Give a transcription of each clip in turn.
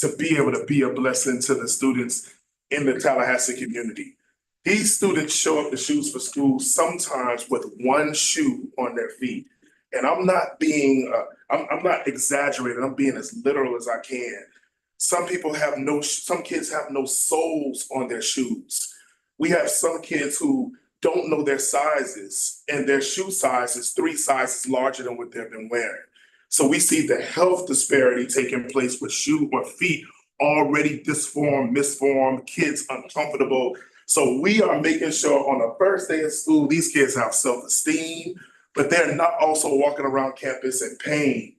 to be able to be a blessing to the students in the Tallahassee community. These students show up to Shoes for School sometimes with one shoe on their feet. And I'm not being, I'm not exaggerating, I'm being as literal as I can. Some kids have no soles on their shoes. We have some kids who don't know their sizes, and their shoe size is 3 sizes larger than what they've been wearing. So we see the health disparity taking place with shoe or feet already disformed, misformed, kids uncomfortable. So we are making sure on the first day of school, these kids have self-esteem, but they're not also walking around campus in pain.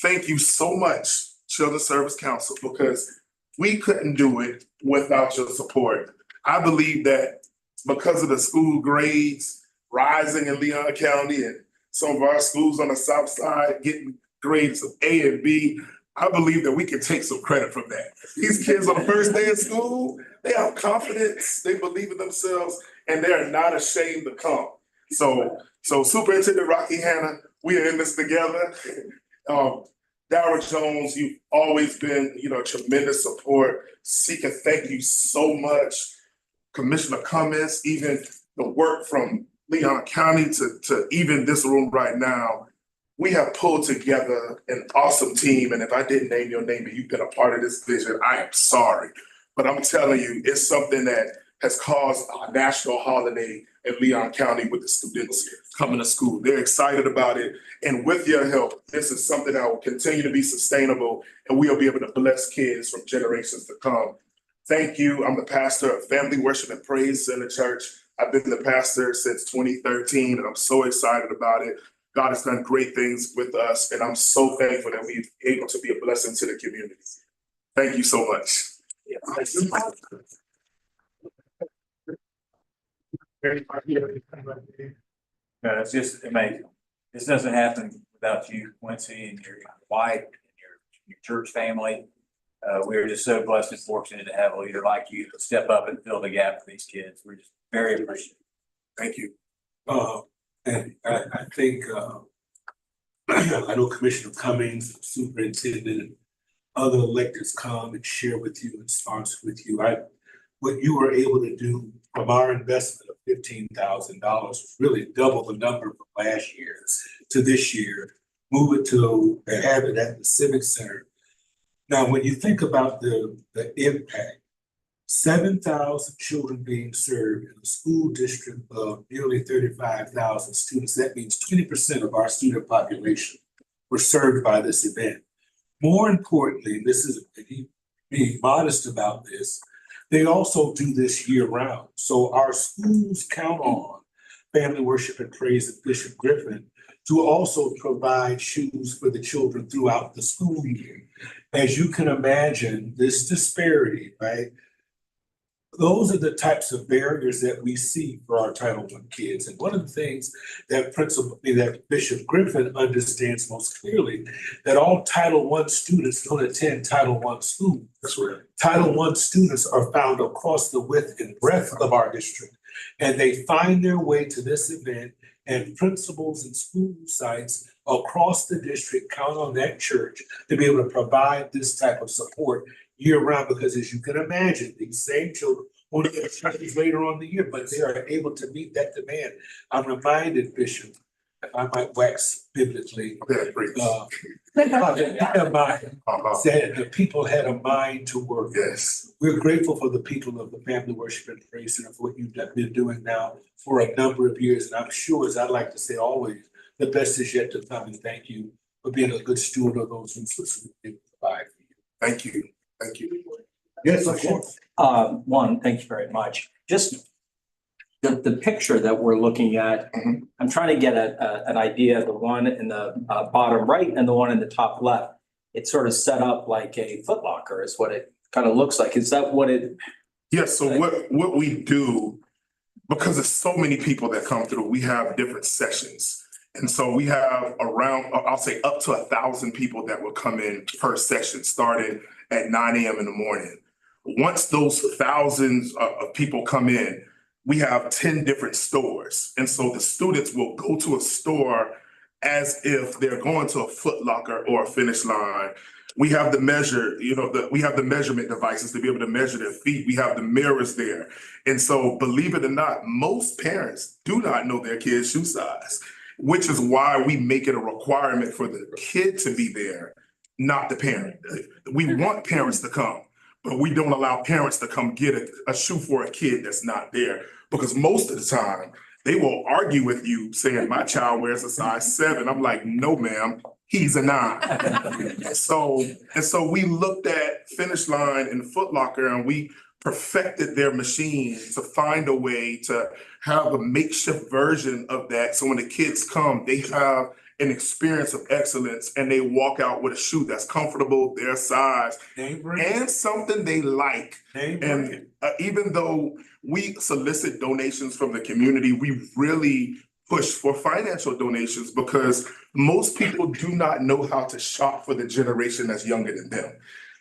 Thank you so much, Children's Service Council, because we couldn't do it without your support. I believe that because of the school grades rising in Leon County and some of our schools on the south side getting grades of A and B, I believe that we can take some credit from that. These kids on the first day of school, they have confidence, they believe in themselves, and they're not ashamed to come. So Superintendent Rocky Hanna, we are in this together. Dara Jones, you've always been, tremendous support. Sika, thank you so much. Commissioner Cummins, even the work from Leon County to even this room right now, we have pulled together an awesome team. And if I didn't name your name and you've been a part of this vision, I am sorry. But I'm telling you, it's something that has caused a national holiday in Leon County with the students coming to school. They're excited about it. And with your help, this is something that will continue to be sustainable, and we'll be able to bless kids from generations to come. Thank you. I'm the pastor of Family Worship and Praise Center Church. I've been the pastor since 2013, and I'm so excited about it. God has done great things with us, and I'm so thankful that we're able to be a blessing to the community. Thank you so much. No, it's just amazing. This doesn't happen without you, Quincy, and your wife, and your church family. We're just so blessed and fortunate to have a leader like you to step up and fill the gap for these kids. We're just very appreciative. Thank you. And I think I know Commissioner Cummings, Superintendent, and other electeds come and share with you and sponsor with you. What you were able to do from our investment of $15,000 was really double the number from last year to this year. Move it to and have it at the Civic Center. Now, when you think about the impact, 7,000 children being served in a school district of nearly 35,000 students, that means 20% of our student population were served by this event. More importantly, this is being modest about this, they also do this year round. So our schools count on Family Worship and Praise and Bishop Griffin to also provide shoes for the children throughout the school year. As you can imagine, this disparity, right? Those are the types of barriers that we see for our Title I kids. And one of the things that Bishop Griffin understands most clearly, that all Title I students don't attend Title I school. That's right. Title I students are found across the width and breadth of our district. And they find their way to this event, and principals and school sites across the district count on that church to be able to provide this type of support year round, because as you can imagine, these same children want to get churches later on in the year, but they are able to meet that demand. I'm reminded, Bishop, if I might wax biblically, said the people had a mind to work. Yes. We're grateful for the people of the Family Worship and Praise Center for what you've been doing now for a number of years. And I'm sure, as I like to say always, the best is yet to come. And thank you for being a good steward of those resources we provide for you. Thank you. Thank you. Yes, of course. One, thank you very much. Just the picture that we're looking at, I'm trying to get an idea of the one in the bottom right and the one in the top left. It's sort of set up like a Foot Locker is what it kind of looks like. Is that what it? Yes, so what we do, because there's so many people that come through, we have different sessions. And so we have around, I'll say up to 1,000 people that will come in per session, starting at 9 a.m. in the morning. Once those thousands of people come in, we have 10 different stores. And so the students will go to a store as if they're going to a Foot Locker or a Finish Line. We have the measure, we have the measurement devices to be able to measure their feet. We have the mirrors there. And so believe it or not, most parents do not know their kid's shoe size, which is why we make it a requirement for the kid to be there, not the parent. We want parents to come, but we don't allow parents to come get a shoe for a kid that's not there. Because most of the time, they will argue with you saying, my child wears a size 7. I'm like, no, ma'am, he's a 9. And so we looked at Finish Line and Foot Locker, and we perfected their machine to find a way to have a makeshift version of that. So when the kids come, they have an experience of excellence and they walk out with a shoe that's comfortable, their size, and something they like. And even though we solicit donations from the community, we really push for financial donations because most people do not know how to shop for the generation that's younger than them.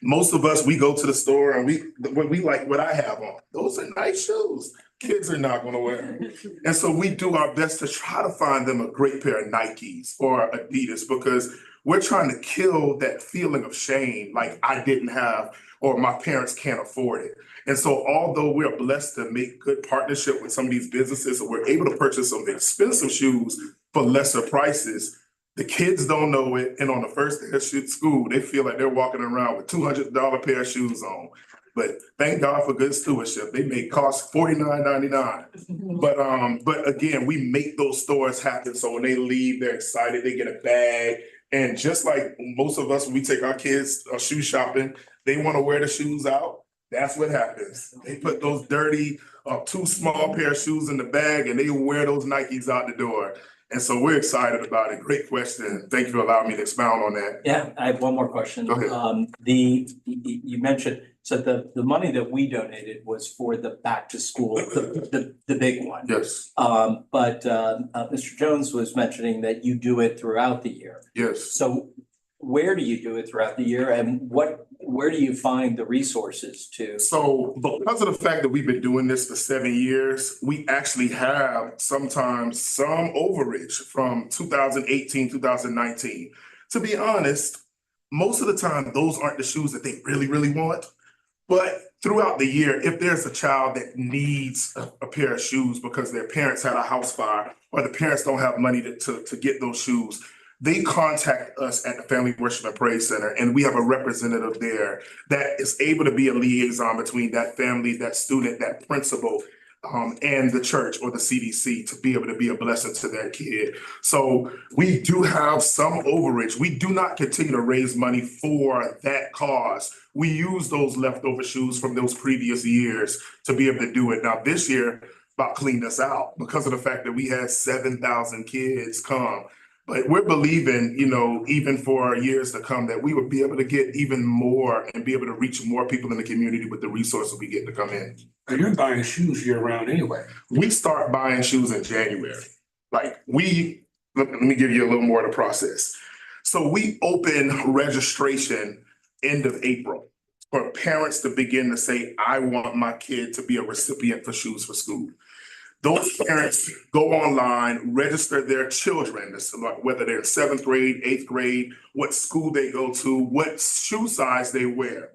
Most of us, we go to the store and we like what I have on. Those are nice shoes. Kids are not going to wear them. And so we do our best to try to find them a great pair of Nikes or Adidas because we're trying to kill that feeling of shame, like I didn't have or my parents can't afford it. And so although we're blessed to make good partnership with some of these businesses and we're able to purchase some expensive shoes for lesser prices, the kids don't know it. And on the first day of school, they feel like they're walking around with $200 pair of shoes on. But thank God for good stewardship. They may cost $49.99. But again, we make those stores happen. So when they leave, they're excited, they get a bag. And just like most of us, when we take our kids shoe shopping, they want to wear the shoes out. That's what happens. They put those dirty, too small pair of shoes in the bag and they wear those Nikes out the door. And so we're excited about it. Great question. Thank you for allowing me to expound on that. Yeah, I have one more question. Go ahead. You mentioned, so the money that we donated was for the back to school, the big one. Yes, But Mr. Jones was mentioning that you do it throughout the year. yes. So where do you do it throughout the year and where do you find the resources to? So because of the fact that we've been doing this for 7 years, we actually have sometimes some overage from 2018, 2019. To be honest, most of the time, those aren't the shoes that they really, really want. But throughout the year, if there's a child that needs a pair of shoes because their parents had a house fire or the parents don't have money to get those shoes, they contact us at the Family Worship and Praise Center, and we have a representative there that is able to be a liaison between that family, that student, that principal, and the church or the CDC to be able to be a blessing to their kid. So we do have some overage. We do not continue to raise money for that cause. We use those leftover shoes from those previous years to be able to do it. Now this year, about cleaned us out because of the fact that we had 7,000 kids come. But we're believing, even for years to come, that we would be able to get even more and be able to reach more people in the community with the resources we get to come in. And you're buying shoes year round anyway. We start buying shoes in January. Let me give you a little more of the process. So we open registration end of April for parents to begin to say, I want my kid to be a recipient for Shoes for School. Those parents go online, register their children, whether they're in 7th grade, 8th grade, what school they go to, what shoe size they wear.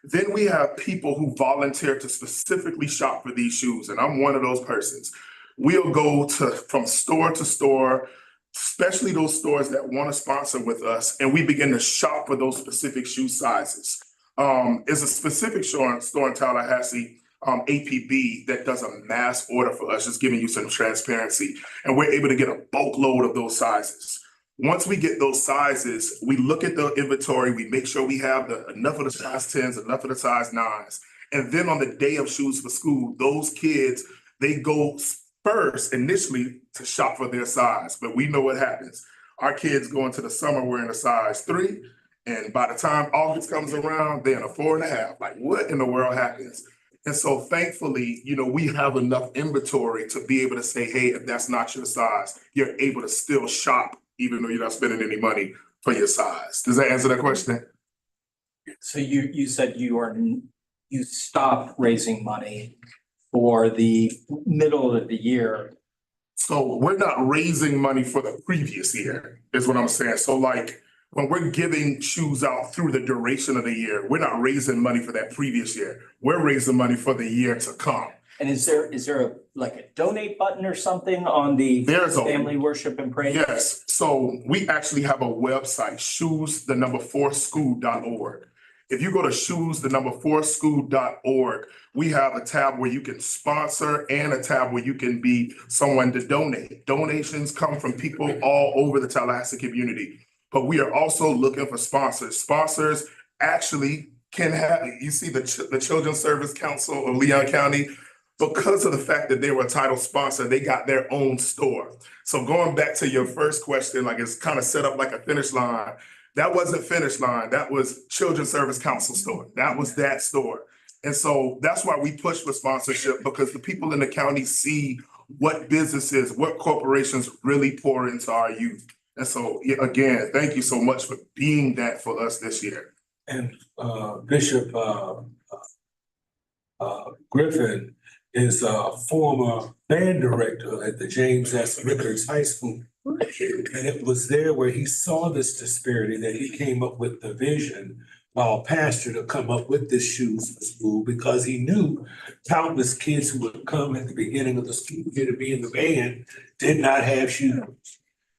Then we have people who volunteer to specifically shop for these shoes, and I'm one of those persons. We'll go from store to store, especially those stores that want to sponsor with us, and we begin to shop for those specific shoe sizes. There's a specific store in Tallahassee, APB, that does a mass order for us, just giving you some transparency. And we're able to get a bulk load of those sizes. Once we get those sizes, we look at the inventory, we make sure we have enough of the size 10s, enough of the size 9s. And then on the day of Shoes for School, those kids, they go first initially to shop for their size. But we know what happens. Our kids go into the summer wearing a size 3. And by the time August comes around, they're in a 4.5. Like, what in the world happens? And so thankfully, we have enough inventory to be able to say, hey, if that's not your size, you're able to still shop, even though you're not spending any money for your size. Does that answer that question? So you said you stopped raising money for the middle of the year. So we're not raising money for the previous year, is what I'm saying. So like when we're giving shoes out through the duration of the year, we're not raising money for that previous year. We're raising money for the year to come. And is there like a donate button or something on the There's a- family worship and praise? Yes, so we actually have a website, shoes4school.org. If you go to shoes4school.org, we have a tab where you can sponsor and a tab where you can be someone to donate. Donations come from people all over the Tallahassee community, but we are also looking for sponsors. Sponsors actually can have, you see the Children's Service Council of Leon County, because of the fact that they were a title sponsor, they got their own store. So going back to your first question, like it's kind of set up like a finish line. That wasn't finish line. That was Children's Service Council store. That was that store. And so that's why we push for sponsorship, because the people in the county see what businesses, what corporations really pour into our youth. And so, yeah, again, thank you so much for being that for us this year. And Bishop Griffin is a former band director at the James S. Rickards High School. And it was there where he saw this disparity that he came up with the vision while pastor to come up with this shoes for school, because he knew countless kids who would come at the beginning of the school year to be in the band did not have shoes.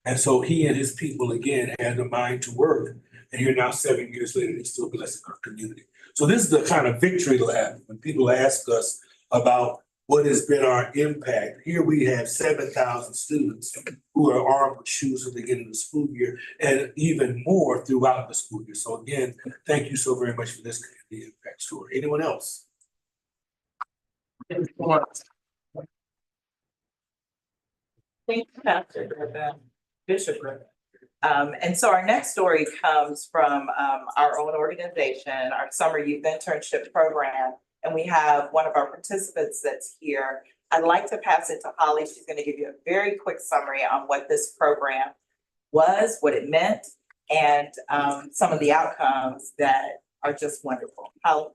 And so he and his people again had the mind to work. And here now, 7 years later, they're still blessing our community. So this is the kind of victory lap when people ask us about what has been our impact. Here we have 7,000 students who are armed with shoes at the beginning of the school year, and even more throughout the school year. So again, thank you so very much for this community impact story. Anyone else? Thank you, Pastor Griffin, Bishop Griffin. And so our next story comes from our own organization, our summer youth internship program. And we have one of our participants that's here. I'd like to pass it to Holly. She's going to give you a very quick summary on what this program was, what it meant, and some of the outcomes that are just wonderful. Holly.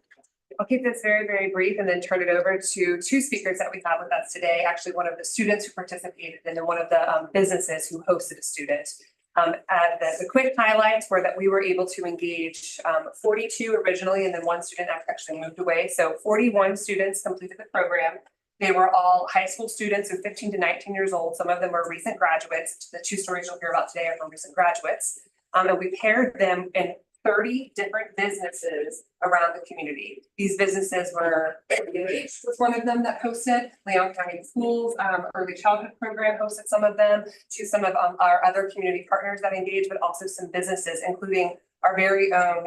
I'll keep this very, very brief and then turn it over to two speakers that we have with us today. Actually, one of the students who participated and then one of the businesses who hosted a student. The quick highlights were that we were able to engage 42 originally, and then one student actually moved away. So 41 students completed the program. They were all high school students, so 15 to 19 years old. Some of them were recent graduates. The two stories you'll hear about today are from recent graduates. And we paired them in 30 different businesses around the community. These businesses were, was one of them that hosted, Leon County Schools, early childhood program hosted some of them, to some of our other community partners that engaged, but also some businesses, including our very own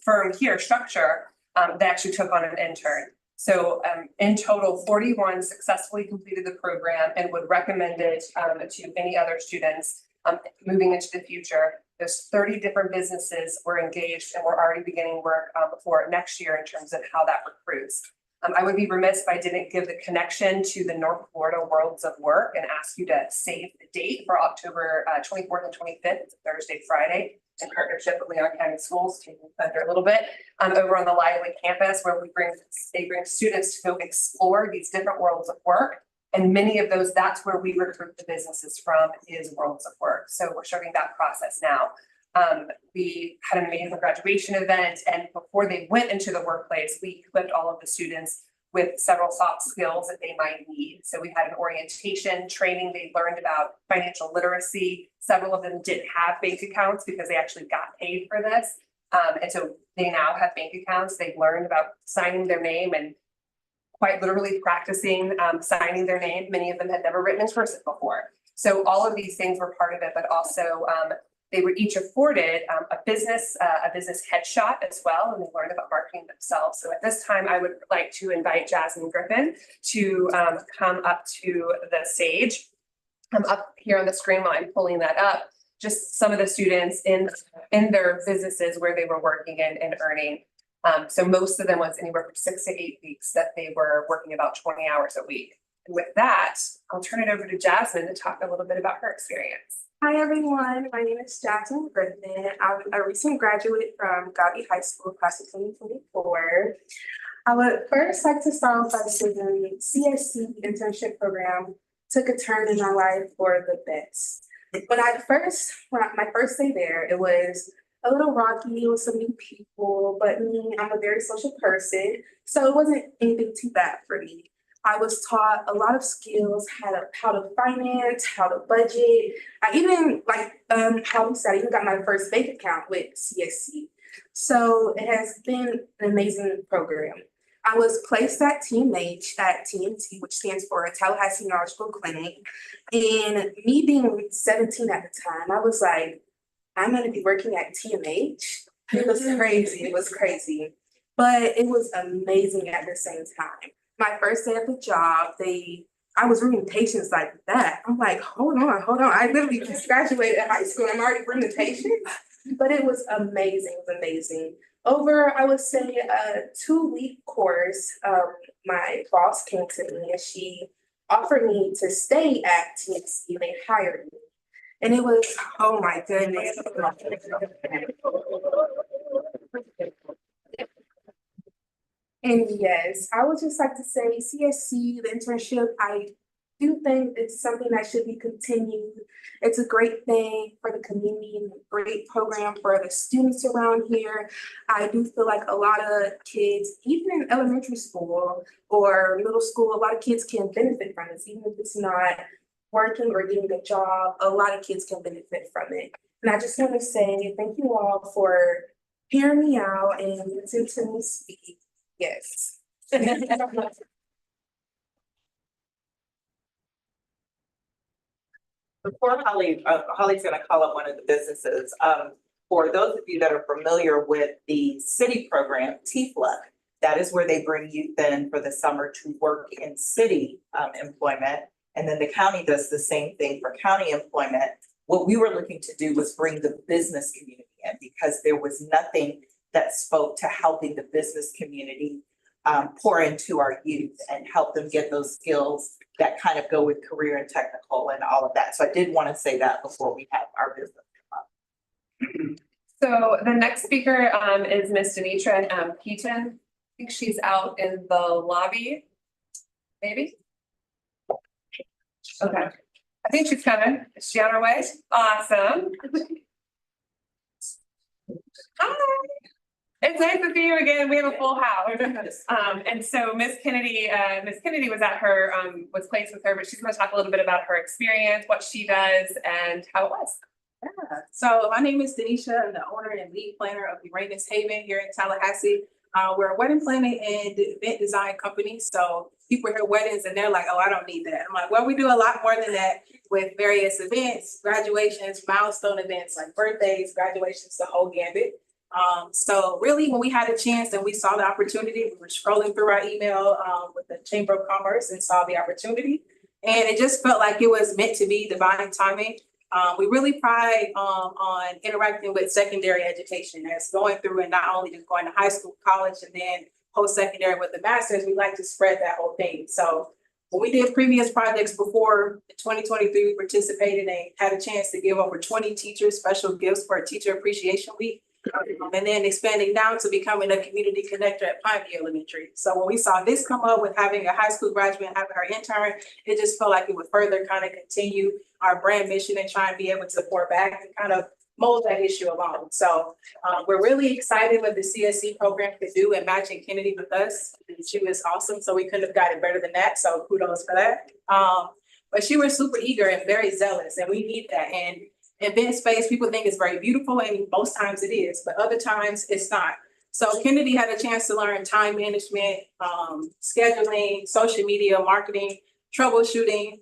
firm here, Structure, that actually took on an intern. So in total, 41 successfully completed the program and would recommend it to any other students moving into the future. There's 30 different businesses were engaged, and we're already beginning work for next year in terms of how that recruits. I would be remiss if I didn't give the connection to the North Florida Worlds of Work and ask you to save the date for October 24th and 25th. It's a Thursday, Friday, in partnership with Leon County Schools, taking thunder a little bit, over on the Lively campus, where they bring students to go explore these different worlds of work. And many of those, that's where we recruit the businesses from, is Worlds of Work. So we're starting that process now. We had an amazing graduation event, and before they went into the workplace, we equipped all of the students with several soft skills that they might need. So we had an orientation training. They learned about financial literacy. Several of them didn't have bank accounts because they actually got paid for this. And so they now have bank accounts. They've learned about signing their name and quite literally practicing signing their name. Many of them had never written in cursive before. So all of these things were part of it, but also they were each afforded a business headshot as well, and they learned about marketing themselves. So at this time, I would like to invite Jasmine Griffin to come up to the stage. I'm up here on the screen while I'm pulling that up. Just some of the students in their businesses where they were working and earning. So most of them was anywhere from 6 to 8 weeks that they were working about 20 hours a week. And with that, I'll turn it over to Jasmine to talk a little bit about her experience. Hi everyone, my name is Jasmine Griffin. I'm a recent graduate from Gaudi High School, class of 2024. I would first like to start off by saying the CSC internship program took a turn in my life for the best. My first day there, it was a little rocky with some new people, but me, I'm a very social person, so it wasn't anything too bad for me. I was taught a lot of skills, how to finance, how to budget. I even how we said, I even got my first bank account with CSC. So it has been an amazing program. I was placed at TMH at TNT, which stands for Tallahassee Neurological Clinic. And me being 17 at the time, I was like, I'm gonna be working at TMH. It was crazy. It was crazy. But it was amazing at the same time. My first day at the job, I was reading patients like that. I'm like, hold on. I literally just graduated high school. I'm already reading patients. But it was amazing. It was amazing. Over, I would say, a 2-week course, my boss came to me and she offered me to stay at TNC. They hired me. And it was, oh my goodness. And yes, I would just like to say CSC, the internship, I do think it's something that should be continued. It's a great thing for the community and a great program for the students around here. I do feel like a lot of kids, even in elementary school or middle school, a lot of kids can benefit from this, even if it's not working or getting a job, a lot of kids can benefit from it. And I just want to say thank you all for hearing me out and listening to me speak. Yes. Before Holly's gonna call up one of the businesses. For those of you that are familiar with the city program, TFLUC, that is where they bring youth in for the summer to work in city employment. And then the county does the same thing for county employment. What we were looking to do was bring the business community in because there was nothing that spoke to helping the business community pour into our youth and help them get those skills that kind of go with career and technical and all of that. So I did want to say that before we have our business come up. So the next speaker is Miss Denitra Keaton. I think she's out in the lobby, maybe? Okay, I think she's coming. Is she on her way? Awesome. Hi. It's nice to see you again. We have a full house. And so Miss Kennedy was at her, was placed with her, but she's going to talk a little bit about her experience, what she does, and how it was. Yeah. So my name is Denisha. I'm the owner and lead planner of the Raven's Haven here in Tallahassee. We're a wedding planning and event design company. So people hear weddings and they're like, oh, I don't need that. I'm like, well, we do a lot more than that with various events, graduations, milestone events like birthdays, graduations, the whole gambit. So really when we had a chance and we saw the opportunity, we were scrolling through our email with the Chamber of Commerce and saw the opportunity. And it just felt like it was meant to be, divine timing. We really pride on interacting with secondary education as going through and not only just going to high school, college, and then post-secondary with the master's, we like to spread that whole thing. So when we did previous projects before 2023, we participated and had a chance to give over 20 teachers special gifts for Teacher Appreciation Week. And then expanding down to becoming a community connector at Pineview Elementary. So when we saw this come up with having a high school graduate, having her intern, it just felt like it would further kind of continue our brand mission and try and be able to pour back and kind of mold that issue along. So we're really excited what the CSC program could do and matching Kennedy with us. She was awesome. So we couldn't have got it better than that. So kudos for that. But she was super eager and very zealous, and we need that. And event space, people think it's very beautiful, and most times it is, but other times it's not. So Kennedy had a chance to learn time management, scheduling, social media, marketing, troubleshooting.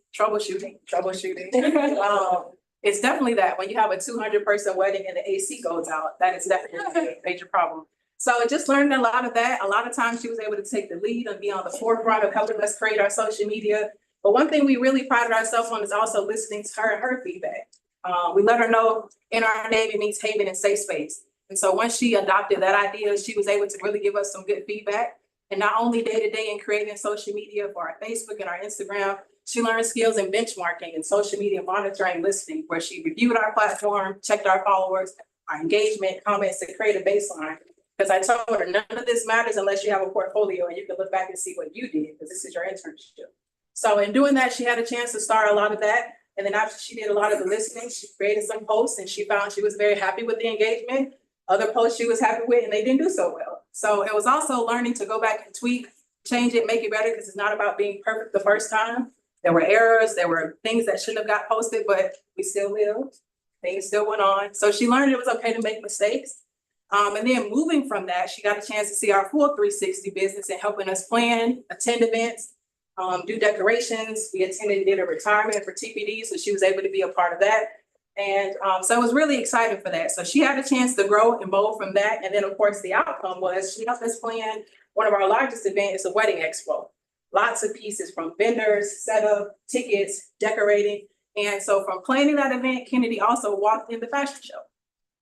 It's definitely that when you have a 200-person wedding and the AC goes out, that is definitely a major problem. So just learning a lot of that. A lot of times she was able to take the lead and be on the forefront of helping us create our social media. But one thing we really prided ourselves on is also listening to her and her feedback. We let her know in our name it means haven and safe space. And so once she adopted that idea, she was able to really give us some good feedback. And not only day to day in creating social media for our Facebook and our Instagram, she learned skills in benchmarking and social media monitoring, listening, where she reviewed our platform, checked our followers, our engagement, comments to create a baseline. Because I told her none of this matters unless you have a portfolio and you can look back and see what you did, because this is your internship. So in doing that, she had a chance to start a lot of that. And then after she did a lot of the listening, she created some posts and she found she was very happy with the engagement. other posts she was happy with, and they didn't do so well. So it was also learning to go back and tweak, change it, make it better, because it's not about being perfect the first time. There were errors, there were things that shouldn't have got posted, but we still lived. Things still went on. So she learned it was okay to make mistakes. And then moving from that, she got a chance to see our full 360 business and helping us plan, attend events, do decorations. We attended and did a retirement for TPD, so she was able to be a part of that. And so it was really exciting for that. So she had a chance to grow and mold from that. And then, of course, the outcome was she helped us plan one of our largest events, a wedding expo. Lots of pieces from vendors, setup, tickets, decorating. And so from planning that event, Kennedy also walked in the fashion show.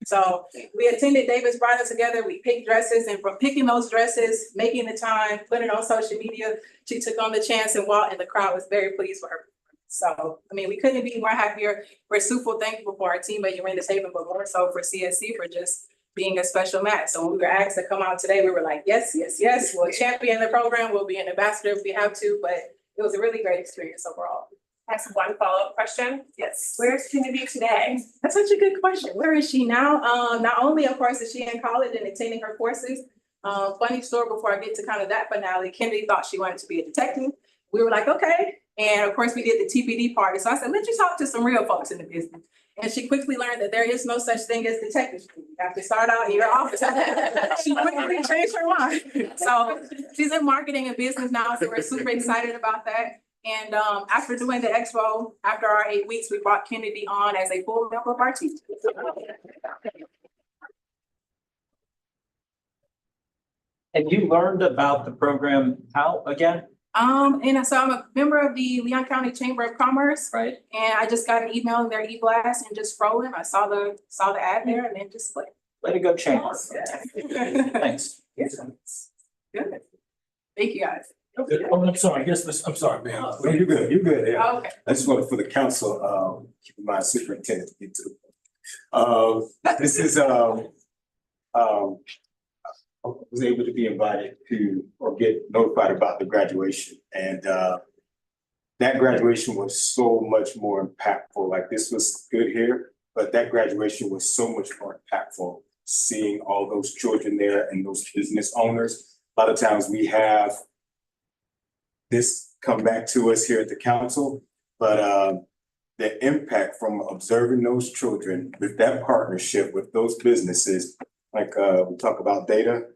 So we attended, Davis brought us together, we picked dresses, and from picking those dresses, making the time, putting it on social media, she took on the chance and walked, and the crowd was very pleased with her. So, I mean, we couldn't be more happier. We're super thankful for our team at Uranus Haven, but more so for CSC for just being a special match. So when we were asked to come out today, we were like, yes, yes, yes, we'll champion the program, we'll be an ambassador if we have to, but it was a really great experience overall. That's one follow-up question. Yes. Where's Kennedy today? That's such a good question. Where is she now? Not only, of course, is she in college and attending her courses. Funny story before I get to kind of that finale, Kennedy thought she wanted to be a detective. We were like, okay. And of course, we did the TPD party. So I said, let you talk to some real folks in the business. And she quickly learned that there is no such thing as detective school. You have to start out in your office. She quickly changed her mind. So she's in marketing and business now. So we're super excited about that. And after doing the expo, after our 8 weeks, we brought Kennedy on as a full member of our team. And you learned about the program how again? And so I'm a member of the Leon County Chamber of Commerce. Right. And I just got an email in their e-blast and just scrolling. I saw the ad there and then just clicked. Way to go, Chamber. Thanks. Good. Thank you, guys. Oh, I'm sorry, yes, I'm sorry, ma'am. No, you're good, yeah. Okay. I just wanted for the council, keep in mind superintendent to get to the point. This is, I was able to be invited to, or get notified about the graduation, and that graduation was so much more impactful. Like, this was good here, but that graduation was so much more impactful. Seeing all those children there and those business owners. A lot of times we have this come back to us here at the council, but the impact from observing those children with that partnership with those businesses, like we talk about data.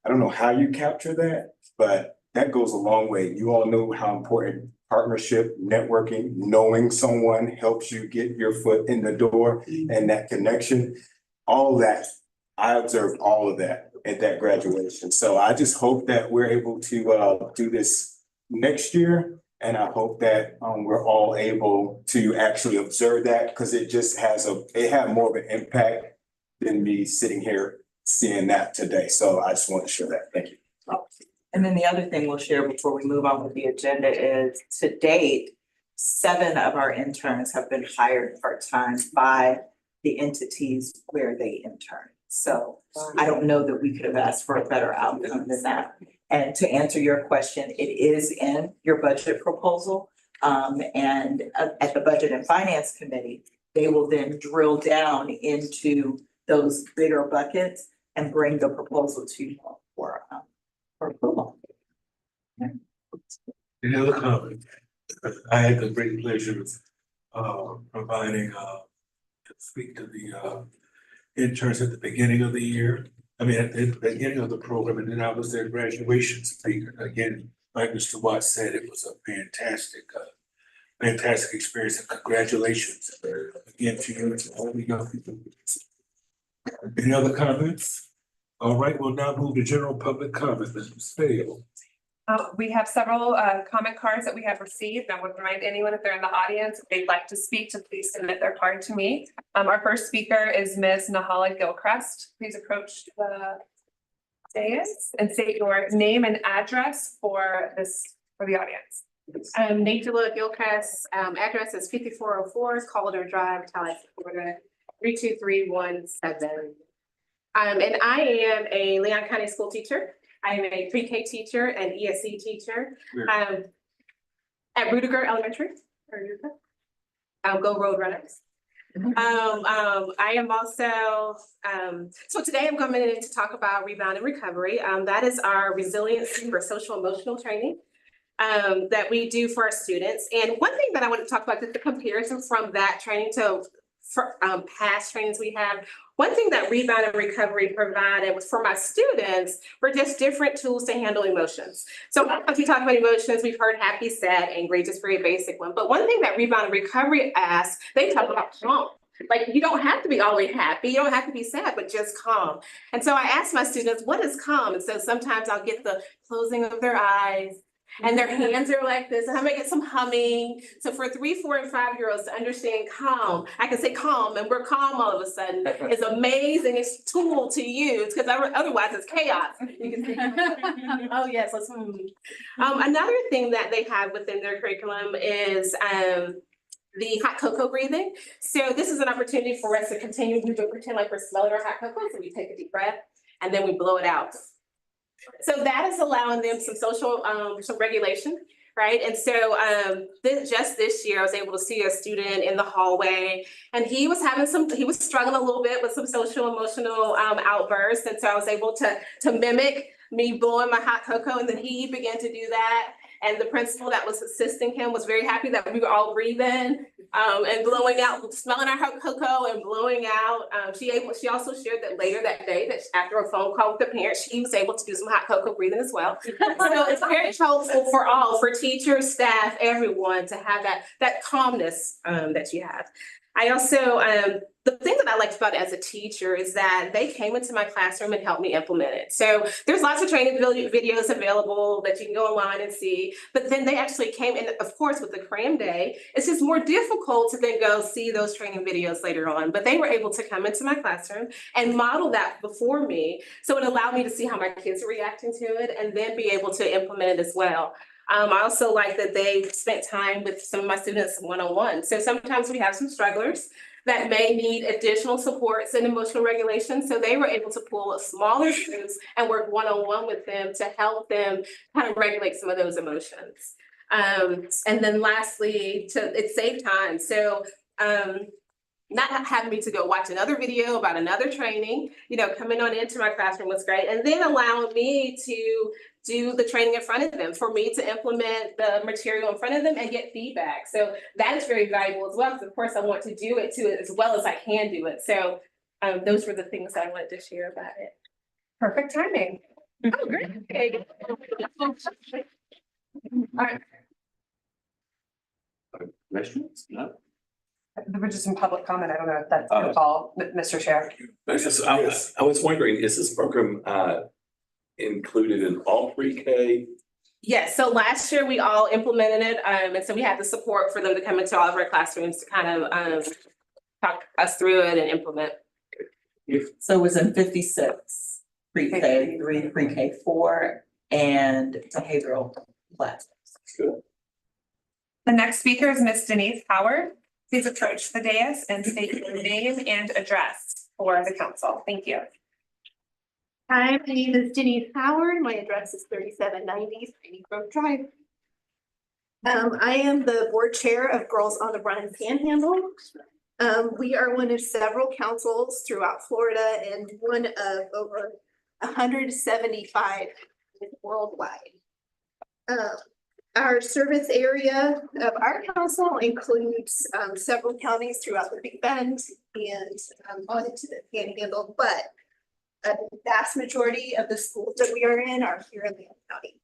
I don't know how you capture that, but that goes a long way. You all know how important partnership, networking, knowing someone helps you get your foot in the door, and that connection, all that. I observed all of that at that graduation. So I just hope that we're able to do this next year. And I hope that we're all able to actually observe that, because it just has it had more of an impact than me sitting here seeing that today. So I just want to share that. Thank you. And then the other thing we'll share before we move on with the agenda is, to date, 7 of our interns have been hired part-time by the entities where they intern. So I don't know that we could have asked for a better outcome than that. And to answer your question, it is in your budget proposal. And at the Budget and Finance Committee, they will then drill down into those bigger buckets and bring the proposal to you for approval. Any other comments? I had the great pleasure of providing to speak to the interns at the beginning of the year. I mean, at the beginning of the program, and then I was their graduation speaker. Again, like Mr. Watts said, it was a fantastic experience, and congratulations again to you and to all the young people. Any other comments? All right, we'll now move to general public comment. Mr. Spale. We have several comment cards that we have received. I would remind anyone, if they're in the audience, if they'd like to speak, to please submit their card to me. Our first speaker is Ms. Nahala Gilchrist. Please approach the dais and state your name and address for the audience. Nathala Gilchrist, address is 5404 Calder Drive, Tallahassee, Florida, 32317. And I am a Leon County school teacher. I am a pre-K teacher and ESC teacher at Rudiger Elementary. Go Road Runners. I am also, so today I'm coming in to talk about Rebound and Recovery. That is our resiliency for social emotional training that we do for our students. And one thing that I want to talk about is the comparison from that training to past trainings we have. One thing that Rebound and Recovery provided was for my students were just different tools to handle emotions. So as we talk about emotions, we've heard happy, sad, angry, just very basic one. But one thing that Rebound and Recovery asks, they talk about calm. Like you don't have to be always happy, you don't have to be sad, but just calm. And so I asked my students, what is calm? And so sometimes I'll get the closing of their eyes, and their hands are like this, and I might get some humming. So for 3, 4, and 5-year-olds to understand calm, I can say calm, and we're calm all of a sudden. It's amazing. It's a tool to use because otherwise it's chaos. You can say, oh yes, let's move. Another thing that they have within their curriculum is the hot cocoa breathing. So this is an opportunity for us to continue to pretend like we're smelling our hot cocoa. So we take a deep breath and then we blow it out. So that is allowing them some social, some regulation, right? And so just this year, I was able to see a student in the hallway, and he was struggling a little bit with some social emotional outbursts. And so I was able to mimic me blowing my hot cocoa, and then he began to do that. And the principal that was assisting him was very happy that we were all breathing and blowing out, smelling our hot cocoa and blowing out. She also shared that later that day, that after a phone call with the parents, she was able to do some hot cocoa breathing as well. So it's very helpful for all, for teachers, staff, everyone to have that calmness that you have. I also, the thing that I liked about it as a teacher is that they came into my classroom and helped me implement it. So there's lots of training videos available that you can go online and see, but then they actually came in, of course, with the cram day. It's just more difficult to then go see those training videos later on, but they were able to come into my classroom and model that before me. So it allowed me to see how my kids are reacting to it and then be able to implement it as well. I also like that they spent time with some of my students one-on-one. So sometimes we have some strugglers that may need additional supports and emotional regulation. So they were able to pull smaller groups and work one-on-one with them to help them kind of regulate some of those emotions. And then lastly, it saved time. So not having me to go watch another video about another training, coming on into my classroom was great. And then allowing me to do the training in front of them, for me to implement the material in front of them and get feedback. So that is very valuable as well, because of course I want to do it too, as well as I can do it. So those were the things that I wanted to share about it. Perfect timing. Oh, great. Okay. All right. Questions? No? There was just some public comment. I don't know if that's gonna fall, Mr. Chair. I was wondering, is this program included in all pre-K? Yes, so last year we all implemented it, and so we had the support for them to come into all of our classrooms to kind of talk us through it and implement. So it was in 56 pre-K 3, pre-K 4, and behavioral classes. Good. The next speaker is Ms. Denise Howard. Please approach the dais and state your name and address for the council. Thank you. Hi, my name is Denise Howard. My address is 3790 Piney Grove Drive. I am the board chair of Girls on the Run Panhandle. We are one of several councils throughout Florida and one of over 175 worldwide. Our service area of our council includes several counties throughout the Big Bend and on into the Panhandle, but a vast majority of the schools that we are in are here in Leon County.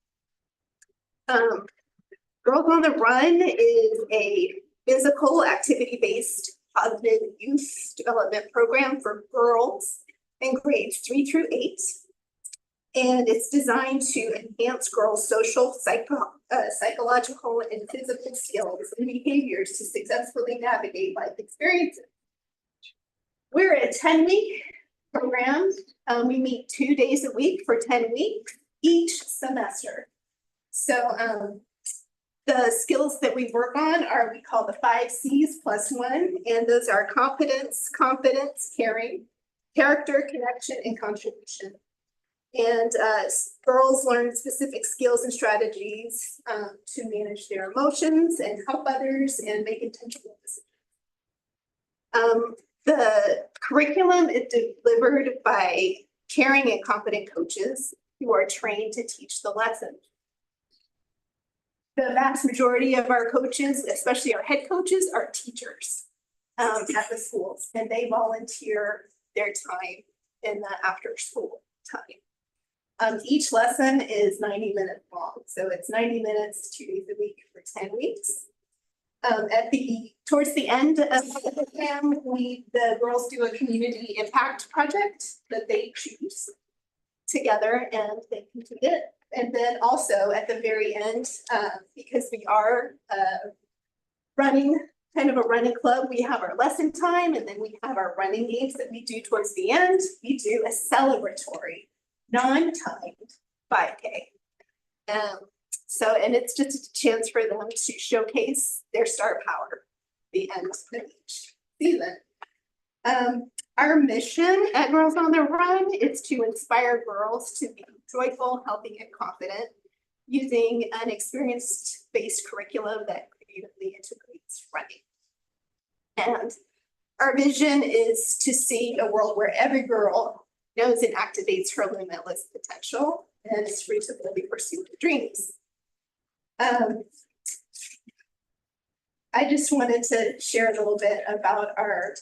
Girls on the Run is a physical activity-based positive youth development program for girls in grades 3 through 8. And it's designed to enhance girls' social, psychological, and physical skills and behaviors to successfully navigate life experiences. We're a 10-week program. We meet 2 days a week for 10 weeks each semester. So the skills that we work on are, we call the 5 C's plus 1, and those are competence, confidence, caring, character, connection, and contribution. And girls learn specific skills and strategies to manage their emotions and help others and make intentional decisions. The curriculum is delivered by caring and competent coaches who are trained to teach the lesson. The vast majority of our coaches, especially our head coaches, are teachers at the schools, and they volunteer their time in the after-school time. Each lesson is 90 minutes long, so it's 90 minutes, 2 days a week for 10 weeks. Towards the end of the program, the girls do a community impact project that they choose together and they complete it. And then also at the very end, because we are running kind of a running club, we have our lesson time and then we have our running games that we do towards the end. We do a celebratory, non-timed 5K. And it's just a chance for them to showcase their star power at the end of each season. Our mission at Girls on the Run is to inspire girls to be joyful, healthy, and confident using an experience-based curriculum that creatively integrates running. And our vision is to see a world where every girl knows and activates her limitless potential and is free to boldly pursue her dreams. I just wanted to share a little bit about our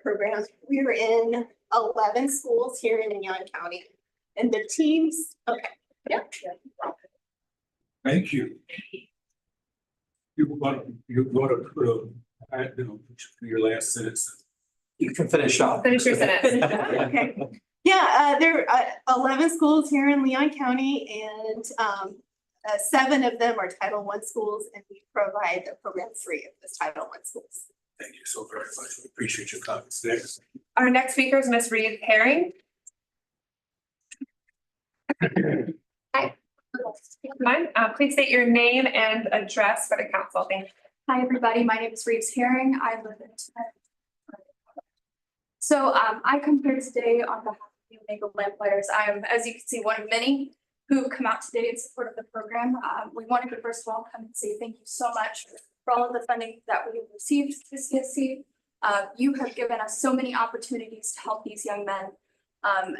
program. We're in 11 schools here in Young County, and the teams, okay, yeah. Thank you. You're going to put your last sentence. You can finish up. Finish your sentence. Okay. Yeah, there are 11 schools here in Leon County, and 7 of them are Title I schools, and we provide the program free of the Title I schools. Thank you so very much. We appreciate your comments. Next. Our next speaker is Ms. Reed Herring. Hi. Please state your name and address for the council. Thank you. Hi, everybody. My name is Reeves Herring. I live in So I come here today on behalf of the Omega Lamplighters. I am, as you can see, one of many who come out today in support of the program. We wanted to first of all come and say thank you so much for all of the funding that we have received through CSC. You have given us so many opportunities to help these young men,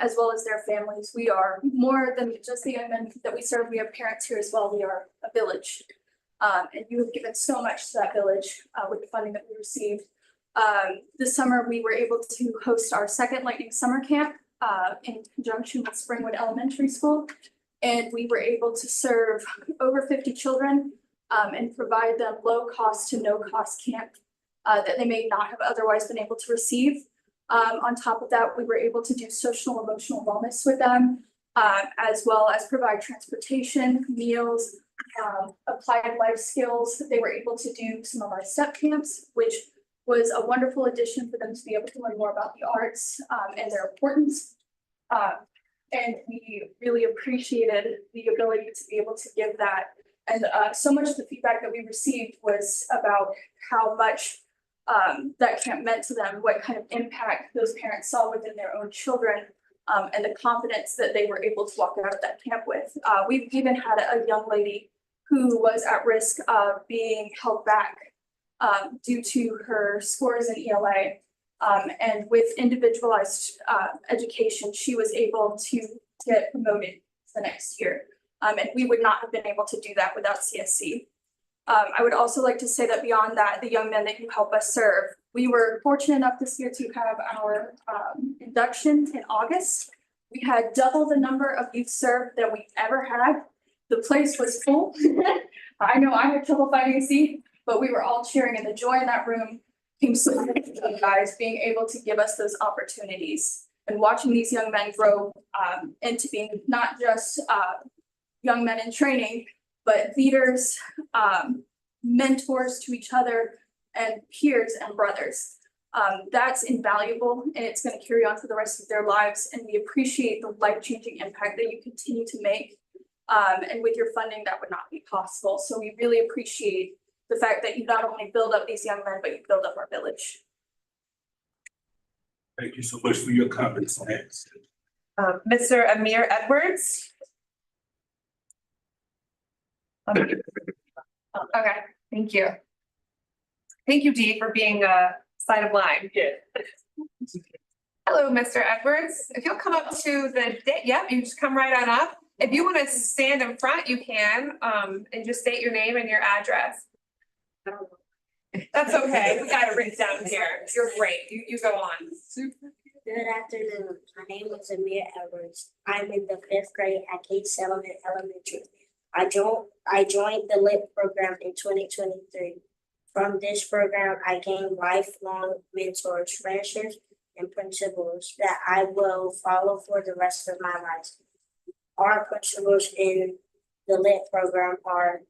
as well as their families. We are more than just the young men that we serve. We have parents here as well. We are a village. And you have given so much to that village with the funding that we received. This summer, we were able to host our second Lightning Summer Camp in conjunction with Springwood Elementary School. And we were able to serve over 50 children and provide them low cost to no cost camp that they may not have otherwise been able to receive. On top of that, we were able to do social emotional wellness with them, as well as provide transportation, meals, applied life skills. They were able to do some of our step camps, which was a wonderful addition for them to be able to learn more about the arts and their importance. And we really appreciated the ability to be able to give that. And so much of the feedback that we received was about how much that camp meant to them, what kind of impact those parents saw within their own children, and the confidence that they were able to walk out of that camp with. We've even had a young lady who was at risk of being held back due to her scores in ELA. And with individualized education, she was able to get promoted the next year. And we would not have been able to do that without CSC. I would also like to say that beyond that, the young men that you help us serve, we were fortunate enough this year to have our induction in August. We had double the number of youth served that we ever had. The place was full. I know I had trouble finding a seat, but we were all cheering, and the joy in that room came so much from you guys being able to give us those opportunities and watching these young men grow into being not just young men in training, but leaders, mentors to each other, and peers and brothers. That's invaluable, and it's going to carry on for the rest of their lives. And we appreciate the life-changing impact that you continue to make. And with your funding, that would not be possible. So we really appreciate the fact that you not only build up these young men, but you build up our village. Thank you so much for your comments. Next. Mr. Amir Edwards. Okay, thank you. Thank you, Dee, for being Side of line. Yeah. Hello, Mr. Edwards. If you'll come up to the, yep, you just come right on up. If you want to stand in front, you can, and just state your name and your address. That's okay. We got it written down here. You're great. You go on. Good afternoon. My name is Amir Edwards. I'm in the 5th grade at Gates Settlement Elementary. I joined the LIT program in 2023. From this program, I gained lifelong mentors, friendships, and principles that I will follow for the rest of my life. Our principles in the LIT program are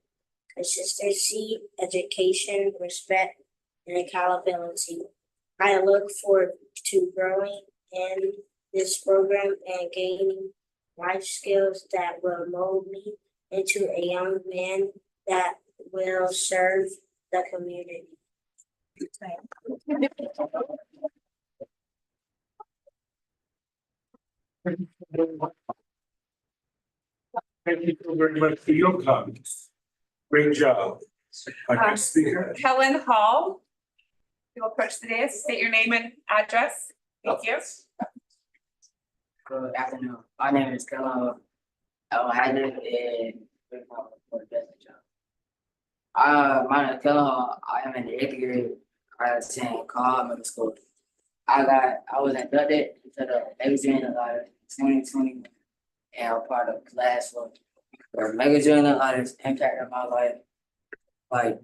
consistency, education, respect, and accountability. I look forward to growing in this program and gaining life skills that will mold me into a young man that will serve the community. Thank you so very much for your comments. Great job. Our next speaker. Helen Hall. You'll approach the dais, state your name and address. Thank you. Good afternoon. My name is Kellen. I live in my name is Kellen. I am in the 8th grade. I attend Carl Middle School. I was inducted into the Magazine Alliance 2020 and I'm part of class for the Magazine Alliance impacted my life. Like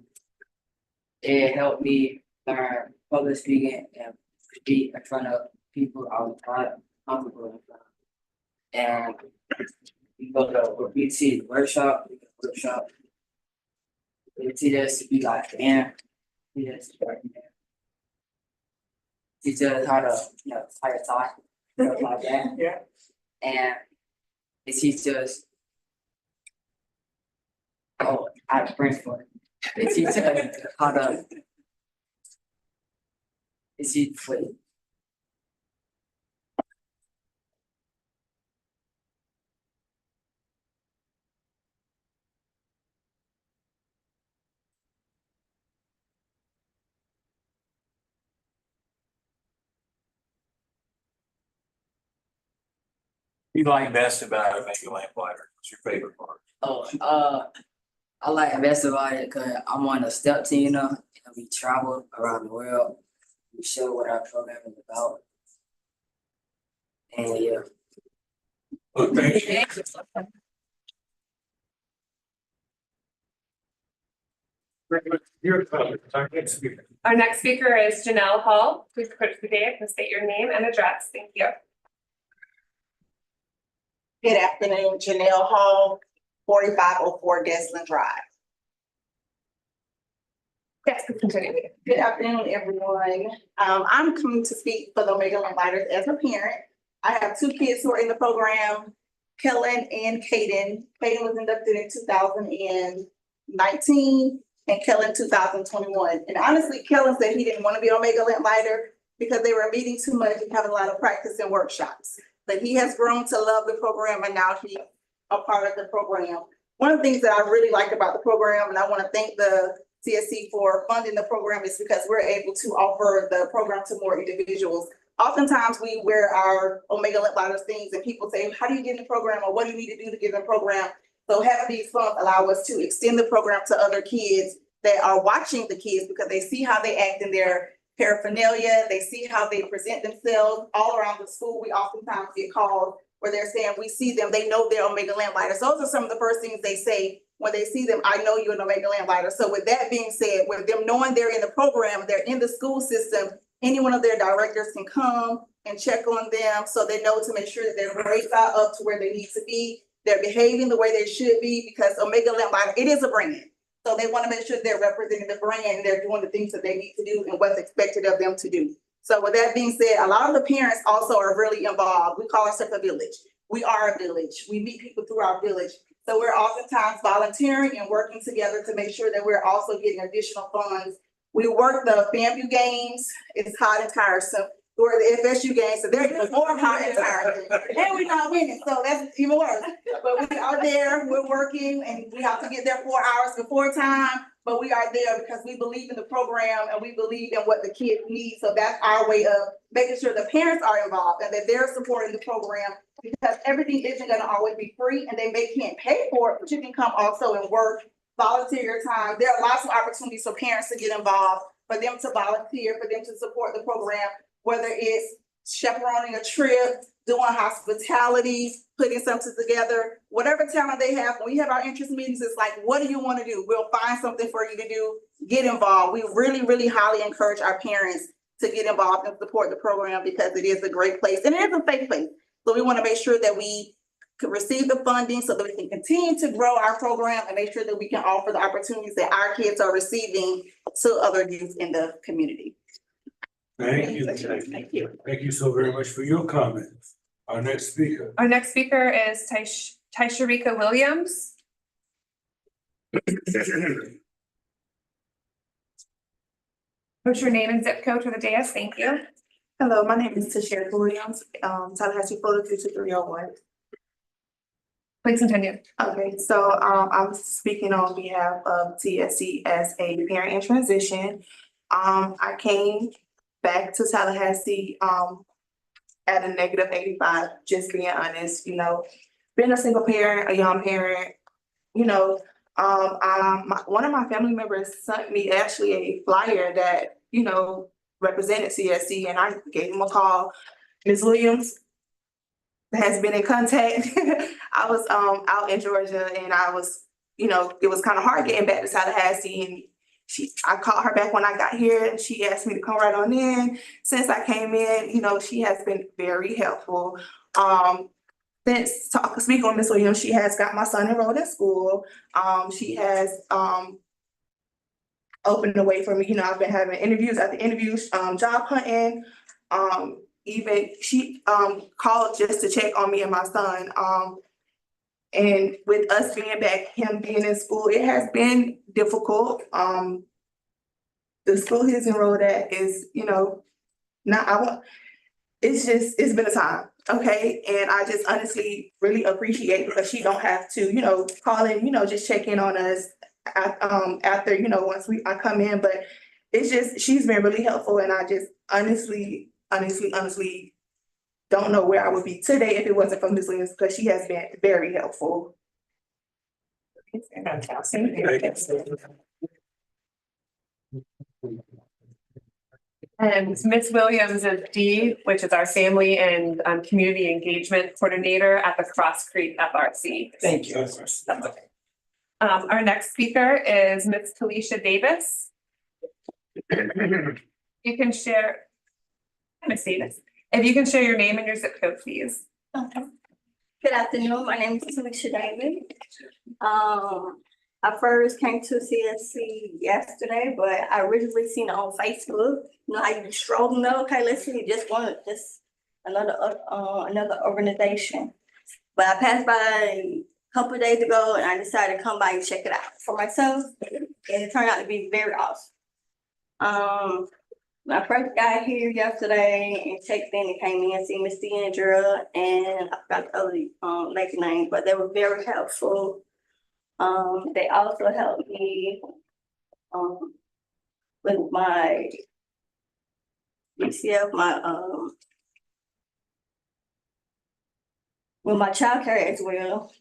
it helped me learn public speaking and speak in front of people I was not comfortable in front of. And we go to BT workshop, they teach us to be like man, teach us how to how to talk, stuff like that. Yeah. And it teaches us I bring for it. It teaches us how to You like best about it, make a lamplighter? What's your favorite part? I like best about it because I'm on a step team, and we travel around the world. We show what our program is about. And yeah. Well, thank you. Your comment. Our next speaker. Our next speaker is Janelle Hall. Please approach the dais and state your name and address. Thank you. Good afternoon, Janelle Hall, 4504 Deslin Drive. Yes, continue. Good afternoon, everyone. I'm coming to speak for the Omega Lamplighter as a parent. I have 2 kids who are in the program, Kellen and Kaden. Kaden was inducted in 2019 and Kellen 2021. And honestly, Kellen said he didn't want to be Omega Lamplighter because they were meeting too much and having a lot of practice and workshops. But he has grown to love the program and now he's a part of the program. One of the things that I really like about the program, and I want to thank the CSC for funding the program, is because we're able to offer the program to more individuals. Oftentimes we wear our Omega Lamplighter things and people say, how do you get in the program or what do you need to do to get in the program? So having these funds allow us to extend the program to other kids that are watching the kids because they see how they act in their paraphernalia, they see how they present themselves all around the school. We oftentimes get calls where they're saying, we see them, they know they're Omega Lamplighters. Those are some of the first things they say when they see them, I know you're an Omega Lamplighter. So with that being said, with them knowing they're in the program, they're in the school system, any one of their directors can come and check on them so they know to make sure that their grades are up to where they need to be. They're behaving the way they should be because Omega Lamplighter, it is a brand. So they want to make sure they're representing the brand and they're doing the things that they need to do and what's expected of them to do. So with that being said, a lot of the parents also are really involved. We call ourselves a village. We are a village. We meet people through our village. So we're oftentimes volunteering and working together to make sure that we're also getting additional funds. We work the FAMU games. It's hot and tiresome. or the FSU game, so they're even more tired. And we're not winning, so that's even worse. But we are there, we're working, and we have to get there 4 hours before time, but we are there because we believe in the program and we believe in what the kids need. So that's our way of making sure the parents are involved and that they're supporting the program, because everything isn't gonna always be free, and they can't pay for it, but you can come also and work, volunteer your time. There are lots of opportunities for parents to get involved, for them to volunteer, for them to support the program, whether it's chaperoning a trip, doing hospitality, putting something together, whatever talent they have. When we have our interest meetings, it's like, what do you want to do? We'll find something for you to do, get involved. We really, really highly encourage our parents to get involved and support the program, because it is a great place and it is a safe place. So we want to make sure that we could receive the funding so that we can continue to grow our program and make sure that we can offer the opportunities that our kids are receiving to other youth in the community. Thank you. Thank you. Thank you so very much for your comments. Our next speaker. Our next speaker is Taisharika Williams. What's your name and zip code for the dais? Thank you. Hello, my name is Tashira Williams, Tallahassee, Florida 32301. Please continue. Okay, so I'm speaking on behalf of CSC as a parent in transition. I came back to Tallahassee at a negative 85, just being honest, you know, being a single parent, a young parent, you know, one of my family members sent me actually a flyer that, you know, represented CSC, and I gave him a call. Ms. Williams has been in contact. I was out in Georgia, and I was, you know, it was kind of hard getting back to Tallahassee, and I called her back when I got here, and she asked me to come right on in. Since I came in, you know, she has been very helpful. Speaking on Ms. Williams, she has got my son enrolled in school. She has opened the way for me. You know, I've been having interviews after interviews, job hunting. Even she called just to check on me and my son. And with us being back, him being in school, it has been difficult. The school he's enrolled at is, you know, it's been a time, okay? And I just honestly really appreciate, because she don't have to, you know, call in, you know, just check in on us after, you know, once I come in. But it's just, she's been really helpful, and I just honestly don't know where I would be today if it wasn't for Ms. Williams, because she has been very helpful. And Ms. Williams is D, which is our Family and Community Engagement Coordinator at the Cross Creek FRC. Thank you. Our next speaker is Ms. Talisha Davis. You can share, Ms. Davis, if you can share your name and your zip code, please. Okay. Good afternoon. My name is Talisha Davis. I first came to CSC yesterday, but I originally seen it on Facebook. You know how you just strolling up, okay, let's see, just another organization. But I passed by a couple of days ago, and I decided to come by and check it out for myself, and it turned out to be very awesome. I first got here yesterday and checked in and came in and see Miss Deandra, and I forgot the other lady name, but they were very helpful. They also helped me with my DCF, with my childcare as well.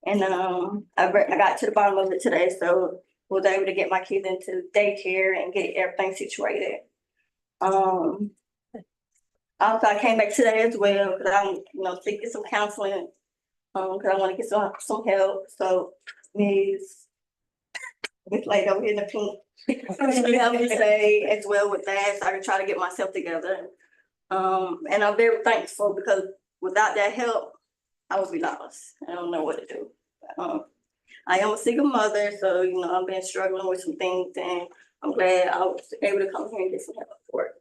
And I got to the bottom of it today, so was able to get my kids into daycare and get everything situated. Also, I came back today as well because I'm, you know, seeking some counseling. Because I want to get some help. So Ms. Lady over here in the pink, she helped me say as well with that, so I can try to get myself together. And I'm very thankful, because without that help, I would be lost. I don't know what to do. I am a single mother, so you know I've been struggling with some things, and I'm glad I was able to come here and get some help for it.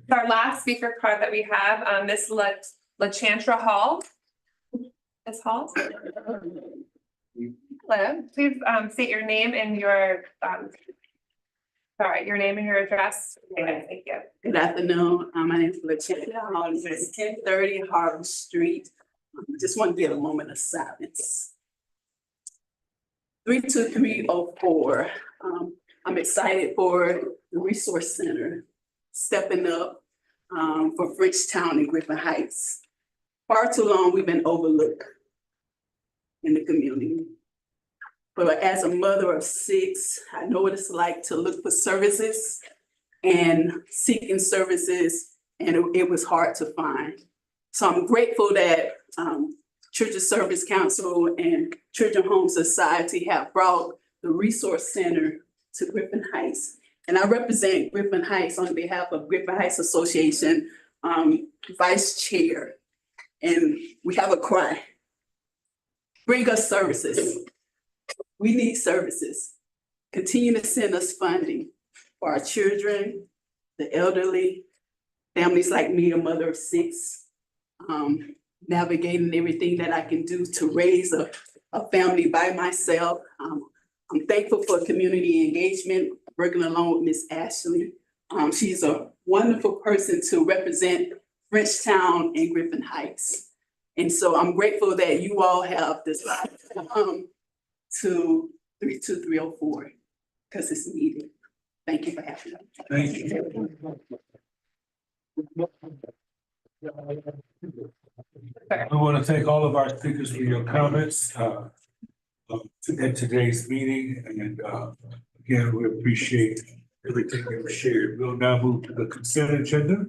Our last speaker card that we have, Ms. LaChantra Hall. Ms. Hall. clip. Please state your name and your your name and your address. Thank you. Good afternoon. My name is LaChanda Hollins. It's 1030 Harlem Street. Just want to give a moment of silence. 32304. I'm excited for the Resource Center stepping up for Frenchtown and Griffin Heights. Far too long, we've been overlooked in the community. But as a mother of 6, I know what it's like to look for services and seeking services, and it was hard to find. So I'm grateful that Children's Service Council and Children's Home Society have brought the Resource Center to Griffin Heights. And I represent Griffin Heights on behalf of Griffin Heights Association Vice Chair. And we have a cry. Bring us services. We need services. Continue to send us funding for our children, the elderly, families like me, a mother of 6, navigating everything that I can do to raise a family by myself. I'm thankful for community engagement, working along with Miss Ashley. She's a wonderful person to represent Frenchtown and Griffin Heights. And so I'm grateful that you all have decided to come to 32304 because it's needed. Thank you for having me. Thank you. We want to thank all of our speakers for your comments at today's meeting. And again, we appreciate everything you've shared. We'll now move to the consent agenda.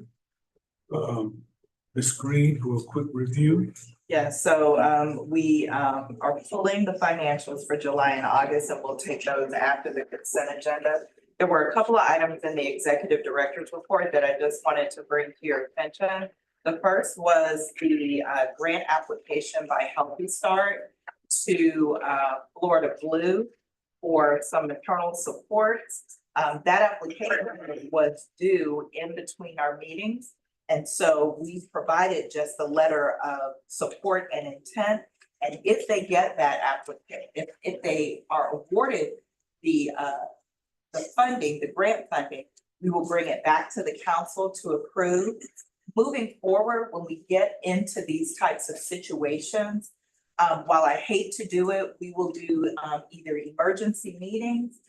Ms. Green, for a quick review. Yeah, so we are pulling the financials for July and August, and we'll take those after the consent agenda. There were a couple of items in the executive director's report that I just wanted to bring to your attention. The first was the grant application by Healthy Start to Florida Blue for some maternal supports. That application was due in between our meetings. And so we provided just a letter of support and intent. And if they get that application, if they are awarded the funding, the grant funding, we will bring it back to the council to approve. Moving forward, when we get into these types of situations, while I hate to do it, we will do either emergency meetings.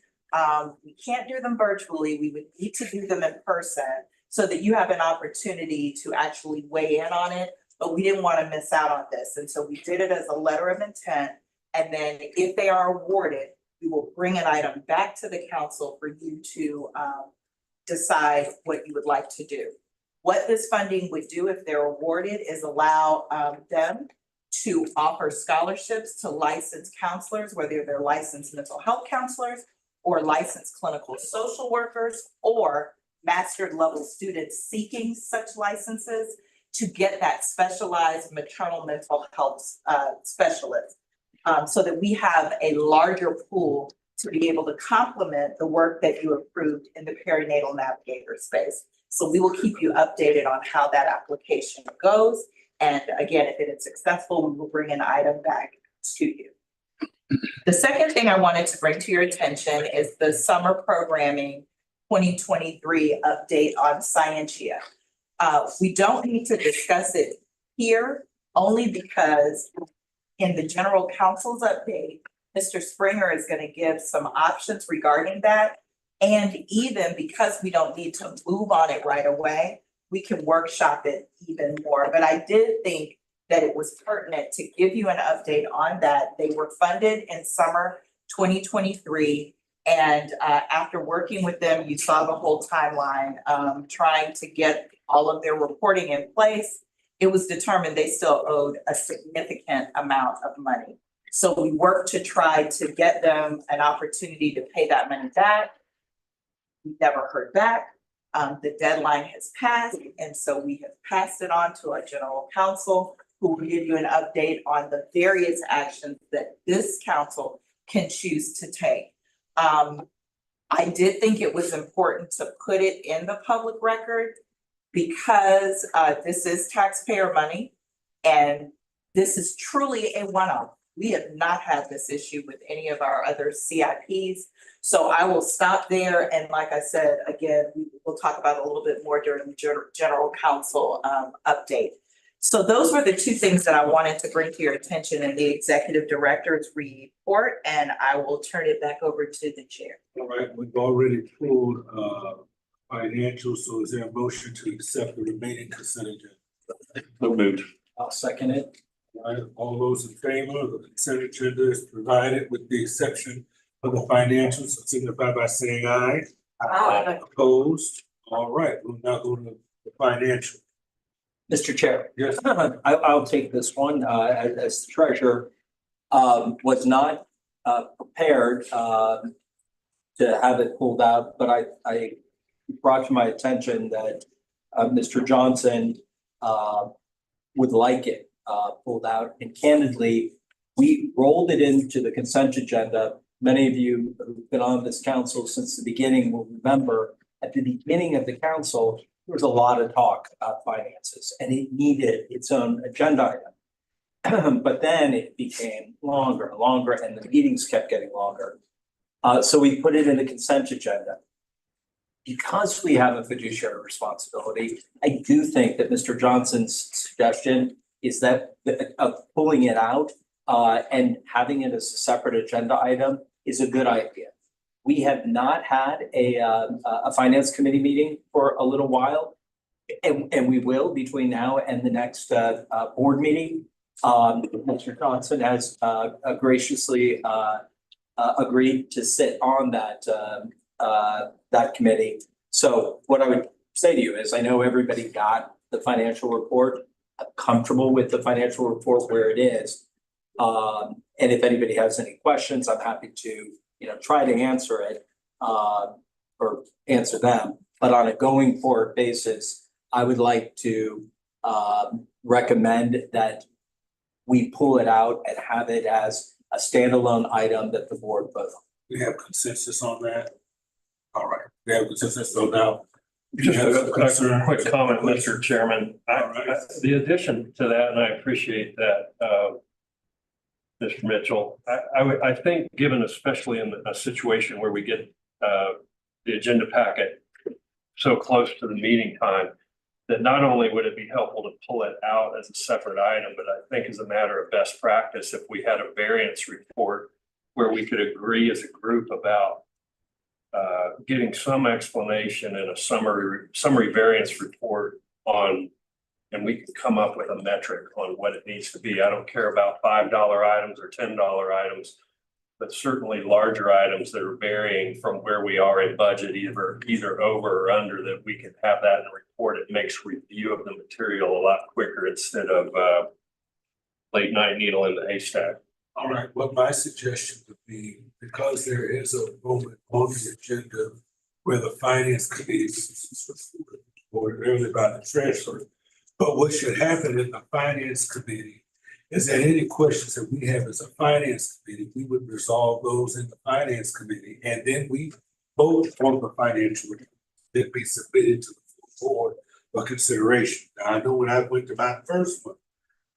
We can't do them virtually. We would need to do them in person so that you have an opportunity to actually weigh in on it. But we didn't want to miss out on this. And so we did it as a letter of intent. And then if they are awarded, we will bring an item back to the council for you to decide what you would like to do. What this funding would do if they're awarded is allow them to offer scholarships to licensed counselors, whether they're licensed mental health counselors or licensed clinical social workers or master's level students seeking such licenses to get that specialized maternal mental health specialist. So that we have a larger pool to be able to complement the work that you approved in the perinatal navigator space. So we will keep you updated on how that application goes. And again, if it is successful, we will bring an item back to you. The second thing I wanted to bring to your attention is the summer programming 2023 update on Scientia. We don't need to discuss it here only because in the general counsel's update, Mr. Springer is going to give some options regarding that. And even because we don't need to move on it right away, we can workshop it even more. But I did think that it was pertinent to give you an update on that. They were funded in summer 2023. And after working with them, you saw the whole timeline, trying to get all of their reporting in place. It was determined they still owed a significant amount of money. So we worked to try to get them an opportunity to pay that money back. We never heard back. The deadline has passed, and so we have passed it on to our general counsel, who will give you an update on the various actions that this council can choose to take. I did think it was important to put it in the public record because this is taxpayer money, and this is truly a one-off. We have not had this issue with any of our other CIPs. So I will stop there. And like I said, again, we'll talk about it a little bit more during the general council update. So those were the two things that I wanted to bring to your attention in the executive director's report, and I will turn it back over to the chair. All right, we've already pulled financials, so is there a motion to accept the remaining consent agenda? So moved. I'll second it. All right, all those in favor of the consent agenda is provided with the exception of the financials, signify by saying aye. Aye. Opposed? All right, we'll now go to the financial. Mr. Chair. Yes. I'll take this one, as treasurer, was not, prepared, to have it pulled out, but I brought to my attention that, Mr. Johnson, would like it, pulled out, and candidly, we rolled it into the consent agenda. Many of you who've been on this council since the beginning will remember, at the beginning of the council, there was a lot of talk about finances and it needed its own agenda item. But then it became longer and longer and the meetings kept getting longer. So we put it in the consent agenda. Because we have a fiduciary responsibility, I do think that Mr. Johnson's suggestion is that of pulling it out and having it as a separate agenda item is a good idea. We have not had a finance committee meeting for a little while, and we will between now and the next board meeting. Mr. Johnson has graciously agreed to sit on that committee. So what I would say to you is, I know everybody got the financial report. I'm comfortable with the financial report where it is. And if anybody has any questions, I'm happy to try to answer it or answer them. But on a going forward basis, I would like to recommend that we pull it out and have it as a standalone item that the board vote on. We have consensus on that. All right, we have consensus, so now. Just a quick comment, Mr. Chairman. The addition to that, and I appreciate that, Mr. Mitchell, I think given especially in a situation where we get the agenda packet so close to the meeting time, that not only would it be helpful to pull it out as a separate item, but I think as a matter of best practice, if we had a variance report where we could agree as a group about getting some explanation and a summary variance report on, and we can come up with a metric on what it needs to be. I don't care about $5 items or $10 items, but certainly larger items that are varying from where we are in budget, either over or under, that we can have that in a report. It makes review of the material a lot quicker instead of late night needle in the haystack. All right, well, my suggestion would be, because there is a moment on the agenda where the finance committee is reported earlier by the treasurer. But what should happen in the finance committee is that any questions that we have as a finance committee, we would resolve those in the finance committee. And then we vote on the financial report that be submitted to the full board for consideration. Now, I know when I went to my first one,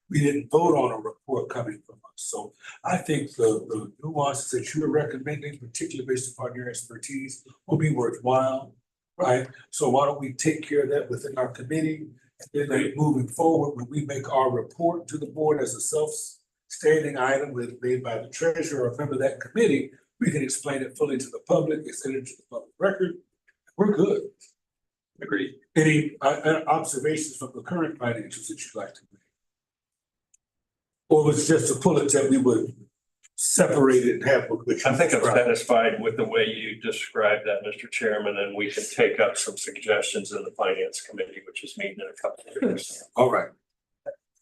we didn't vote on a report coming from us. So I think the nuances that you're recommending, particularly based upon your expertise, will be worthwhile, right? So why don't we take care of that within our committee? And then moving forward, when we make our report to the board as a self-standing item made by the treasurer or a member of that committee, we can explain it fully to the public, extend it to the public record. We're good. Agreed. Any observations from the current financials that you'd like to make? Or was it just a bullet that we would separate it and have? I think I'm satisfied with the way you described that, Mr. Chairman, and we can take up some suggestions in the finance committee, which is meeting in a couple of years. All right.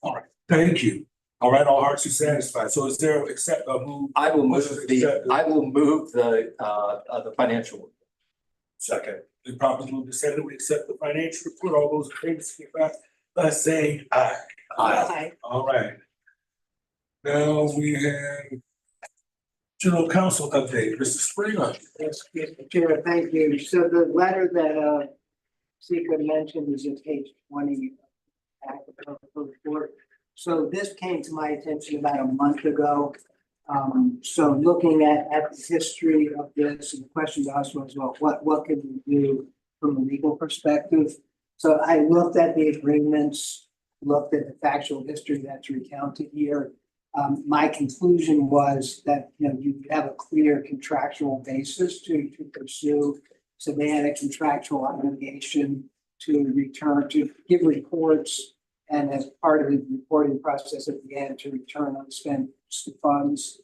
All right. Thank you. All right. All hearts are satisfied. So is there accept a move? I will move the financial. Second. We probably move to second. We accept the financial report. All those in favor, signify by saying aye. Aye. All right. Now we have general counsel update, Mr. Springer. Yes, Mr. Chair, thank you. So the letter that Seeker mentioned is in page 20 of the report. So this came to my attention about a month ago. So looking at the history of this, and the question to us was, well, what can we do from a legal perspective? So I looked at the agreements, looked at the factual history that's recounted here. My conclusion was that, you have a clear contractual basis to pursue. So they had a contractual obligation to return, to give reports, and as part of the reporting process at the end, to return unspent funds.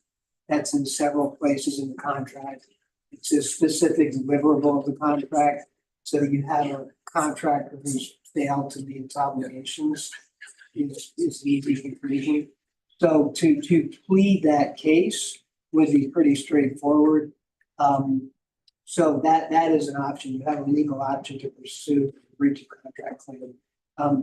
That's in several places in the contract. It's a specific deliverable of the contract. So you have a contractor who's failed to meet its obligations. Is easy to read. So to plead that case would be pretty straightforward. So that is an option. You have a legal option to pursue breach of contract claim.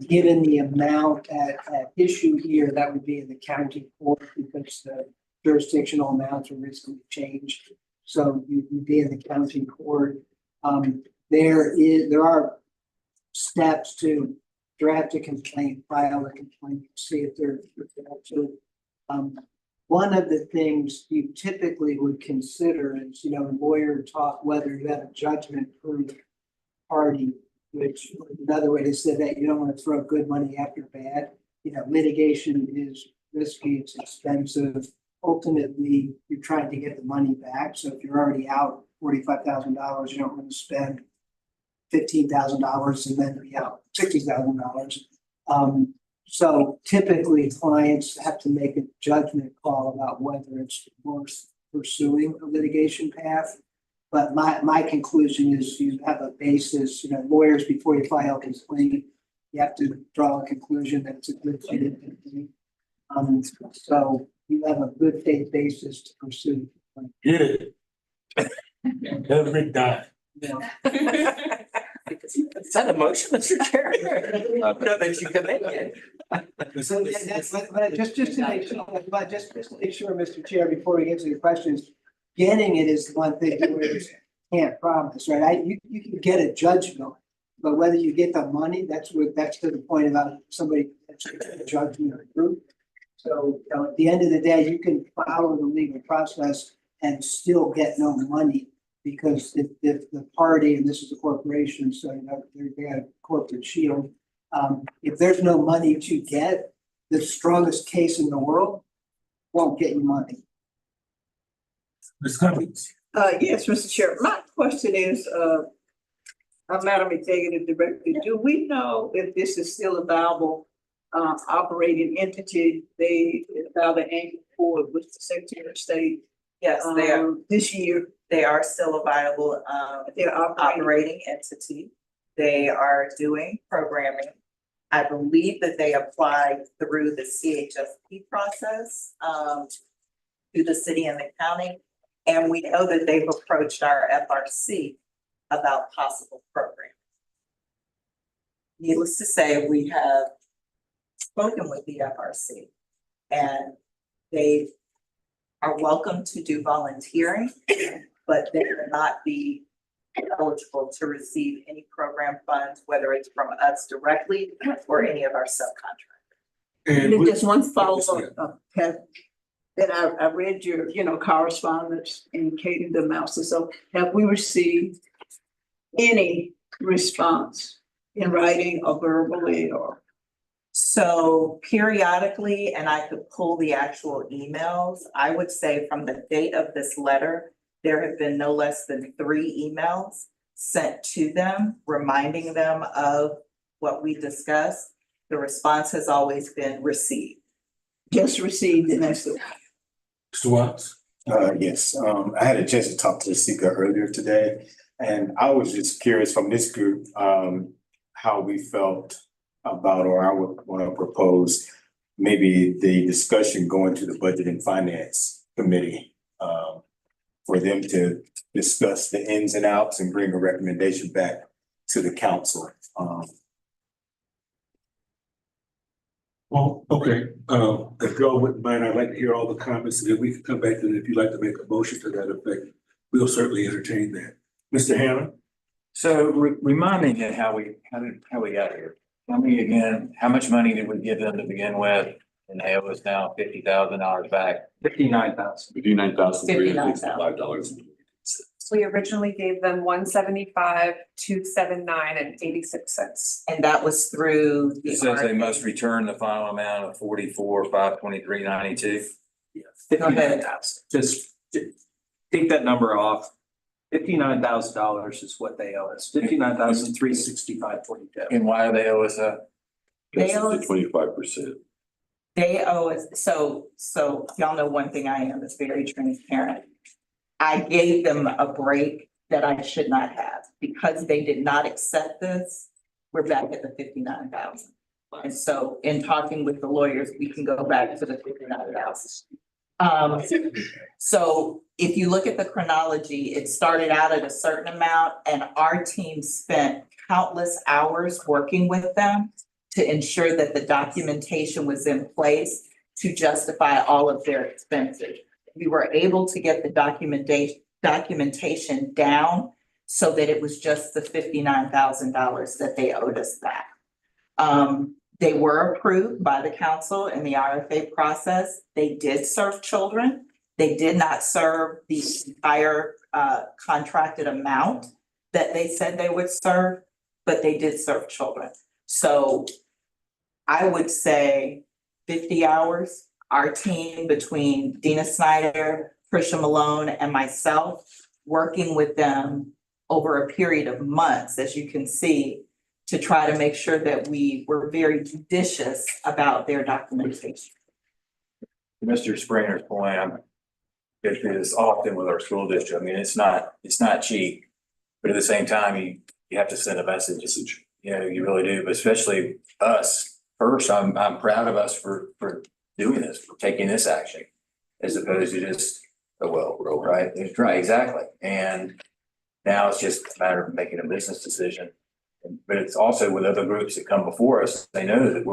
Given the amount at issue here, that would be in the county court because the jurisdictional amounts are recently changed. So you'd be in the county court. There are steps to draft a complaint, file a complaint, see if they're actually. One of the things you typically would consider is, lawyer talk whether you have a judgment-proof party, which another way to say that you don't want to throw good money after bad. Litigation is risky, it's expensive. Ultimately, you're trying to get the money back. So if you're already out $45,000, you don't want to spend $15,000 and then be out $60,000. So typically clients have to make a judgment call about whether it's worth pursuing a litigation path. But my conclusion is you have a basis, lawyers, before you file a complaint, you have to draw a conclusion that it's a good faith thing. So you have a good faith basis to pursue. Get it. Every dime. Is that a motion, Mr. Chair? No, that you can make it. So but just to make sure, Mr. Chair, before we get to the questions, getting it is one thing lawyers can't promise, right? You can get a judgment, but whether you get the money, that's to the point about somebody a judgment or group. So at the end of the day, you can follow the legal process and still get no money. Because if the party, and this is a corporation, so they have a corporate shield, if there's no money to get, the strongest case in the world won't get you money. Ms. Cummings. Yes, Mr. Chair. My question is, Madam Executive Director, do we know if this is still a viable operating entity? They filed an annual report with the Secretary of State. Yes, they are. This year. They are still a viable operating entity. They are doing programming. I believe that they applied through the CHSP process to the city and the county. And we know that they've approached our FRC about possible programming. Needless to say, we have spoken with the FRC and they are welcome to do volunteering, but they will not be eligible to receive any program funds, whether it's from us directly or any of our subcontractors. And just one follow-up, that I read your, correspondence indicating the amounts. So have we received any response in writing or verbally or? So periodically, and I could pull the actual emails, I would say from the date of this letter, there have been no less than 3 emails sent to them, reminding them of what we discussed. The response has always been received. Just received, and that's it. Mr. Watts? Yes, I had a chance to talk to the speaker earlier today, and I was just curious from this group, how we felt about, or I would want to propose maybe the discussion going to the Budget and Finance Committee, for them to discuss the ins and outs and bring a recommendation back to the council. Well, okay, if y'all wouldn't mind, I'd like to hear all the comments, and then we can come back, and if you'd like to make a motion to that effect, we'll certainly entertain that. Mr. Hannah? So remind me again how we got here. Tell me again, how much money did we give them to begin with? And they owe us now $50,000 back. 59,000. $59,365. We originally gave them 175, 279, and 86 cents. And that was through the It says they RFP. must return the final amount of 44,523.92. 59,000. Just take that number off. $59,000 is what they owe us. 59,365.42. And why do they owe us that? They owe us- 25%. They owe us, so y'all know one thing I am, is very transparent. I gave them a break that I should not have because they did not accept this. We're back at the 59,000. And so in talking with the lawyers, we can go back to the 59,000. So if you look at the chronology, it started out at a certain amount and our team spent countless hours working with them to ensure that the documentation was in place to justify all of their expenses. We were able to get the documentation down so that it was just the $59,000 that they owed us back. They were approved by the council in the RFA process. They did serve children. They did not serve the entire contracted amount that they said they would serve, but they did serve children. So I would say 50 hours. Our team between Dina Snyder, Trisha Malone, and myself, working with them over a period of months, as you can see, to try to make sure that we were very judicious about their documentation. Mr. Springer's point, it is often with our school district. I mean, it's not cheap, but at the same time, you have to send a message. You know, you really do, but especially us. First, I'm proud of us for doing this, for taking this action, as opposed to just, oh, well, right? Right, exactly. And now it's just a matter of making a business decision. But it's also with other groups that come before us, they know that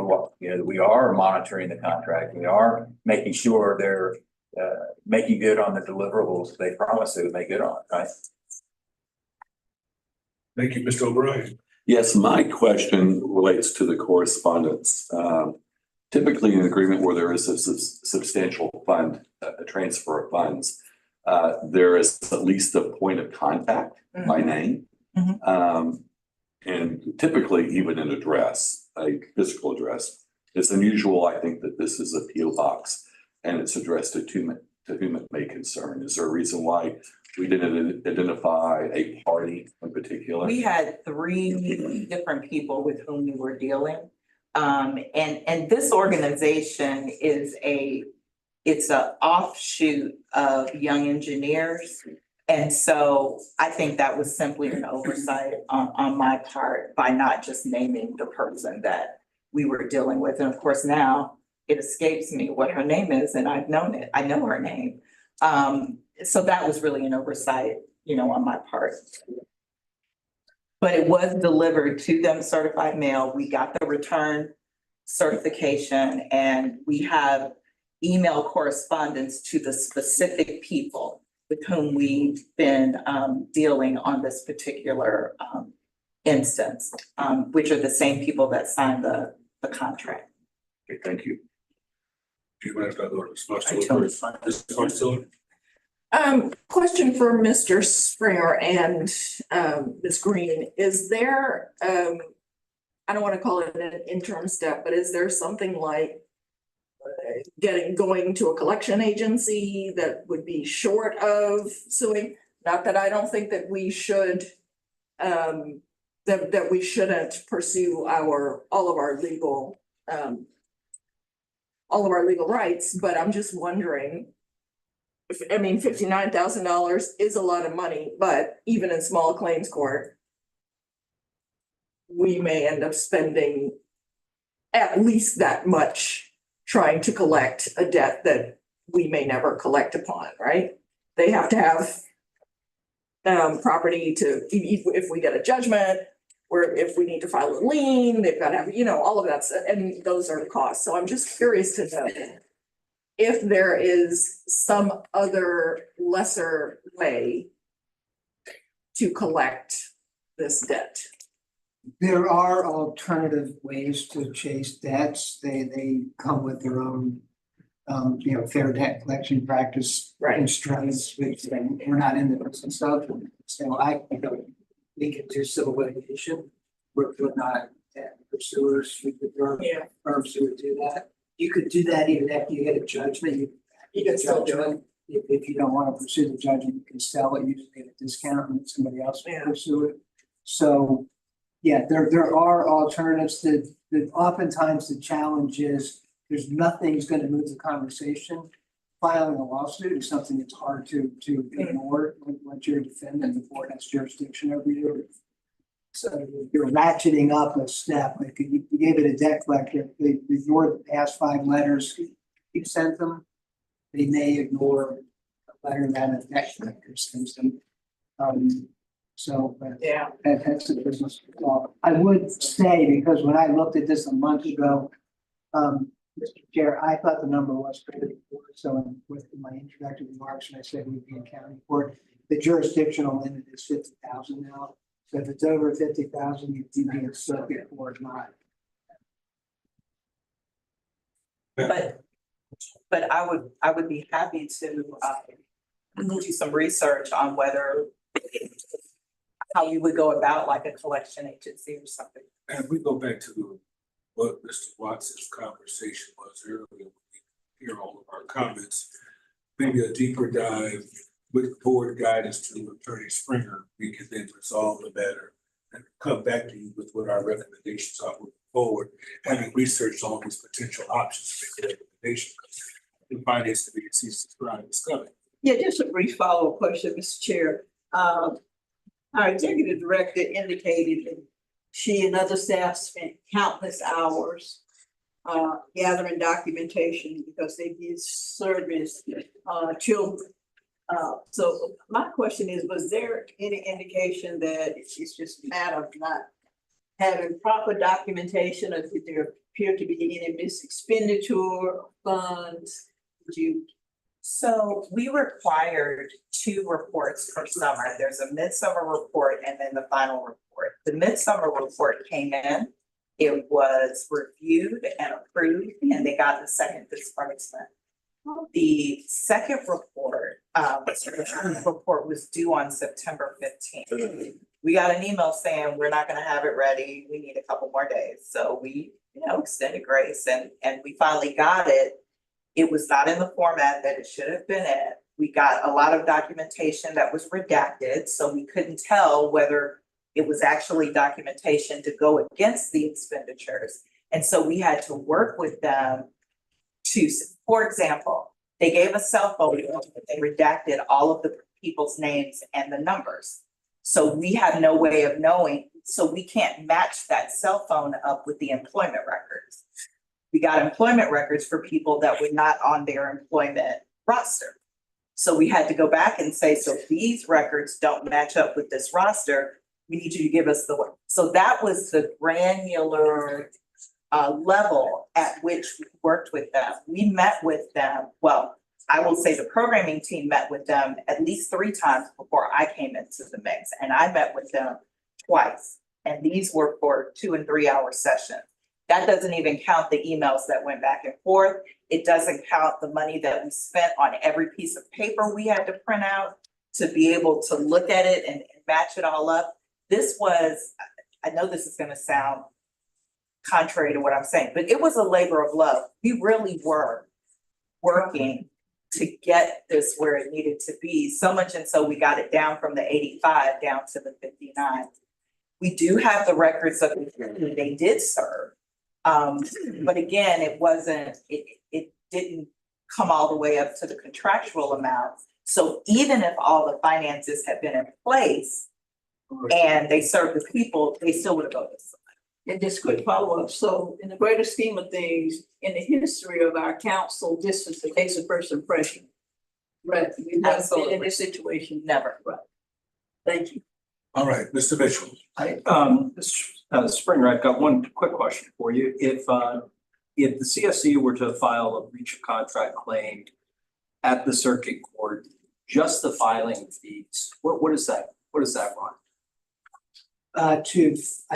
we are monitoring the contract. We are making sure they're making good on the deliverables they promised they would make good on, right? Thank you, Mr. O'Brien. Yes, my question relates to the correspondence. Typically, an agreement where there is a substantial fund, a transfer of funds, there is at least a point of contact by name. And typically even an address, a physical address. It's unusual, I think, that this is a PO box and it's addressed to whom it may concern. Is there a reason why we didn't identify a party in particular? We had 3 different people with whom we were dealing. And this organization it's an offshoot of Young Engineers. And so I think that was simply an oversight on my part by not just naming the person that we were dealing with. And of course, now it escapes me what her name is, and I've known it. I know her name. So that was really an oversight, on my part. But it was delivered to them certified mail. We got the return certification, and we have email correspondence to the specific people with whom we've been dealing on this particular instance, which are the same people that signed the contract. Okay, thank you. Do you want to go to response I to totally it? fine. Question for Mr. Springer and Ms. Green. Is there I don't want to call it an interim step, but is there something like going to a collection agency that would be short of suing? Not that I don't think that we should that we shouldn't pursue all of our legal rights, but I'm just wondering. $59,000 is a lot of money, but even in small claims court, we may end up spending at least that much trying to collect a debt that we may never collect upon, right? They have to have property if we get a judgment, or if we need to file a lien, they've got to have, all of that, and those are the costs. So I'm just curious to know if there is some other lesser way to collect this debt. There are alternative ways to chase debts. They come with their own, fair debt collection practice constraints, which we're not in the business of. So we can do civil litigation. We're not debt pursuers. There are firms who would do that. You could do that even after you get a judgment. You can still do it. If you don't want to pursue the judgment, you can sell it, usually at a discount, and somebody else will pursue it. So, yeah, there are alternatives that oftentimes the challenge is there's nothing's going to move the conversation. Filing a lawsuit is something that's hard to ignore when you're a defendant. The court has jurisdiction over you. So you're ratcheting up a step. Like you gave it a debt collector, they ignored the past 5 letters you sent them. They may ignore a letter that a debt collector sends them. That's the business law. I would say, because when I looked at this a month ago, Mr. Chair, I thought the number was pretty poor. So with my introductory remarks, when I said we'd be in county court, the jurisdictional limit is 50,000 now. So if it's over 50,000, you'd be in circuit court, not. But I would be happy to do some research on whether how you would go about like a collection agency or something. And we go back to what Mr. Watson's conversation was earlier, when we hear all of our comments, maybe a deeper dive with board guidance to Attorney Springer, we can then resolve the matter and come back to you with what our recommendations are moving forward, having researched all these potential options to make a recommendation. The finance committee sees this coming. Yeah, just a brief follow-up question, Mr. Chair. Our executive director indicated that she and other staff spent countless hours gathering documentation because they give service children. So my question is, was there any indication that it's just a matter of not having proper documentation, or did there appear to be any mis-expenditure of funds? So we required 2 reports per summer. There's a midsummer report and then the final report. The midsummer report came in, it was reviewed and approved, and they got the second disbursement. The second report, report was due on September 15th. We got an email saying we're not gonna have it ready. We need a couple more days. So we, extended grace and we finally got it. It was not in the format that it should have been in. We got a lot of documentation that was redacted, so we couldn't tell whether it was actually documentation to go against the expenditures. And so we had to work with them to, for example, they gave us cell phone, they redacted all of the people's names and the numbers. So we have no way of knowing, so we can't match that cell phone up with the employment records. We got employment records for people that were not on their employment roster. So we had to go back and say, so if these records don't match up with this roster, we need you to give us the one. So that was the granular level at which we worked with them. We met with them, well, I will say the programming team met with them at least 3 times before I came into the mix, and I met with them twice. And these were for 2 and 3 hour sessions. That doesn't even count the emails that went back and forth. It doesn't count the money that we spent on every piece of paper we had to print out to be able to look at it and match it all up. This was, I know this is gonna sound contrary to what I'm saying, but it was a labor of love. We really were working to get this where it needed to be, so much and so we got it down from the 85 down to the 59. We do have the records of who they did serve. But again, it didn't come all the way up to the contractual amount. So even if all the finances had been in place and they served the people, they still would have gone this way. And just quick follow-up. So in the greater scheme of things, in the history of our council, this is the case of first impression. Right, we've never been in this situation. Never. Right. Thank you. All right, Mr. Mitchell. Springer, I've got one quick question for you. If the CSC were to file a breach of contract claim at the circuit court, just the filing fees, what is that? What does that run? I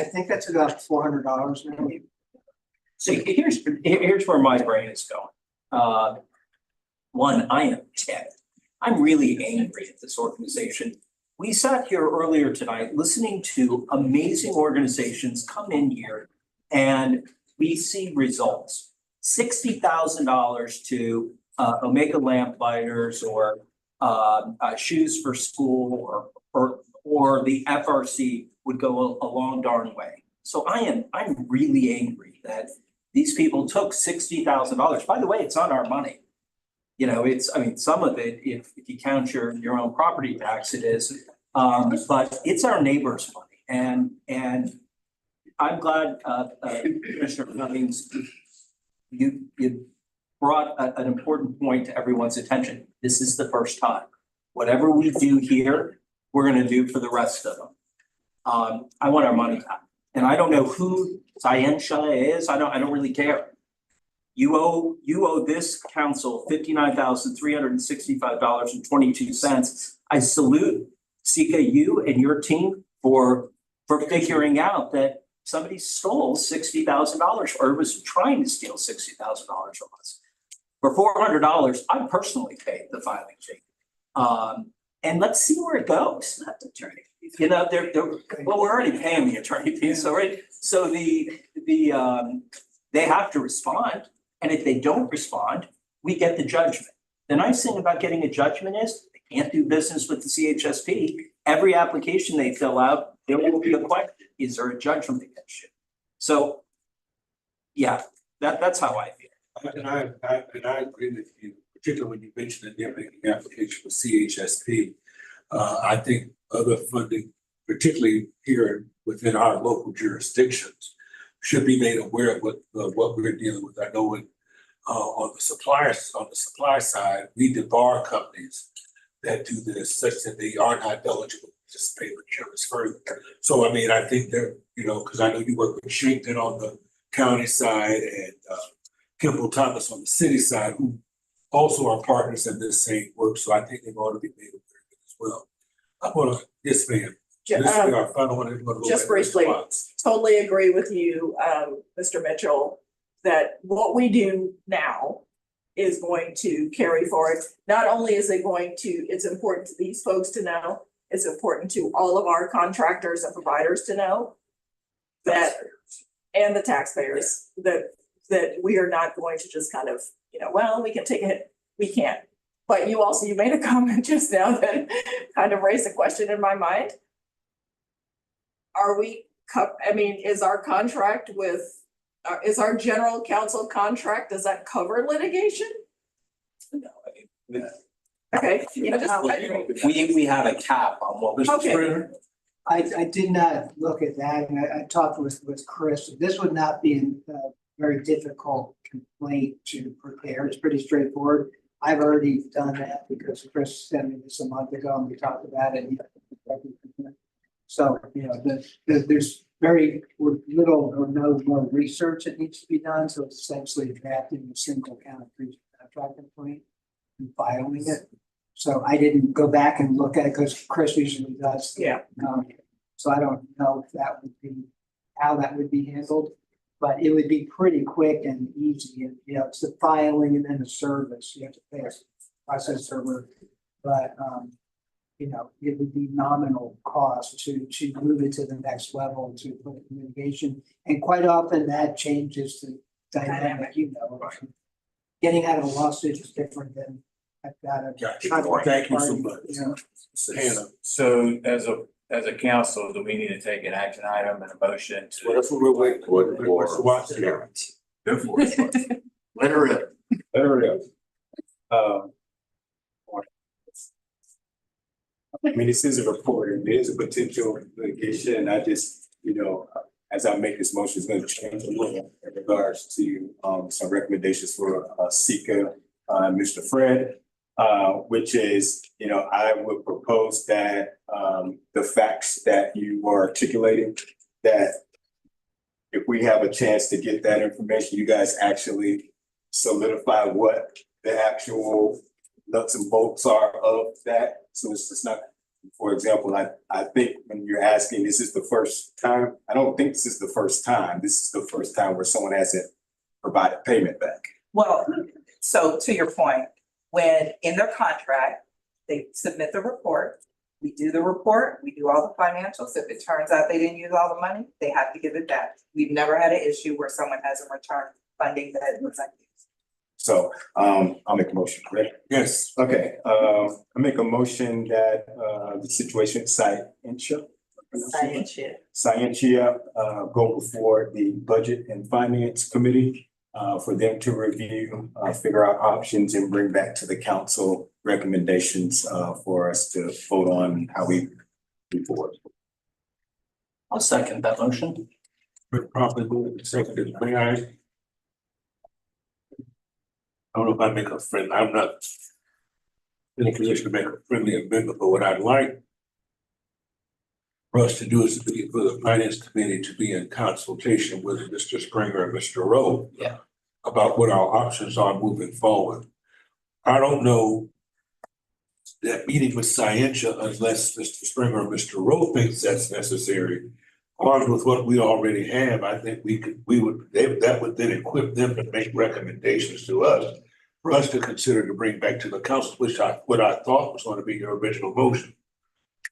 think that's about $400 maybe. So here's where my brain is going. One, I am dead. I'm really angry at this organization. We sat here earlier tonight listening to amazing organizations come in here and we see results. $60,000 to Omega Lamplighters or Shoes for School or the FRC would go a long darn way. So I'm really angry that these people took $60,000. By the way, it's not our money. You know, some of it, if you count your own property tax, it is. But it's our neighbors' money. And I'm glad, Commissioner Cummings, you brought an important point to everyone's attention. This is the first time. Whatever we do here, we're gonna do for the rest of them. I want our money back. And I don't know who Cyansha is. I don't really care. You owe this council $59,365.22. I salute Sika, you and your team for figuring out that somebody stole $60,000 or was trying to steal $60,000 from us. For $400, I personally paid the filing fee. And let's see where it goes. Not the attorney. You know, well, we're already paying the attorney fees, so right? So they have to respond. And if they don't respond, we get the judgment. The nice thing about getting a judgment is they can't do business with the CHSP. Every application they fill out, there will be a question. Is there a judgment against you? So, yeah, that's how I feel. And I agree with you, particularly when you mentioned that they're making an application for CHSP. I think other funding, particularly here within our local jurisdictions, should be made aware of what we're dealing with. I know on the supply side, we debar companies that do this such that they are not eligible to participate in procurements further. So I mean, I think they're, you know, because I know you work with Shington on the county side and Kimball Thomas on the city side, who also are partners in this same work. So I think they've ought to be made aware of it as well. I'm gonna, yes, ma'am. This is our final one. Just briefly, totally agree with you, Mr. Mitchell, that what we do now is going to carry forward. Not only is it going to, it's important to these folks to know, it's important to all of our contractors and providers to know that, and the taxpayers, that we are not going to just kind of, you know, well, we can take a hit, we can't. But you made a comment just now that kind of raised a question in my mind. Is our contract with, is our general counsel contract, does that cover litigation? No, I mean, Okay. We have a cap on what was. Okay. I did not look at that, and I talked with Chris. This would not be a very difficult complaint to prepare. It's pretty straightforward. I've already done that because Chris sent me this a month ago and we talked about it. So, you know, there's very little or no more research that needs to be done. So it's essentially drafting a single count of contract complaint and filing it. So I didn't go back and look at it because Chris usually does. Yeah. So I don't know if that would be, how that would be handled, but it would be pretty quick and easy. And, you know, it's the filing and then the service. You have to pay a process server, but, you know, it would be nominal cost to move it to the next level to put it in mitigation. And quite often that changes the dynamic, you know. Getting out of a lawsuit is different than I've got a. Thank you so much. You know. Hannah. So as a council, do we need to take an action item and a motion to? Well, that's what we're waiting for. Go for it. Let her rip. Let her rip. I mean, this is a report and there's a potential litigation. And I just, you know, as I make this motion, it's going to change a little in regards to some recommendations for Sika, Mr. Fred, which is, you know, I would propose that the facts that you are articulating, that if we have a chance to get that information, you guys actually solidify what the actual nuts and bolts are of that. So it's just not, For example, I think when you're asking, this is the first time, I don't think this is the first time. This is the first time where someone hasn't provided payment back. Well, so to your point, when in their contract, they submit the report, we do the report, we do all the financials. If it turns out they didn't use all the money, they have to give it back. We've never had an issue where someone hasn't returned funding that was unused. So I'll make a motion, correct? Yes. Okay, I make a motion that the situation Scientia go before the Budget and Finance Committee for them to review, figure out options and bring back to the council recommendations for us to vote on how we move forward. I'll second that motion. Properly moved and seconded. May I don't know if I make a friend, I'm not in a position to make a friendly amendment, but what I'd like for us to do is for the finance committee to be in consultation with Mr. Springer and Mr. Rowe. Yeah. About what our options are moving forward. I don't know that meeting with Scientia unless Mr. Springer and Mr. Rowe thinks that's necessary. Armed with what we already have, I think that would then equip them to make recommendations to us for us to consider to bring back to the council, what I thought was going to be your original motion.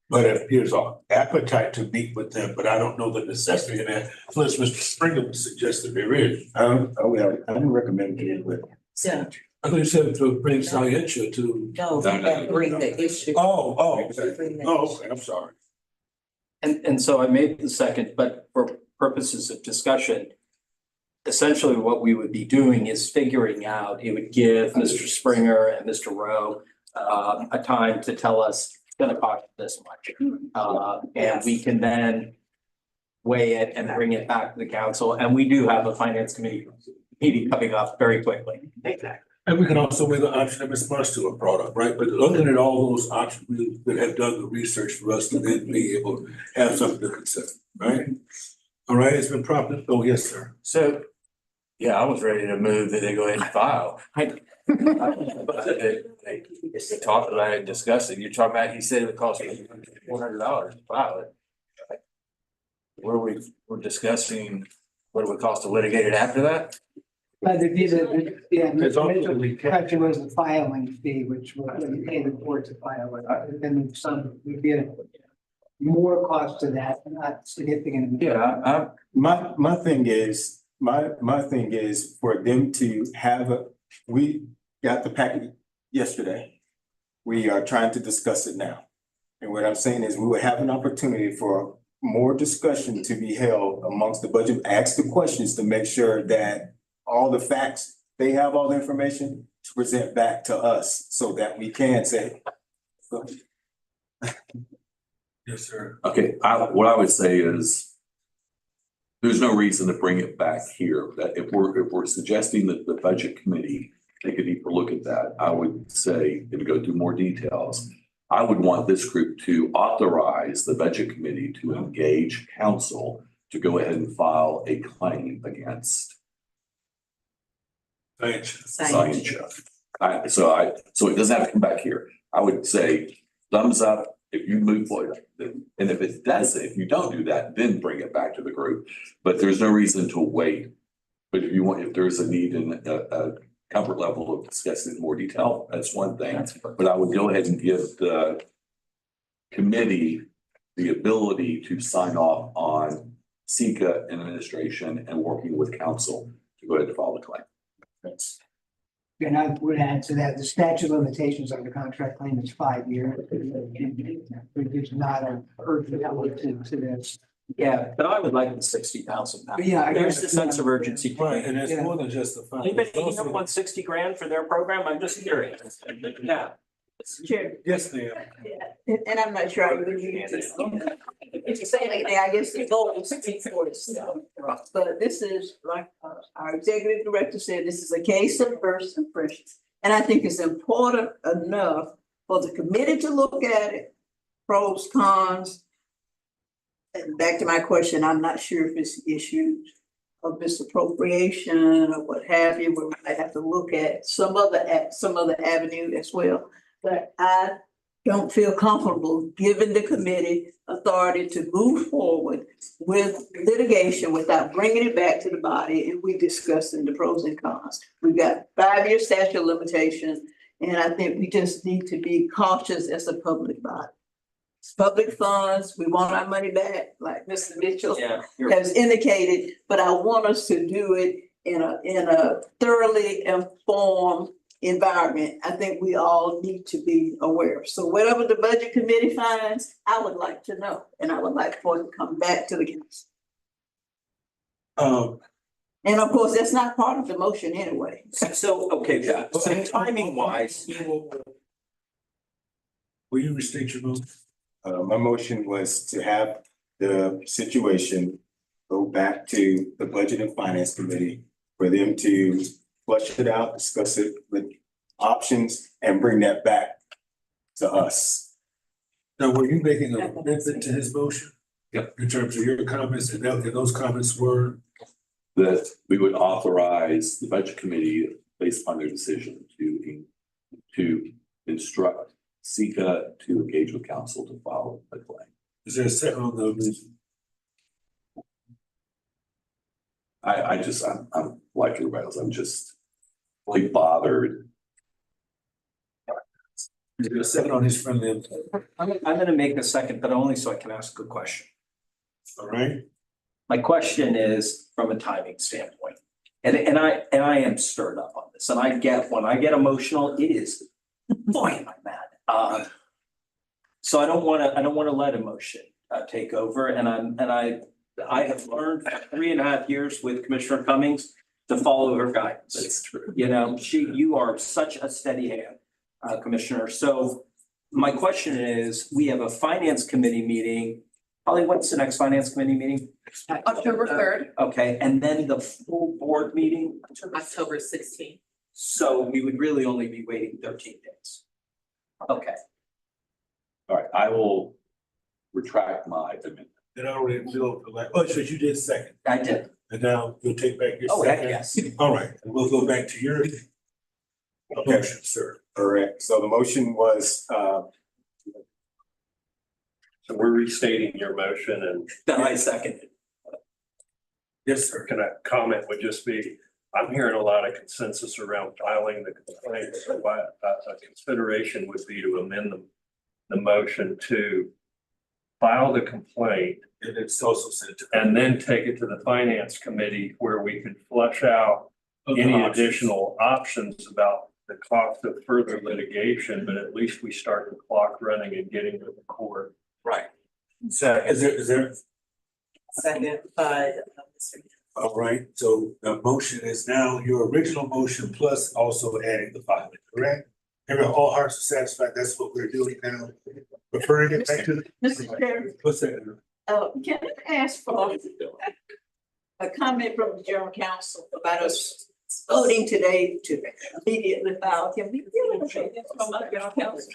But it appears our appetite to meet with them, but I don't know the necessity of that, unless Mr. Springer would suggest that there is. I don't recommend it with. Yeah. I thought you said to bring Scientia to. No, bring the issue. Okay, I'm sorry. And so I made the second, but for purposes of discussion, essentially what we would be doing is figuring out, it would give Mr. Springer and Mr. Rowe a time to tell us it's gonna cost this much. And we can then weigh it and bring it back to the council. And we do have a finance committee meeting coming up very quickly. Exactly. And we can also weigh the option in response to a product, right? But looking at all those options, we would have done the research for us to then be able to have something to consider, right? All right, it's been properly, oh, yes, sir. So, yeah, I was ready to move that they go ahead and file. But they talked about it, discussed it. You're talking about, he said it would cost $400 to file it. We're discussing what it would cost to litigate it after that? But the question was the filing fee, which was you pay the board to file it, and then some would be more cost to that, not significant. Yeah, my thing is for them to have we got the packet yesterday. We are trying to discuss it now. And what I'm saying is we will have an opportunity for more discussion to be held amongst the budget, ask the questions to make sure that all the facts, they have all the information to present back to us so that we can say. Yes, sir. Okay, what I would say is there's no reason to bring it back here. That if we're suggesting that the budget committee take a deeper look at that, I would say, if we go through more details, I would want this group to authorize the budget committee to engage counsel to go ahead and file a claim against Scientia. So it doesn't have to come back here. I would say thumbs up if you move forward. And if it doesn't, if you don't do that, then bring it back to the group. But there's no reason to wait. But if there's a need and a comfort level of discussing in more detail, that's one thing. But I would go ahead and give the committee the ability to sign off on SECA and administration and working with counsel to go ahead and file the claim. And I would add to that, the statute of limitations on the contract claim is 5 years. It's not an urgent element to this. Yeah, but I would like the £60,000. Yeah, There's a sense of urgency. Right, and it's more than just the fund. Anybody here want 60 grand for their program? I'm just curious. Yeah. Chair. Yes, ma'am. And I'm not sure I would use this. If you say anything, I guess the goal is for itself. But this is, like our executive director said, this is a case of first impressions. And I think it's important enough for the committee to look at it, pros, cons. And back to my question, I'm not sure if it's issues of misappropriation or what have you, where we might have to look at some other avenue as well. But I don't feel comfortable giving the committee authority to move forward with litigation without bringing it back to the body and we discussing the pros and cons. We've got 5-year statute of limitations, and I think we just need to be cautious as a public body. It's public funds, we want our money back, like Mr. Mitchell has indicated, but I want us to do it in a thoroughly informed environment. I think we all need to be aware. So whatever the budget committee finds, I would like to know, and I would like for it to come back to the council. And of course, that's not part of the motion anyway. So, okay, so timing wise. Will you restate your motion? My motion was to have the situation go back to the Budget and Finance Committee for them to flush it out, discuss it with options, and bring that back to us. Now, were you making a amendment to his motion? Yep. In terms of your comments, and those comments were? That we would authorize the budget committee, based on their decision, to instruct SECA to engage with council to file a claim. Is there a second on the reason? I'm like everybody else, I'm just really bothered. Is there a second on his friendly amendment? I'm gonna make a second, but only so I can ask a question. All right. My question is from a timing standpoint. And I am stirred up on this, and I get, when I get emotional, it is, boy, am I mad. So I don't wanna let emotion take over, and I have learned 3.5 years with Commissioner Cummings to follow her guidance. That's true. You know, you are such a steady hand, Commissioner. So my question is, we have a finance committee meeting. Holly, what's the next finance committee meeting? October 3rd. Okay, and then the full board meeting? October 16th. So we would really only be waiting 13 days. Okay. All right, I will retract my amendment. Then I already feel like, oh, so you did second. I did. And now you'll take back your Oh, heck second? yes. All right, and we'll go back to your motion, sir. Correct. So the motion was, So we're restating your motion and. Then I second it. Yes, sir. Can I comment would just be, I'm hearing a lot of consensus around filing the complaint. So a consideration would be to amend the motion to file the complaint. And it's also sent to. And then take it to the finance committee where we can flush out any additional options about the cost of further litigation, but at least we start the clock running and getting to the court. Right. So is there? Second by Mr. All right, so the motion is now your original motion plus also adding the filing, correct? All hearts are satisfied, that's what we're doing now. Referring it back to the. Mr. Chairman, What's that? can I ask for a comment from the general counsel about us voting today to immediately file? Can we get a statement from our general counsel?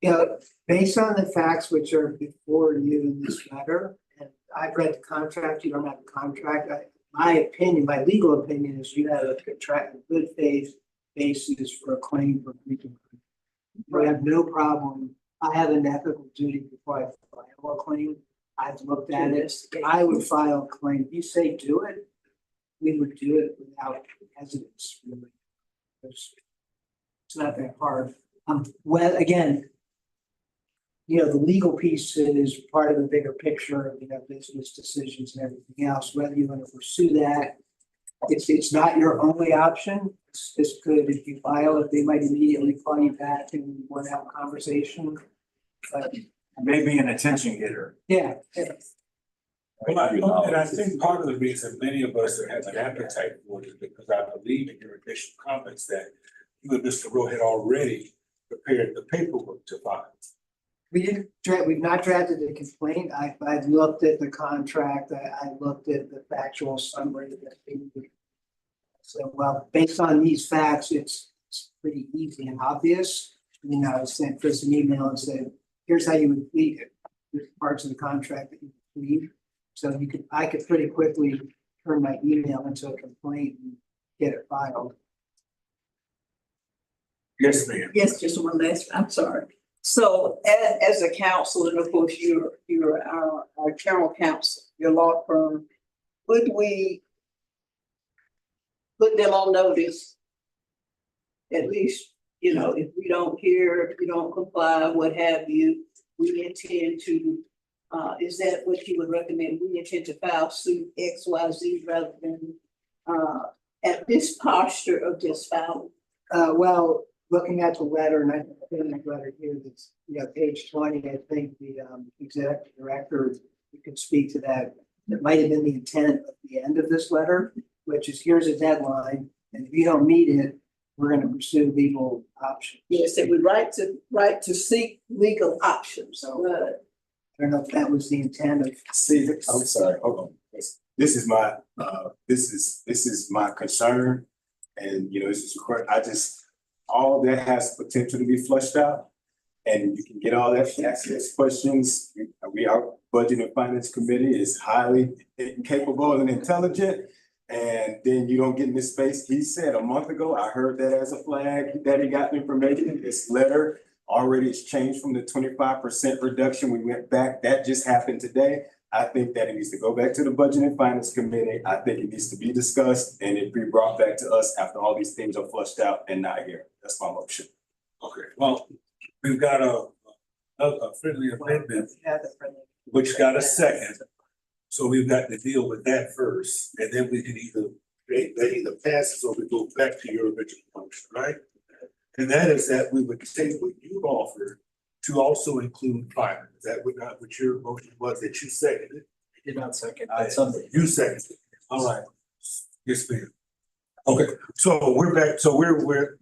Yeah, based on the facts which are before you in this letter, and I've read the contract, you don't have a contract. My opinion, my legal opinion is you have a contract, a good faith basis for a claim for breach of contract. I have no problem. I have an ethical duty before I file a claim. I've looked at it. I would file a claim. If you say do it, we would do it without hesitance, really. It's not that hard. Well, again, the legal piece is part of the bigger picture of, business decisions and everything else, whether you want to pursue that. It's not your only option. It's good if you file it, they might immediately call you back and want to have a conversation. But Maybe an attention getter. yeah. And I think part of the reason many of us have an appetite for it is because I believe in your initial comments that you and Mr. Rowe had already prepared the paperwork to file. We've not drafted the complaint. I've looked at the contract. I looked at the factual summary. So, well, based on these facts, it's pretty easy and obvious. I sent Chris an email and said, here's how you would plead it. There's parts of the contract that you would plead. So I could pretty quickly turn my email into a complaint and get it filed. Yes, ma'am. Yes, just one last, I'm sorry. So as a counsel, and of course, you're our general counsel, your law firm, would we put them on notice? At least, you know, if we don't hear, if we don't comply, what have you, we intend to, is that what you would recommend? We intend to file suit XYZ rather than, at this posture of just filing? Well, looking at the letter, and I think the letter here, that's, page 20, I think the executive director, you could speak to that. It might have been the intent of the end of this letter, which is here's a deadline, and if you don't meet it, we're gonna pursue legal options. Yes, it would right to seek legal options. So I don't know if that was the intent of. See, I'm sorry, hold on. This is my, this is my concern. And, this is all that has potential to be flushed out. And you can get all that, ask questions. Our Budget and Finance Committee is highly capable and intelligent. And then you don't get in this space. He said a month ago, I heard that as a flag, that he got information. This letter already has changed from the 25% reduction. We went back, that just happened today. I think that it needs to go back to the Budget and Finance Committee. I think it needs to be discussed and it be brought back to us after all these things are flushed out and not here. That's my motion. Okay, well, we've got a friendly amendment, which got a second. So we've got to deal with that first, and then we can that either passes or we go back to your original motion, right? And that is that we would take what you offered to also include fire. Is that what your motion was that you seconded? I did not second. You seconded. All right. Yes, ma'am. Okay, so we're back, so we're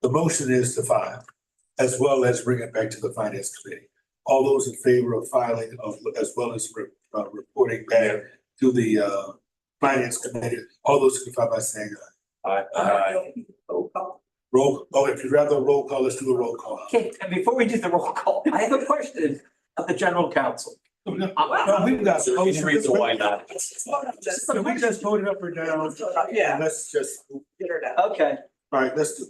the motion is to file, as well as bring it back to the Finance Committee. All those in favor of filing as well as reporting back to the Finance Committee, all those signify by saying aye. Aye. If you'd rather a roll call, let's do a roll call. Okay, and before we do the roll call, I have a question of the general counsel. No, we've got. Why not? Can we just vote it up or down? Yeah. Let's just. Get her done. Okay. All right, let's do.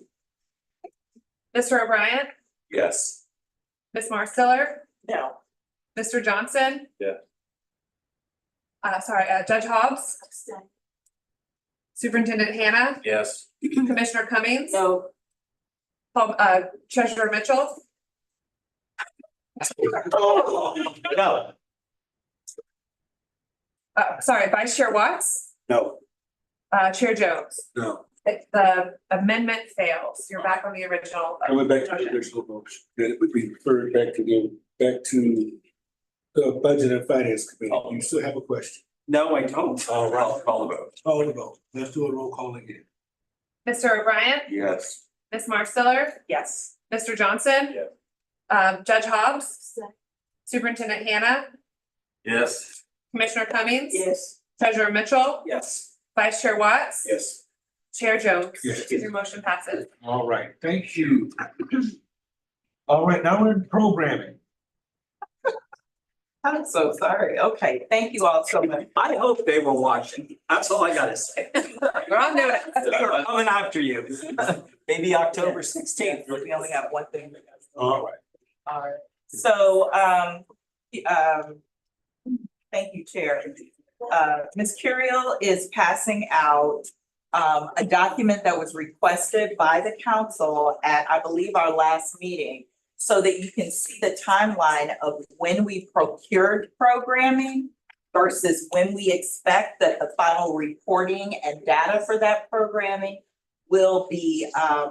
Mr. O'Brien, Yes. Ms. Marsteller, No. Mr. Johnson. Yeah. Judge Hobbs. Superintendent Hannah, Yes. Commissioner Cummings. No. Treasurer Mitchell, No. Vice Chair Watts, No. Chair Jones. No. The amendment fails. You're back on the original. I went back to the original motion. Then it would be referred back to the Budget and Finance Committee. You still have a question? No, I don't. All right. Call the vote. Call the vote. Let's do a roll call again. Mr. O'Brien, Yes. Ms. Marsteller, Yes. Mr. Johnson. Judge Hobbs, Superintendent Hannah, Yes. Commissioner Cummings. Yes. Treasurer Mitchell, Yes. Vice Chair Watts. Yes. Chair Jones. Yes. Your motion passes. All right, thank you. All right, now we're in programming. I'm so sorry. Okay, thank you all so much. I hope they were watching. That's all I gotta say. We're on to it. We're coming after you. Maybe October 16th. We only have one thing. All right. All right. So, thank you, Chair. Ms. Curiel is passing out a document that was requested by the council at, I believe, our last meeting, so that you can see the timeline of when we procured programming versus when we expect that the final reporting and data for that programming will be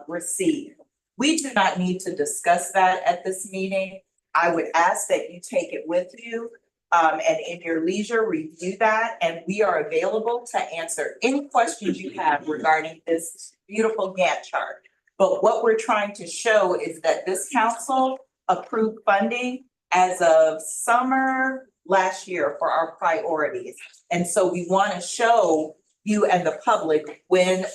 received. We do not need to discuss that at this meeting. I would ask that you take it with you and in your leisure, review that, and we are available to answer any questions you have regarding this beautiful Gantt chart. But what we're trying to show is that this council approved funding as of summer last year for our priorities. And so we want to show you and the public when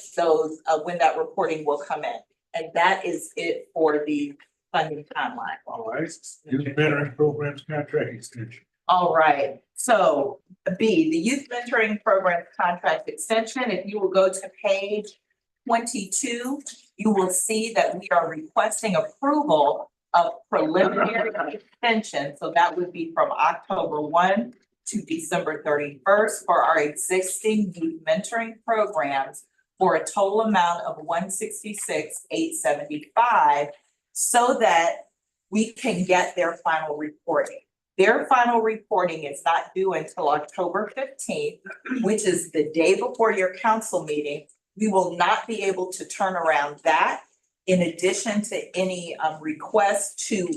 when that reporting will come in. And that is it for the funding timeline. All right, Youth Mentoring Programs Contract Extension. All right, so B, the Youth Mentoring Program Contract Extension, if you will go to page 22 you will see that we are requesting approval of preliminary extension. So that would be from October 1 to December 31st for our existing youth mentoring programs for a total amount of $166,875 so that we can get their final reporting. Their final reporting is not due until October 15th, which is the day before your council meeting. We will not be able to turn around that in addition to any request to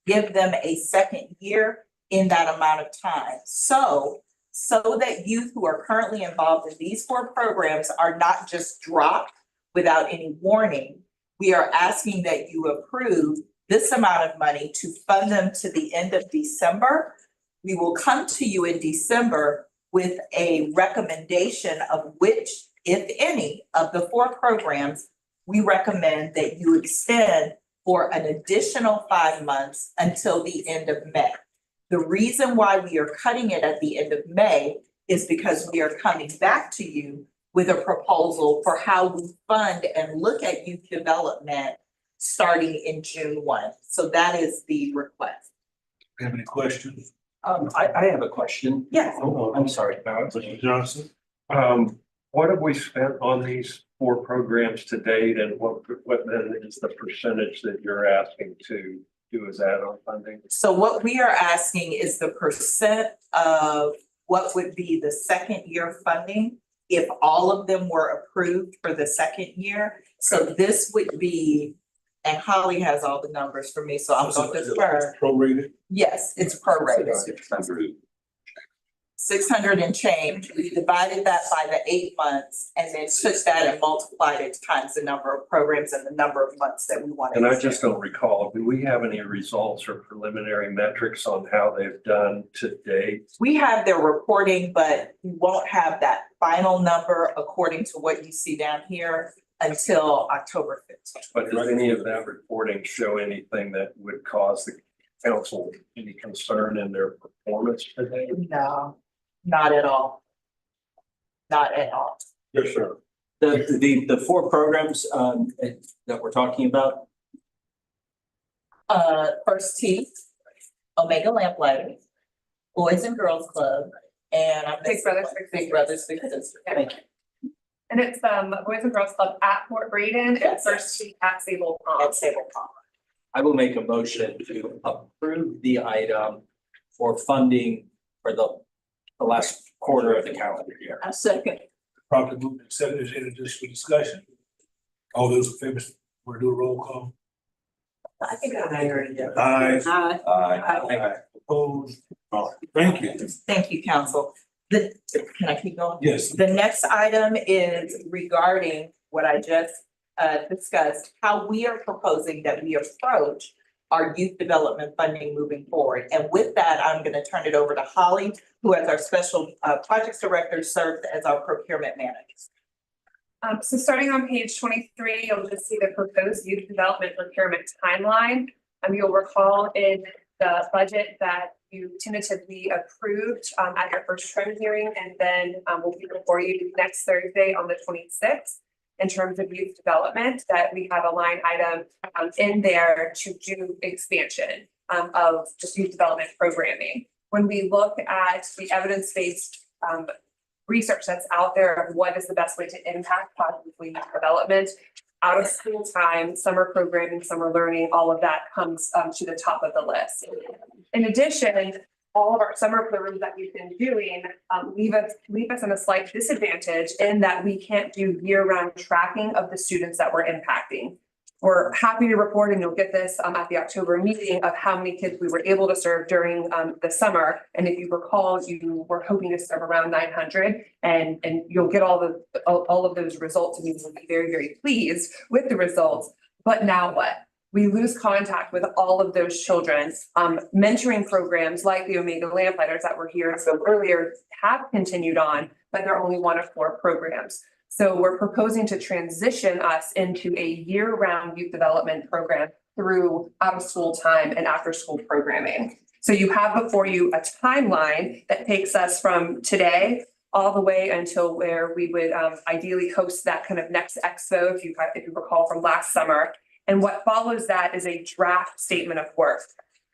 give them a second year in that amount of time. So that youth who are currently involved in these 4 programs are not just dropped without any warning, we are asking that you approve this amount of money to fund them to the end of December. We will come to you in December with a recommendation of which, if any, of the 4 programs we recommend that you extend for an additional 5 months until the end of May. The reason why we are cutting it at the end of May is because we are coming back to you with a proposal for how we fund and look at youth development starting in June 1. So that is the request. Have any questions? I have a question. Yes. Oh, I'm sorry. Mr. Johnson? What have we spent on these 4 programs to date, and what then is the percentage that you're asking to do as add-on funding? So what we are asking is the percent of what would be the second year funding if all of them were approved for the second year. So this would be, and Holly has all the numbers for me, so I'm going to defer. Prorated? Yes, it's prorated. 600 and change. We divided that by the 8 months and then took that and multiplied it times the number of programs and the number of months that we wanted. And I just don't recall, do we have any results or preliminary metrics on how they've done to date? We have their reporting, but we won't have that final number according to what you see down here until October 15th. But does any of that reporting show anything that would cause the council any concern in their performance today? No, not at all. Not at all. Yes, sir. The 4 programs that we're talking about? First T, Omega Lamplighter, Boys and Girls Club, and Big Brothers Big Brothers Big Sisters. Thank you. And it's Boys and Girls Club at Fort Braden and First Street at Sable Pond. At Sable Pond. I will make a motion to approve the item for funding for the last quarter of the calendar year. I second. Properly moved and seconded, any additional discussion? All those in favor, we'll do a roll call. I think I already did. Aye. Aye. Aye. Opposed? Thank you. Thank you, council. Can I keep going? Yes. The next item is regarding what I just discussed, how we are proposing that we approach our youth development funding moving forward. And with that, I'm going to turn it over to Holly, who as our special projects director serves as our procurement manager. So starting on page 23, you'll just see the proposed youth development procurement timeline. You'll recall in the budget that you tentatively approved at your first trend hearing, and then we'll be before you next Thursday on the 26th. In terms of youth development, that we have a line item in there to do expansion of just youth development programming. When we look at the evidence-based research that's out there of what is the best way to impact positively youth development, out of school time, summer programming, summer learning, all of that comes to the top of the list. In addition, all of our summer programs that we've been doing leave us in a slight disadvantage in that we can't do year-round tracking of the students that we're impacting. We're happy to report, and you'll get this at the October meeting, of how many kids we were able to serve during the summer. And if you recall, you were hoping to serve around 900, and you'll get all of those results, and you will be very, very pleased with the results. But now what? We lose contact with all of those children. Mentoring programs like the Omega Lamplighters that were here so earlier have continued on, but they're only 1 of 4 programs. So we're proposing to transition us into a year-round youth development program through out-of-school time and after-school programming. So you have before you a timeline that takes us from today all the way until where we would ideally host that kind of next expo, if you recall from last summer. And what follows that is a draft statement of work.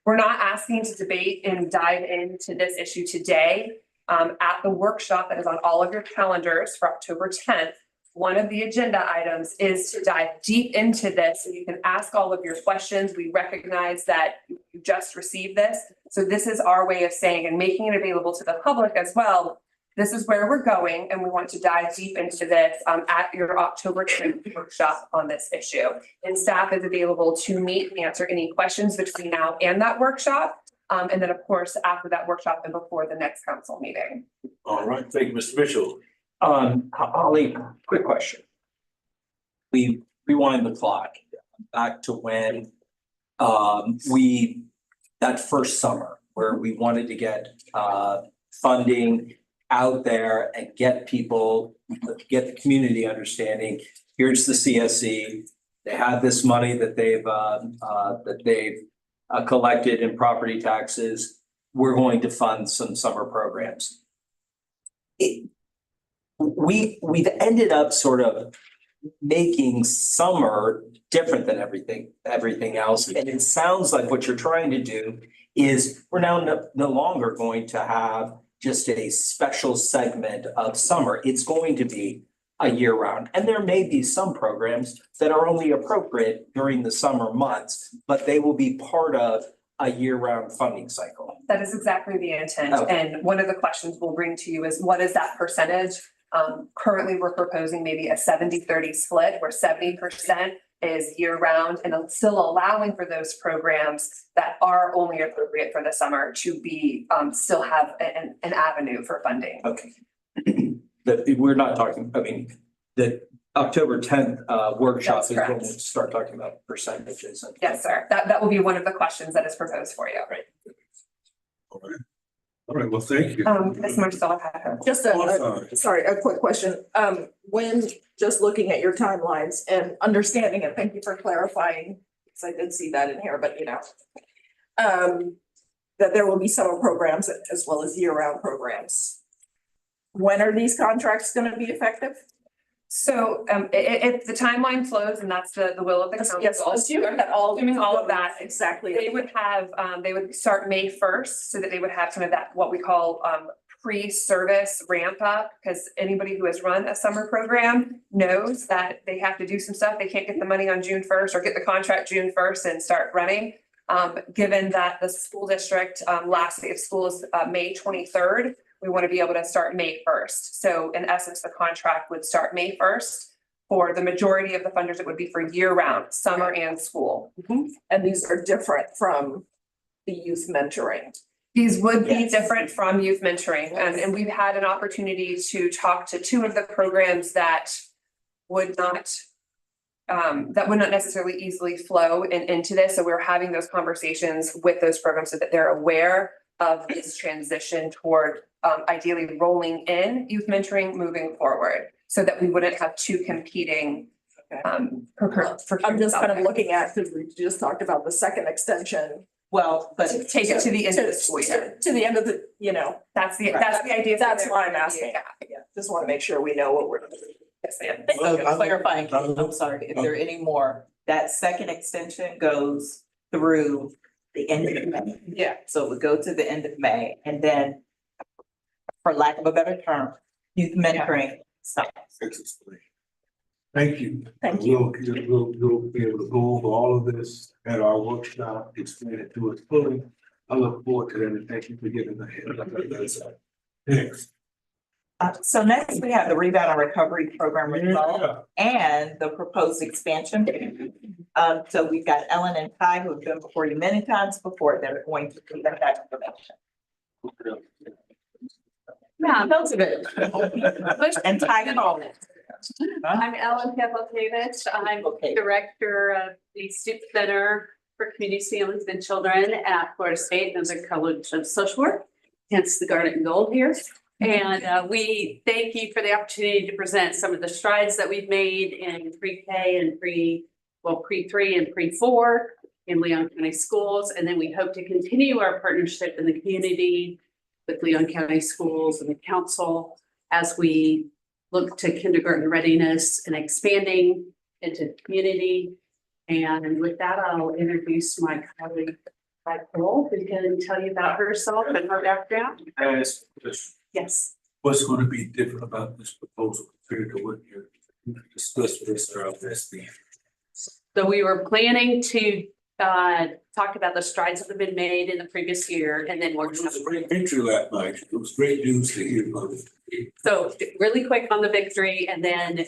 We're not asking to debate and dive into this issue today. At the workshop that is on all of your calendars for October 10th, one of the agenda items is to dive deep into this, so you can ask all of your questions. We recognize that you just received this. So this is our way of saying and making it available to the public as well. This is where we're going, and we want to dive deep into this at your October 10th workshop on this issue. And staff is available to meet and answer any questions between now and that workshop. And then, of course, after that workshop and before the next council meeting. All right, thank you, Mr. Mitchell. Holly, quick question. We rewind the clock back to when that first summer where we wanted to get funding out there and get people, get the community understanding. Here's the CSC. They have this money that they've collected in property taxes. We're going to fund some summer programs. We've ended up sort of making summer different than everything else. And it sounds like what you're trying to do is we're now no longer going to have just a special segment of summer. It's going to be a year round. And there may be some programs that are only appropriate during the summer months, but they will be part of a year round funding cycle. That is exactly the intent. Okay. And one of the questions we'll bring to you is what is that percentage? Currently, we're proposing maybe a 70-30 split where 70% is year round and still allowing for those programs that are only appropriate for the summer to be still have an avenue for funding. Okay. We're not talking, I mean, the October 10th workshop That's is when correct. we'll start talking about percentages. And Yes, sir. That will be one of the questions that is proposed for you. Right. All right, well, thank you. Ms. Marcella had her. Just a quick question. When just looking at your timelines and understanding it, thank you for clarifying, because I did see that in here, but that there will be summer programs as well as year-round programs. When are these contracts going to be effective? So if the timeline flows and that's the will of the council. Yes, assuming all of that exactly. They would have, they would start May 1st so that they would have some of that, what we call pre-service ramp up. Because anybody who has run a summer program knows that they have to do some stuff. They can't get the money on June 1st or get the contract June 1st and start running. Given that the school district last day of school is May 23rd. We want to be able to start May 1st. So in essence, the contract would start May 1st. For the majority of the funders, it would be for year round, summer and school. And these are different from the youth mentoring. These would be different from youth mentoring. And we've had an opportunity to talk to two of the programs that would not necessarily easily flow into this. So we're having those conversations with those programs so that they're aware of this transition toward ideally rolling in youth mentoring moving forward so that we wouldn't have two competing I'm just kind of looking at, because we just talked about the second extension. Well, but to take it to the end of the school year. To the end of the, that's the idea. That's why I'm asking. Just want to make sure we know what we're doing. Yes, ma'am. So clarifying, I'm sorry, if there are any more, that second extension goes through the end of May. Yeah. So it would go to the end of May and then, for lack of a better term, youth mentoring stops. Thank you. Thank you. We'll be able to go over all of this at our workshop, explain it to us fully. I look forward to that, and thank you for giving the heads up. Next. So next we have the Rebound and Recovery Program result and the proposed expansion. So we've got Ellen and Ty who have been before you many times before. They're going to present that information. Yeah, that's good. And Ty can all this. I'm Ellen Pavlovich. I'm Director of the Stoop Center for Community Families and Children at Florida State and the College of Social Work, hence the garnet and gold here. And we thank you for the opportunity to present some of the strides that we've made in pre-K and pre-3 and pre-4 in Leon County schools. And then we hope to continue our partnership in the community with Leon County schools and the council as we look to kindergarten readiness and expanding into the community. And with that, I'll introduce my colleague, Nicole, who can tell you about herself and her background. Yes. What's gonna be different about this proposal compared to what you discussed with us around this thing? So we were planning to talk about the strides that have been made in the previous year, and then we're It was a great victory last night. It was great news to hear about it. so really quick on the victory, and then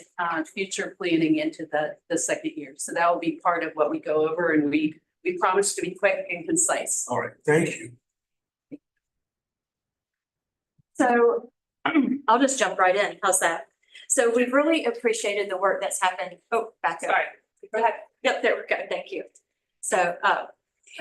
future planning into the second year. So that will be part of what we go over, and we promise to be quick and concise. All right, thank you. So I'll just jump right in. How's that? So we've really appreciated the work that's happened. Oh, back up. Sorry. Go ahead. Yep, there we go. Thank you. So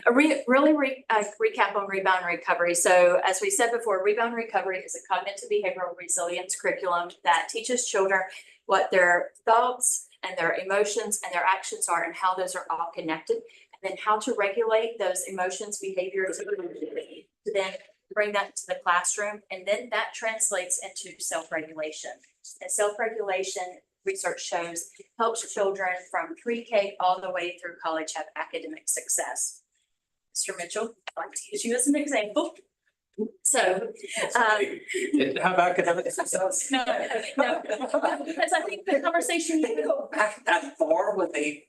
recap on Rebound and Recovery. So as we said before, Rebound and Recovery is a cognitive behavioral resilience curriculum that teaches children what their thoughts and their emotions and their actions are and how those are all connected, and then how to regulate those emotions, behaviors, to then bring that to the classroom. And then that translates into self-regulation. And self-regulation, research shows, helps children from pre-K all the way through college have academic success. Mr. Mitchell, I'd like to use you as an example. So, How about academic success? no, because I think the conversation you go back that far with my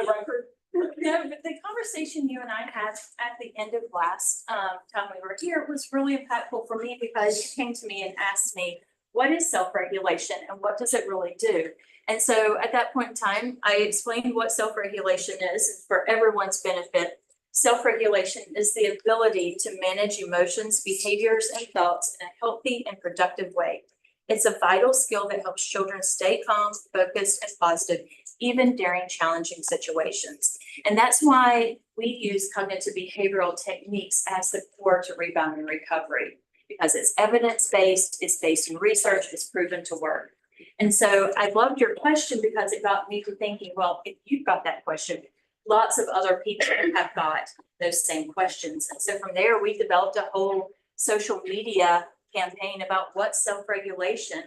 record. No, but the conversation you and I had at the end of last time we were here was really impactful for me, because you came to me and asked me, what is self-regulation and what does it really do? And so at that point in time, I explained what self-regulation is, and for everyone's benefit. Self-regulation is the ability to manage emotions, behaviors, and thoughts in a healthy and productive way. It's a vital skill that helps children stay calm, focused, and positive, even during challenging situations. And that's why we use cognitive behavioral techniques as the core to Rebound and Recovery, because it's evidence-based, it's based in research, it's proven to work. And so I loved your question, because it got me to thinking, well, if you've got that question, lots of other people have got those same questions. And so from there, we developed a whole social media campaign about what's self-regulation.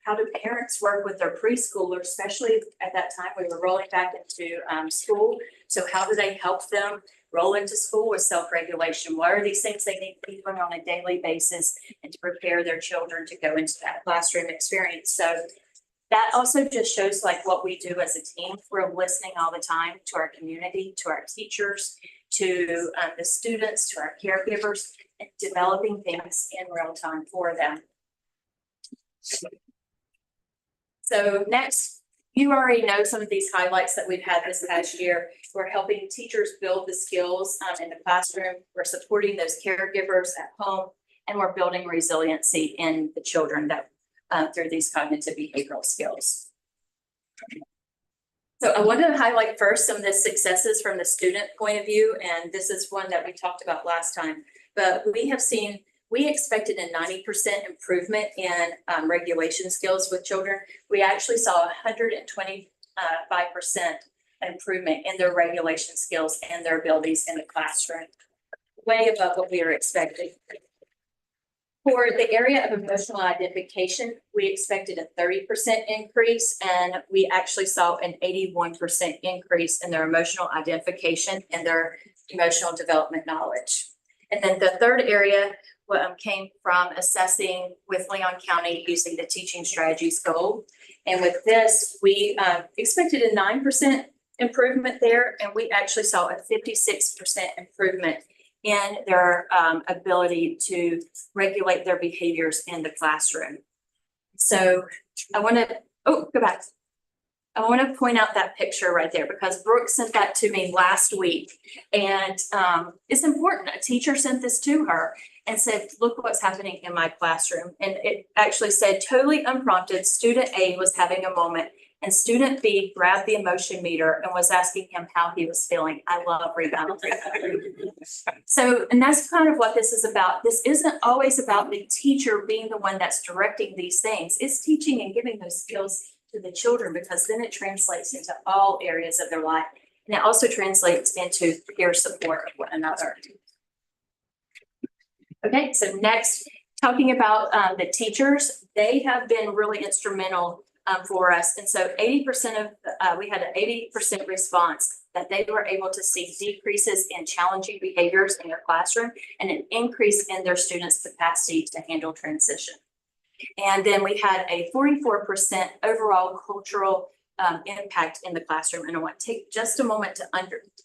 How do parents work with their preschoolers, especially at that time we were rolling back into school. So how do they help them roll into school with self-regulation? What are these things they need to be doing on a daily basis and to prepare their children to go into that classroom experience? So that also just shows like what we do as a team. We're listening all the time to our community, to our teachers, to the students, to our caregivers, and developing things in real time for them. So next, you already know some of these highlights that we've had this past year. We're helping teachers build the skills in the classroom. We're supporting those caregivers at home, and we're building resiliency in the children that through these cognitive behavioral skills. So I wanted to highlight first some of the successes from the student point of view, and this is one that we talked about last time. But we have seen, we expected a 90% improvement in regulation skills with children. We actually saw 125% improvement in their regulation skills and their abilities in the classroom, way above what we were expecting. For the area of emotional identification, we expected a 30% increase, and we actually saw an 81% increase in their emotional identification and their emotional development knowledge. And then the third area came from assessing with Leon County using the teaching strategies goal. And with this, we expected a 9% improvement there, and we actually saw a 56% improvement in their ability to regulate their behaviors in the classroom. So I want to, go back. I want to point out that picture right there, because Brooke sent that to me last week, and it's important. A teacher sent this to her and said, look what's happening in my classroom. And it actually said, totally unprompted, student A was having a moment, and student B grabbed the emotion meter and was asking him how he was feeling. I love Rebound. So, and that's kind of what this is about. This isn't always about the teacher being the one that's directing these things. It's teaching and giving those skills to the children, because then it translates into all areas of their life. And it also translates into peer support of one another. Okay, so next, talking about the teachers, they have been really instrumental for us. And so 80% of, we had an 80% response that they were able to see decreases in challenging behaviors in their classroom and an increase in their students' capacity to handle transition. And then we had a 44% overall cultural impact in the classroom. And I want to take just a moment to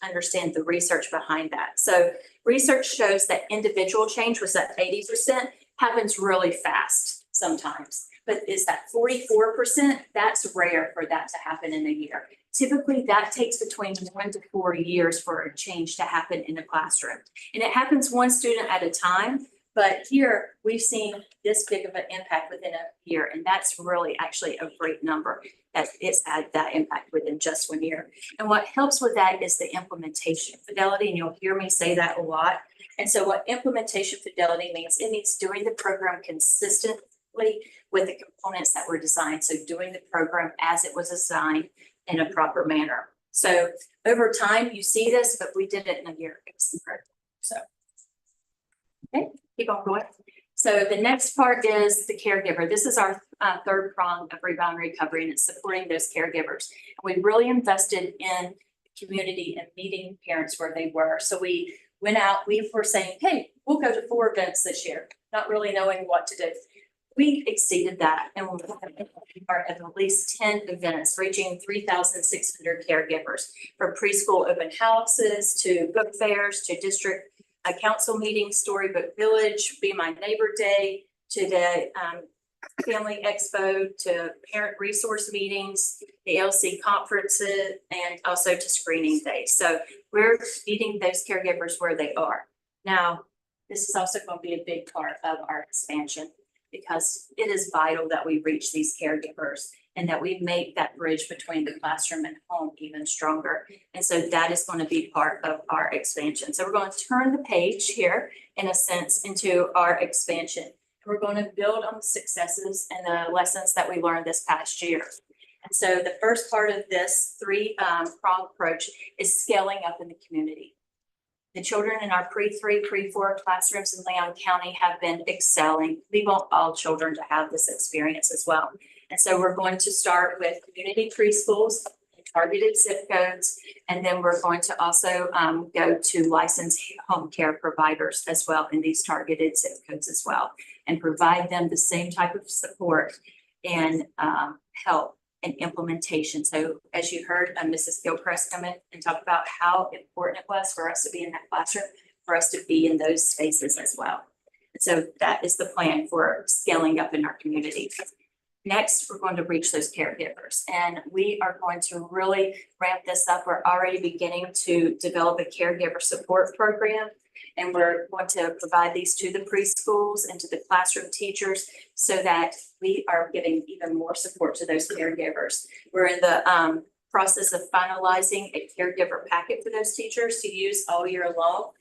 understand the research behind that. So research shows that individual change was at 80%, happens really fast sometimes. But is that 44%? That's rare for that to happen in a year. Typically, that takes between 1 to 4 years for a change to happen in a classroom. And it happens one student at a time. But here we've seen this big of an impact within a year, and that's really actually a great number that it's had that impact within just 1 year. And what helps with that is the implementation fidelity, and you'll hear me say that a lot. And so what implementation fidelity means, it means doing the program consistently with the components that were designed. So doing the program as it was assigned in a proper manner. So over time, you see this, but we did it in a year. It was incredible. So, okay. Keep on going. So the next part is the caregiver. This is our third prong of Rebound Recovery, and it's supporting those caregivers. We really invested in the community and meeting parents where they were. So we went out, we were saying, hey, we'll go to 4 events this year, not really knowing what to do. We exceeded that, and we are at least 10 events, reaching 3,600 caregivers, from preschool open houses to book fairs to district council meetings, Storybook Village, Be My Neighbor Day, to the Family Expo, to parent resource meetings, the LC conferences, and also to screening days. So we're meeting those caregivers where they are. Now, this is also going to be a big part of our expansion, because it is vital that we reach these caregivers and that we make that bridge between the classroom and home even stronger. And so that is going to be part of our expansion. So we're going to turn the page here, in a sense, into our expansion. We're going to build on the successes and the lessons that we learned this past year. And so the first part of this three-prong approach is scaling up in the community. The children in our pre-3, pre-4 classrooms in Leon County have been excelling. We want all children to have this experience as well. And so we're going to start with community preschools, targeted zip codes, and then we're going to also go to licensed home care providers as well in these targeted zip codes as well, and provide them the same type of support and help and implementation. So as you heard Mrs. Gilchrist come in and talk about how important it was for us to be in that classroom, for us to be in those spaces as well. And so that is the plan for scaling up in our community. Next, we're going to reach those caregivers, and we are going to really ramp this up. We're already beginning to develop a caregiver support program, and we're going to provide these to the preschools and to the classroom teachers so that we are giving even more support to those caregivers. We're in the process of finalizing a caregiver packet for those teachers to use all year long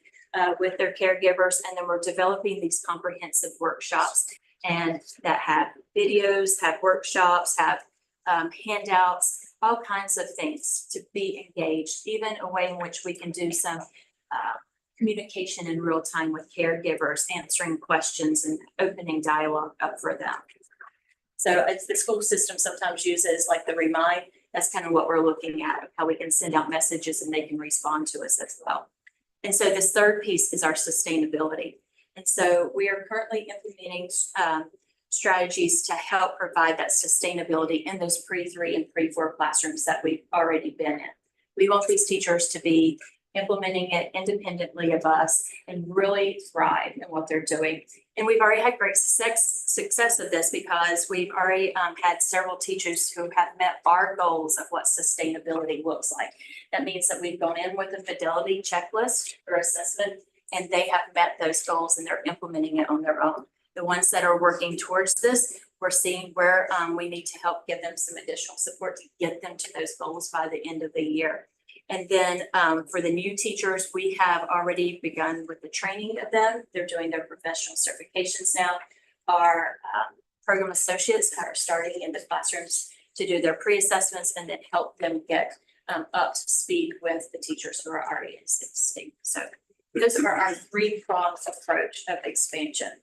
with their caregivers, and then we're developing these comprehensive workshops and that have videos, have workshops, have handouts, all kinds of things to be engaged, even a way in which we can do some communication in real time with caregivers, answering questions and opening dialogue up for them. So it's the school system sometimes uses like the Remind. That's kind of what we're looking at, how we can send out messages and they can respond to us as well. And so this third piece is our sustainability. And so we are currently implementing strategies to help provide that sustainability in those pre-3 and pre-4 classrooms that we've already been in. We want these teachers to be implementing it independently of us and really thrive in what they're doing. And we've already had great success of this because we've already had several teachers who have met our goals of what sustainability looks like. That means that we've gone in with a fidelity checklist or assessment, and they have met those goals and they're implementing it on their own. The ones that are working towards this, we're seeing where we need to help give them some additional support to get them to those goals by the end of the year. And then for the new teachers, we have already begun with the training of them. They're doing their professional certifications now. Our program associates are starting in the classrooms to do their pre-assessments and then help them get up to speed with the teachers who are already in CSC. So those are our three-pronged approach of expansion.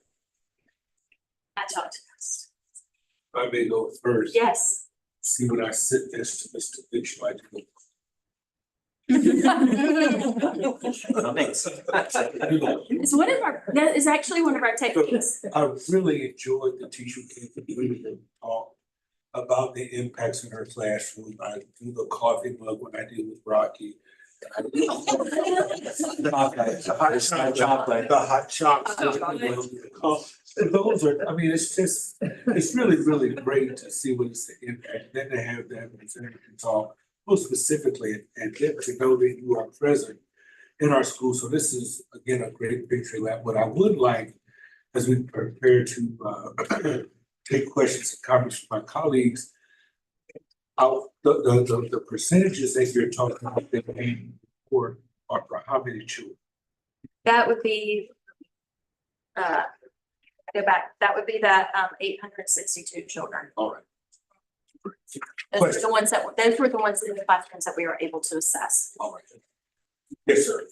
I talked to us. If I may go first. Yes. See, when I sit next to Mr. Mitchell, I do. It's one of our, that is actually one of our techniques. I really enjoyed the teacher capability talk about the impacts in her classroom. I do the coffee mug when I deal with Rocky. The hot chocolate. And those are, I mean, it's just, it's really great to see what is the impact. Then to have that presenter to talk more specifically and get to know that you are present in our school. So this is, again, a great picture of that. What I would like, as we prepare to take questions and comments from my colleagues, the percentages that you're talking about that paying for are for how many children? That would be, go back, that would be that 862 children. All right. Those were the ones in the classrooms that we were able to assess. All right. Yes, sir.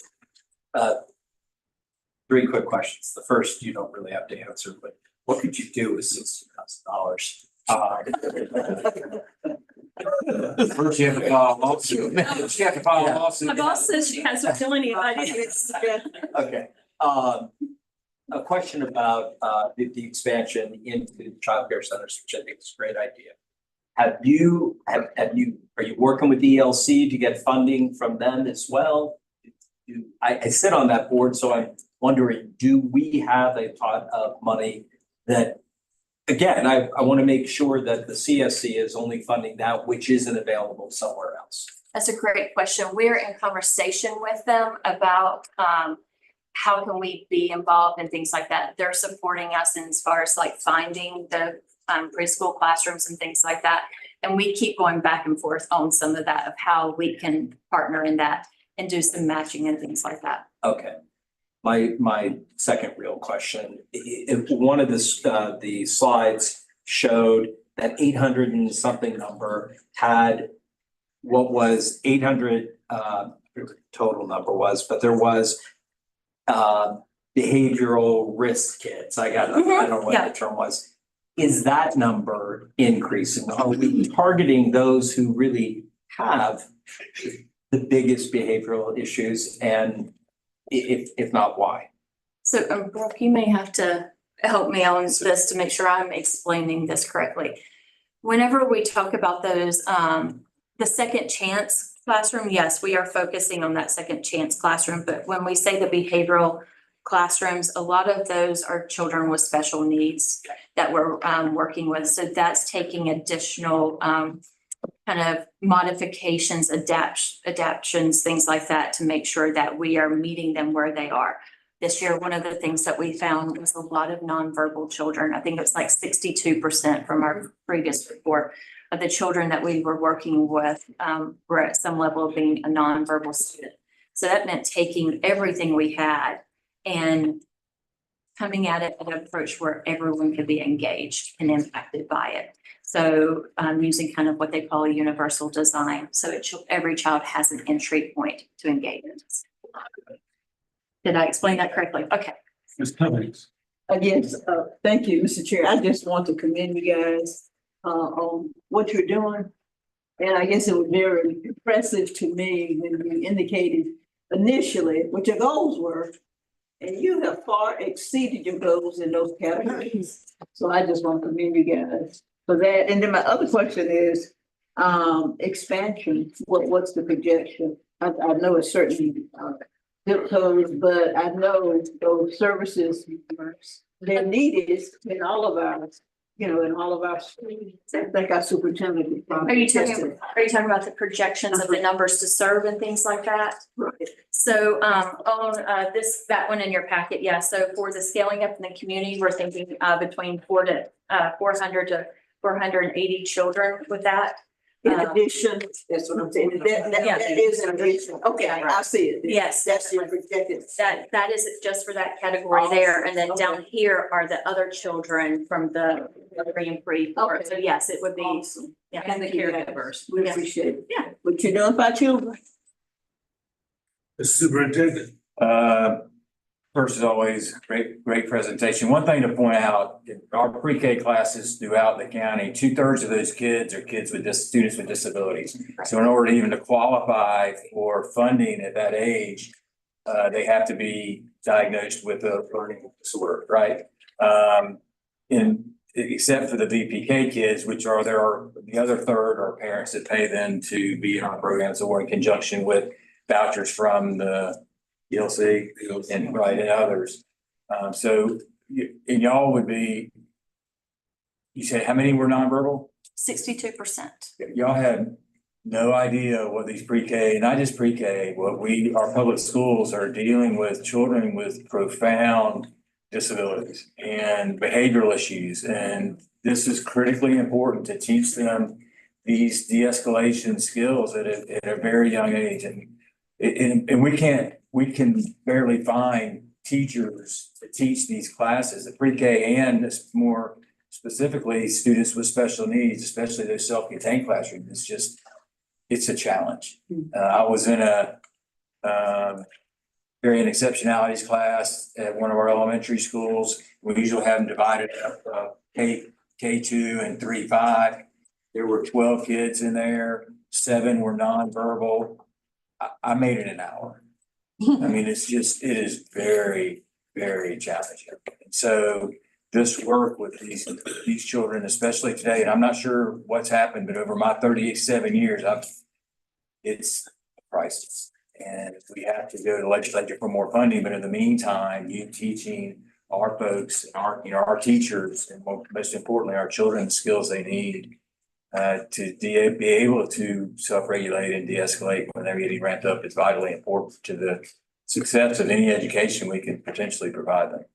Three quick questions. The first, you don't really have to answer, but what could you do with $60,000? First, you have to file a lawsuit. You have to file a lawsuit. My boss says she hasn't feel any ideas. Okay, a question about the expansion into childcare centers, which I think is a great idea. Are you working with ELC to get funding from them as well? I sit on that board, so I'm wondering, do we have a pot of money that, again, I want to make sure that the CSC is only funding that which isn't available somewhere else? That's a great question. We're in conversation with them about how can we be involved in things like that. They're supporting us in as far as like finding the preschool classrooms and things like that. And we keep going back and forth on some of that of how we can partner in that and do some matching and things like that. Okay. My second real question, one of the slides showed that 800 and something number had what was 800 total number was, but there was behavioral risk kids. I don't know what the term was. Is that number increasing? Are we targeting those who really have the biggest behavioral issues, and if not, why? So Brooke, you may have to help me on this to make sure I'm explaining this correctly. Whenever we talk about those, the second chance classroom, yes, we are focusing on that second chance classroom. But when we say the behavioral classrooms, a lot of those are children with special needs that we're working with. So that's taking additional kind of modifications, adaptions, things like that to make sure that we are meeting them where they are. This year, one of the things that we found was a lot of nonverbal children. I think it was like 62% from our previous report of the children that we were working with were at some level of being a nonverbal student. So that meant taking everything we had and coming at it with an approach where everyone could be engaged and impacted by it. So using kind of what they call a universal design. So every child has an entry point to engage in. Did I explain that correctly? Okay. Ms. Cummings. Yes, thank you, Mr. Chair. I just want to commend you guys on what you're doing. And I guess it was very impressive to me when you indicated initially what your goals were. And you have far exceeded your goals in those categories. So I just want to commend you guys for that. And then my other question is expansion. What's the projection? I know it's certainly zip codes, but I know those services, they're needed in all of our, in all of our schools. I think our superintendent. Are you talking about the projections of the numbers to serve and things like that? Right. So on that one in your packet, yeah. So for the scaling up in the community, we're thinking between 400 to 480 children with that. In addition, that's what I'm saying. That is an addition. Okay, I see it. Yes. That's your projected. That is just for that category there. And then down here are the other children from the pre and pre. Okay. So yes, it would be. Awesome. Yeah. And the caregivers. We Yeah. appreciate it. Yeah. What you doing about children? The superintendent. First, as always, great presentation. One thing to point out, in our pre-K classes throughout the county, 2/3 of those kids are students with disabilities. So in order even to qualify for funding at that age, they have to be diagnosed with a learning disorder, right? Except for the VPK kids, which are the other third are parents that pay them to be in our programs or in conjunction with vouchers from the ELC and others. And y'all would be, you said how many were nonverbal? 62%. Y'all had no idea what these pre-K, not just pre-K, our public schools are dealing with children with profound disabilities and behavioral issues. And this is critically important to teach them these de-escalation skills at a very young age. And we can barely find teachers to teach these classes, the pre-K and more specifically students with special needs, especially those self-contained classrooms. It's a challenge. I was in a variant exceptionalities class at one of our elementary schools. We usually have them divided up K2 and 3-5. There were 12 kids in there, 7 were nonverbal. I made it an hour. I mean, it is very, very challenging. And so this work with these children, especially today, and I'm not sure what's happened, but over my 37 years, it's priceless. And we have to go to the legislature for more funding, but in the meantime, you teaching our folks, our teachers, and most importantly, our children, the skills they need to be able to self-regulate and de-escalate when they're getting ramped up is vitally important to the success of any education we can potentially provide them.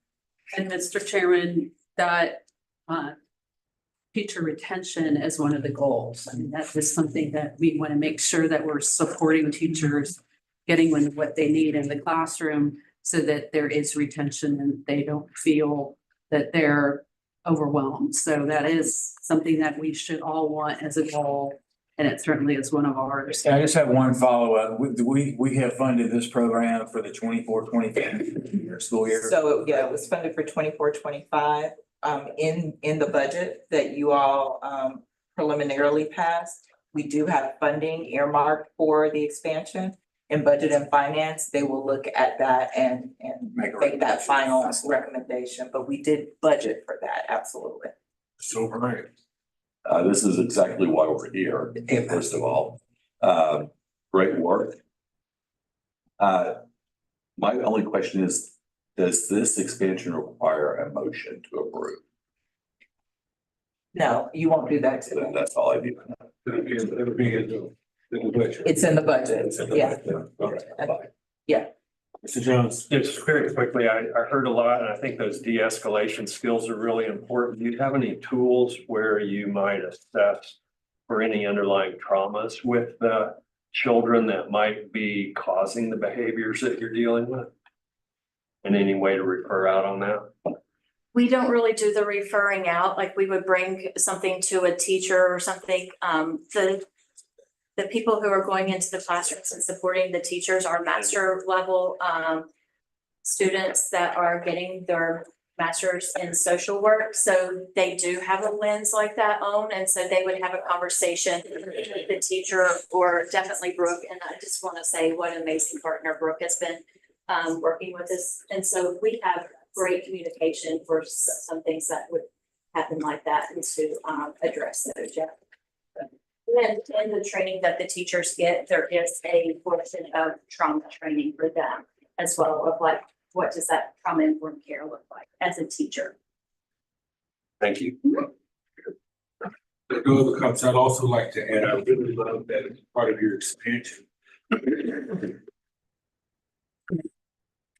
And Mr. Chairman, that teacher retention is one of the goals. I mean, that is something that we want to make sure that we're supporting teachers, getting what they need in the classroom so that there is retention and they don't feel that they're overwhelmed. So that is something that we should all want as a goal. And it certainly is one of ours. I just have one follow-up. We have funded this program for the 24-25 school year. So, yeah, it was funded for 24-25 in the budget that you all preliminarily passed. We do have funding earmarked for the expansion. In Budget and Finance, they will look at that and make that final recommendation, but we did budget for that, absolutely. So, right. This is exactly why we're here, first of all. Great work. My only question is, does this expansion require a motion to approve? No, you won't do that today. That's all I do. It's in the budget, yeah. Yeah. Mr. Jones. Just very quickly, I heard a lot, and I think those de-escalation skills are really important. Do you have any tools where you might assess for any underlying traumas with the children that might be causing the behaviors that you're dealing with? And any way to refer out on that? We don't really do the referring out, like we would bring something to a teacher or something. The people who are going into the classrooms and supporting the teachers are master level students that are getting their master's in social work. So they do have a lens like that on, and so they would have a conversation with the teacher or definitely Brooke. And I just want to say what an amazing partner Brooke has been working with us. And so we have great communication for some things that would happen like that and to address those. Yeah. And in the training that the teachers get, there is a portion of trauma training for them as well, of like, what does that trauma informed care look like as a teacher? Thank you. No other comments. I'd also like to add, I really love that as part of your expansion.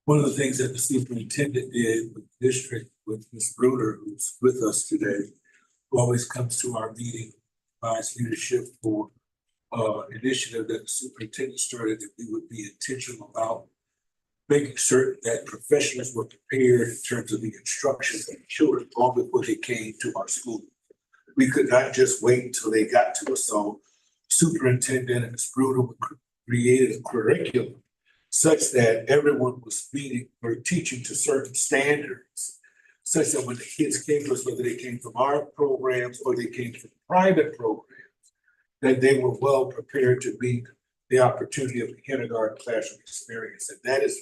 One of the things that the superintendent did with the district, with Ms. Bruder, who's with us today, who always comes to our meeting, provides leadership for initiative that the superintendent started, that we would be intentional about making certain that professionals were prepared in terms of the instruction of the children long before they came to our school. We could not just wait until they got to us. So superintendent and Ms. Bruder created a curriculum such that everyone was meeting or teaching to certain standards, such that when the kids came to us, whether they came from our programs or they came from private programs, that they were well prepared to meet the opportunity of the kindergarten classroom experience. And that has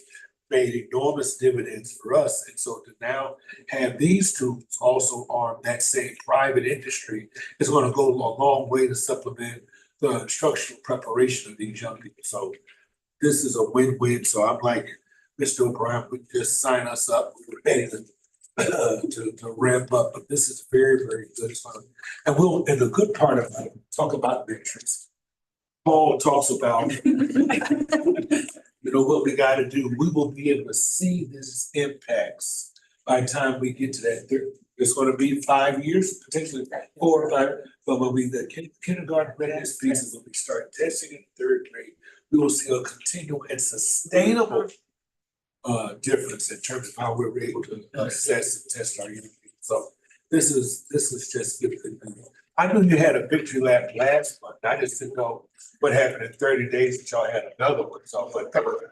made enormous dividends for us. And so to now have these tools also arm that same private industry is going to go a long way to supplement the instructional preparation of these young people. So this is a win-win. So I'm like, Mr. O'Brien, would just sign us up. We're ready to ramp up, but this is very, very good fun. And the good part of it, talk about metrics. Paul talks about, what we got to do. We will be able to see this impacts by the time we get to that. It's going to be 5 years, potentially 4 or 5. But when the kindergarten readiness pieces, when we start testing in third grade, we will see a continual and sustainable difference in terms of how we're able to assess and test our young people. So this is just good. I knew you had a victory lap last month. I just didn't know what happened in 30 days that y'all had another one. So, but We're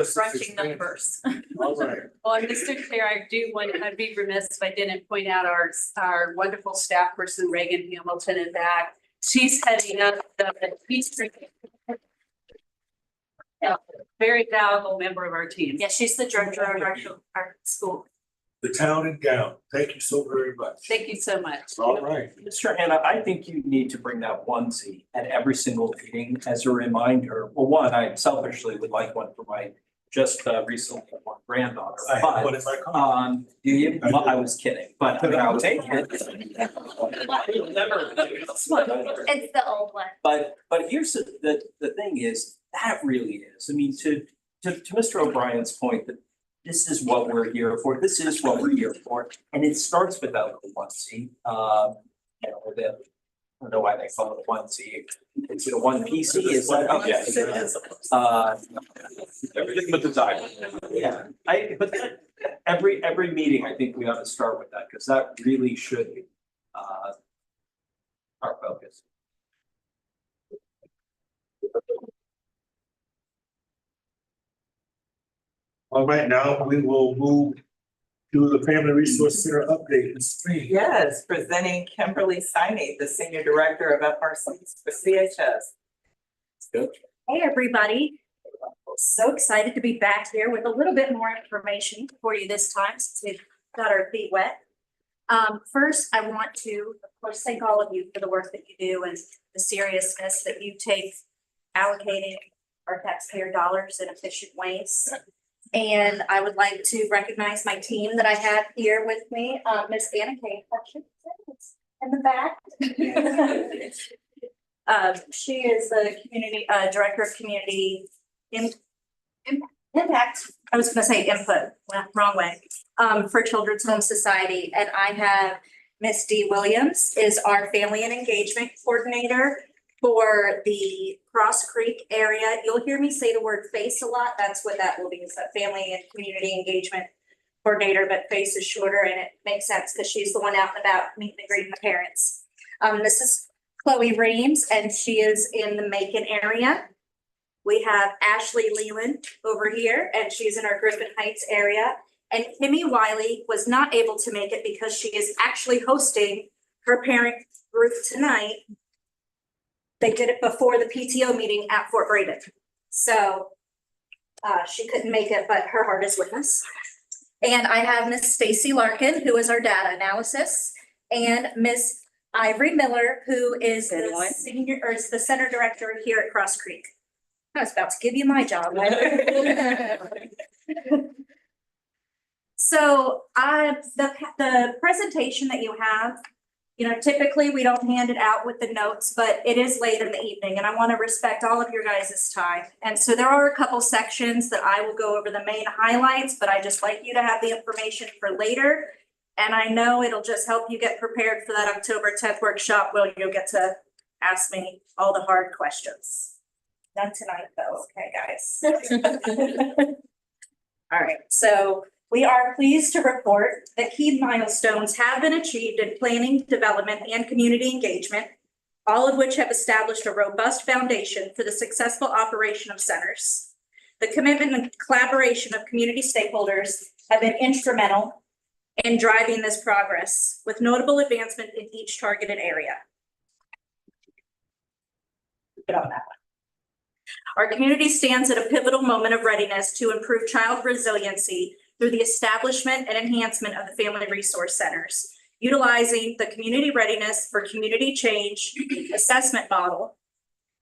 crunching numbers. All right. Well, Mr. Chair, I do want, I'd be remiss if I didn't point out our wonderful staff person, Reagan Hamilton, in back. She's heading up the teacher. Very valuable member of our team. Yeah, she's the director of our school. The town and gown. Thank you so very much. Thank you so much. All right. Mr. Hannah, I think you need to bring that onesie at every single meeting as a reminder. Well, one, I selfishly would like one for my just recently born granddaughter. I have one in my car. Do you? Well, I was kidding, but I mean, I'll take it. It's the old one. But here's the thing is, that really is, I mean, to Mr. O'Brien's point, that this is what we're here for, this is what we're here for, and it starts with that little onesie. I don't know why they call it a onesie. Is it a one PC? Is that? Oh, yes, it is. Everything but the time. Yeah, but that, every meeting, I think we ought to start with that, because that really should be our focus. All right, now we will move to the Family Resource Center update. Ms. Green. Yes, presenting Kimberly Siney, the Senior Director of FRCs for CHS. Good. Hey, everybody. So excited to be back here with a little bit more information for you this time since we've got our feet wet. First, I want to, of course, thank all of you for the work that you do and the seriousness that you take allocating our taxpayer dollars in efficient ways. And I would like to recognize my team that I have here with me, Ms. Anna Kay, in the back. She is the community director of community impact. I was going to say input, well, wrong way. For Children's Home Society, and I have Miss Dee Williams is our family and engagement coordinator for the Cross Creek area. You'll hear me say the word FACE a lot. That's what that will be, is that family and community engagement coordinator, but FACE is shorter, and it makes sense because she's the one out and about meeting and greeting the parents. This is Chloe Reams, and she is in the Macon area. We have Ashley Leland over here, and she's in our Griffin Heights area. And Kimmy Wiley was not able to make it because she is actually hosting her parent group tonight. They did it before the PTO meeting at Fort Braden. So she couldn't make it, but her heart is with us. And I have Miss Stacy Larkin, who is our data analysis, and Miss Ivory Miller, who is the senior or is the center director here at Cross Creek. I was about to give you my job. So the presentation that you have, typically we don't hand it out with the notes, but it is late in the evening and I want to respect all of your guys' time. And so there are a couple sections that I will go over the main highlights, but I just like you to have the information for later. And I know it'll just help you get prepared for that October 10th workshop where you'll get to ask me all the hard questions. Not tonight though, okay, guys? All right, so we are pleased to report that key milestones have been achieved in planning, development, and community engagement, all of which have established a robust foundation for the successful operation of centers. The commitment and collaboration of community stakeholders have been instrumental in driving this progress, with notable advancement in each targeted area. Get on that one. Our community stands at a pivotal moment of readiness to improve child resiliency through the establishment and enhancement of the Family Resource Centers, utilizing the community readiness for community change assessment model.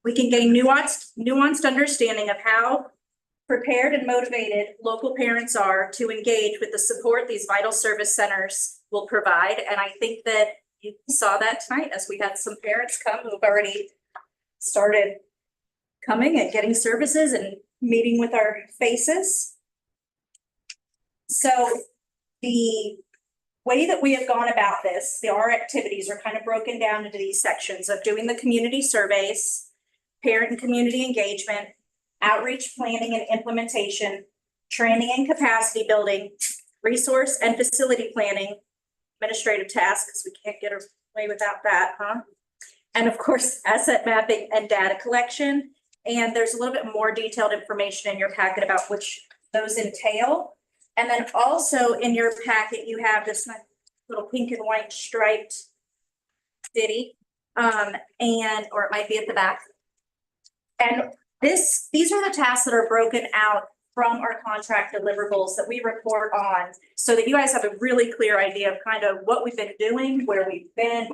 We can gain nuanced understanding of how prepared and motivated local parents are to engage with the support these vital service centers will provide. And I think that you saw that tonight as we had some parents come who've already started coming and getting services and meeting with our faces. So the way that we have gone about this, our activities are kind of broken down into these sections of doing the community surveys, parent and community engagement, outreach planning and implementation, training and capacity building, resource and facility planning, administrative tasks, we can't get away without that, huh? And of course, asset mapping and data collection. And there's a little bit more detailed information in your packet about which those entail. And then also in your packet, you have this nice little pink and white striped ditty, or it might be at the back. And these are the tasks that are broken out from our contract deliverables that we report on, so that you guys have a really clear idea of kind of what we've been doing, where we've been,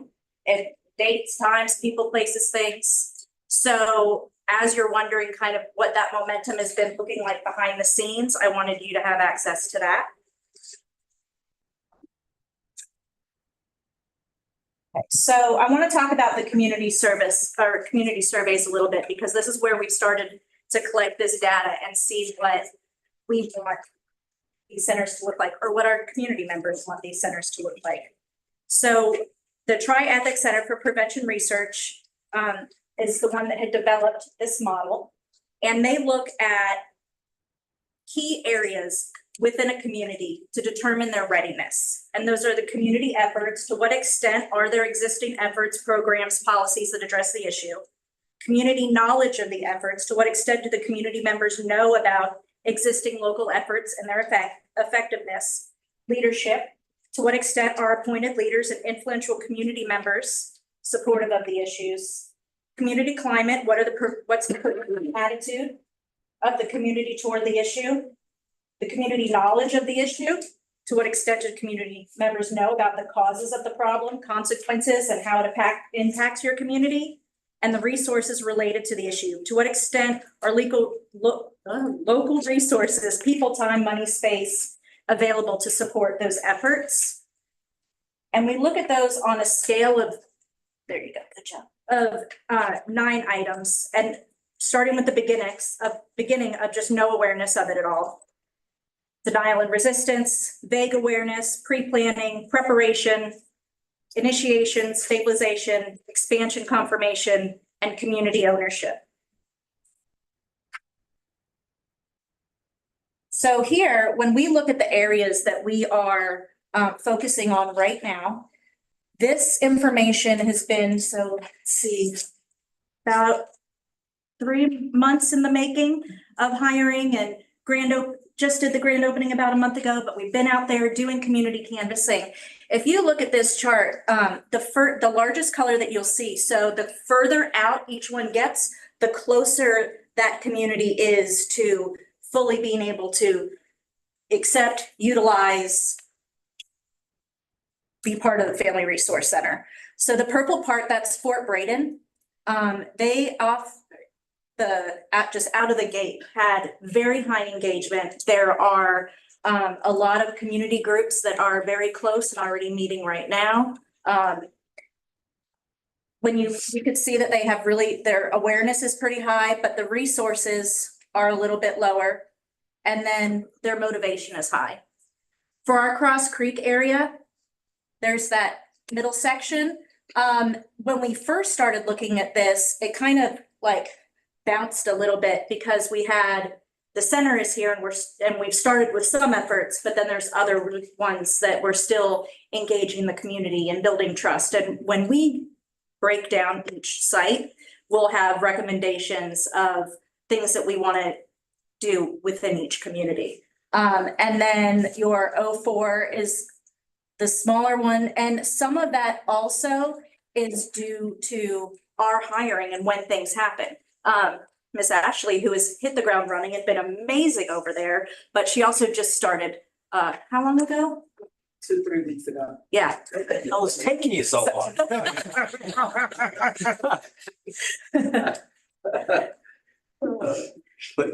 and dates, times, people, places, things. So as you're wondering kind of what that momentum has been looking like behind the scenes, I wanted you to have access to that. Okay, so I want to talk about the community service or community surveys a little bit, because this is where we've started to collect this data and see what we want these centers to look like, or what our community members want these centers to look like. So the Tri-Ethics Center for Prevention Research is the one that had developed this model, and they look at key areas within a community to determine their readiness. And those are the community efforts. To what extent are there existing efforts, programs, policies that address the issue? Community knowledge of the efforts. To what extent do the community members know about existing local efforts and their effectiveness? Leadership. To what extent are appointed leaders and influential community members supportive of the issues? Community climate. What's the attitude of the community toward the issue? The community knowledge of the issue. To what extent do community members know about the causes of the problem, consequences, and how it impacts your community? And the resources related to the issue. To what extent are local resources, people, time, money, space available to support those efforts? And we look at those on a scale of, there you go, good job, of 9 items, and starting with the beginning of just no awareness of it at all. Denial and resistance, vague awareness, pre-planning, preparation, initiation, stabilization, expansion, confirmation, and community ownership. So here, when we look at the areas that we are focusing on right now, this information has been, so let's see, about 3 months in the making of hiring, and just did the grand opening about a month ago, but we've been out there doing community canvassing. If you look at this chart, the largest color that you'll see, so the further out each one gets, the closer that community is to fully being able to accept, utilize, be part of the Family Resource Center. So the purple part, that's Fort Braden. They just out of the gate had very high engagement. There are a lot of community groups that are very close and already meeting right now. When you could see that they have their awareness is pretty high, but the resources are a little bit lower, and then their motivation is high. For our Cross Creek area, there's that middle section. When we first started looking at this, it kind of like bounced a little bit, because we had the center is here, and we've started with some efforts, but then there's other ones that we're still engaging the community and building trust. And when we break down each site, we'll have recommendations of things that we want to do within each community. And then your 04 is the smaller one, and some of that also is due to our hiring and when things happen. Miss Ashley, who has hit the ground running and been amazing over there, but she also just started, how long ago? 2-3 weeks ago. Yeah. I was taking you so long.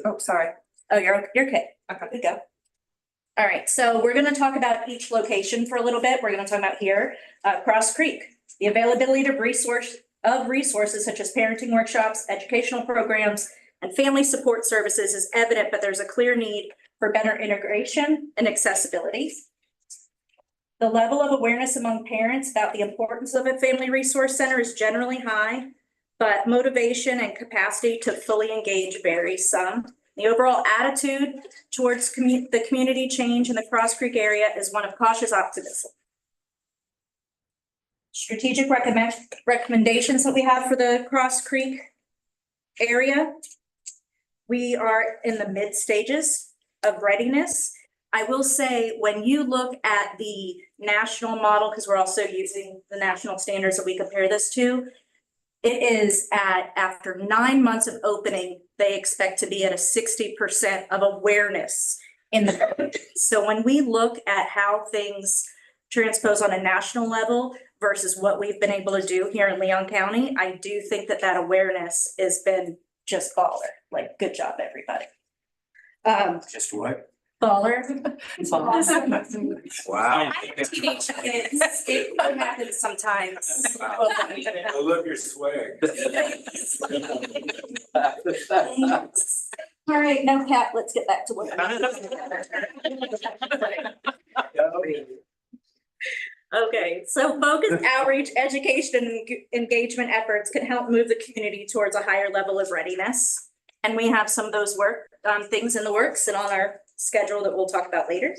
Oh, sorry. Oh, you're okay. Okay, good go. All right, so we're gonna talk about each location for a little bit. We're gonna talk about here, Cross Creek. The availability of resources such as parenting workshops, educational programs, and family support services is evident, but there's a clear need for better integration and accessibility. The level of awareness among parents about the importance of a family resource center is generally high, but motivation and capacity to fully engage varies some. The overall attitude towards the community change in the Cross Creek area is one of cautious optimism. Strategic recommendations that we have for the Cross Creek area. We are in the mid stages of readiness. I will say, when you look at the national model, because we're also using the national standards that we compare this to, it is after 9 months of opening, they expect to be at a 60% of awareness in the community. So when we look at how things transpose on a national level versus what we've been able to do here in Leon County, I do think that awareness has been just baller. Like, good job, everybody. Just what? Baller. Wow. I have teenage kids. It happens sometimes. I love your swag. All right, no cap, let's get back to work. Okay, so focused outreach, education, and engagement efforts can help move the community towards a higher level of readiness. And we have some of those things in the works and on our schedule that we'll talk about later.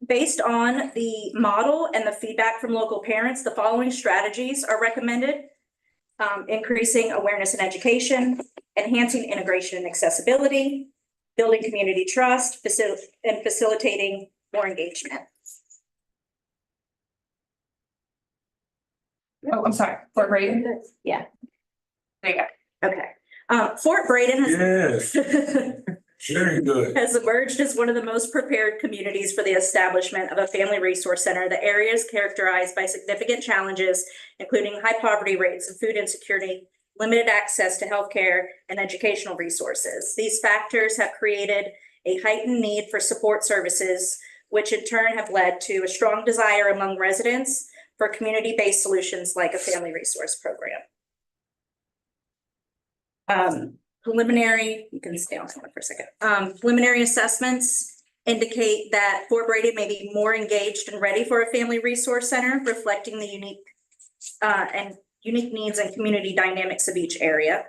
Based on the model and the feedback from local parents, the following strategies are recommended. Increasing awareness and education, enhancing integration and accessibility, building community trust, and facilitating more engagement. Oh, I'm sorry, Fort Braden? Yeah. There you go. Okay. Fort Braden has. Yes. Very good. Has emerged as one of the most prepared communities for the establishment of a family resource center. The area is characterized by significant challenges, including high poverty rates and food insecurity, limited access to healthcare and educational resources. These factors have created a heightened need for support services, which in turn have led to a strong desire among residents for community-based solutions like a family resource program. Preliminary, you can stay on for a second. Preliminary assessments indicate that Fort Brady may be more engaged and ready for a family resource center, reflecting the unique needs and community dynamics of each area.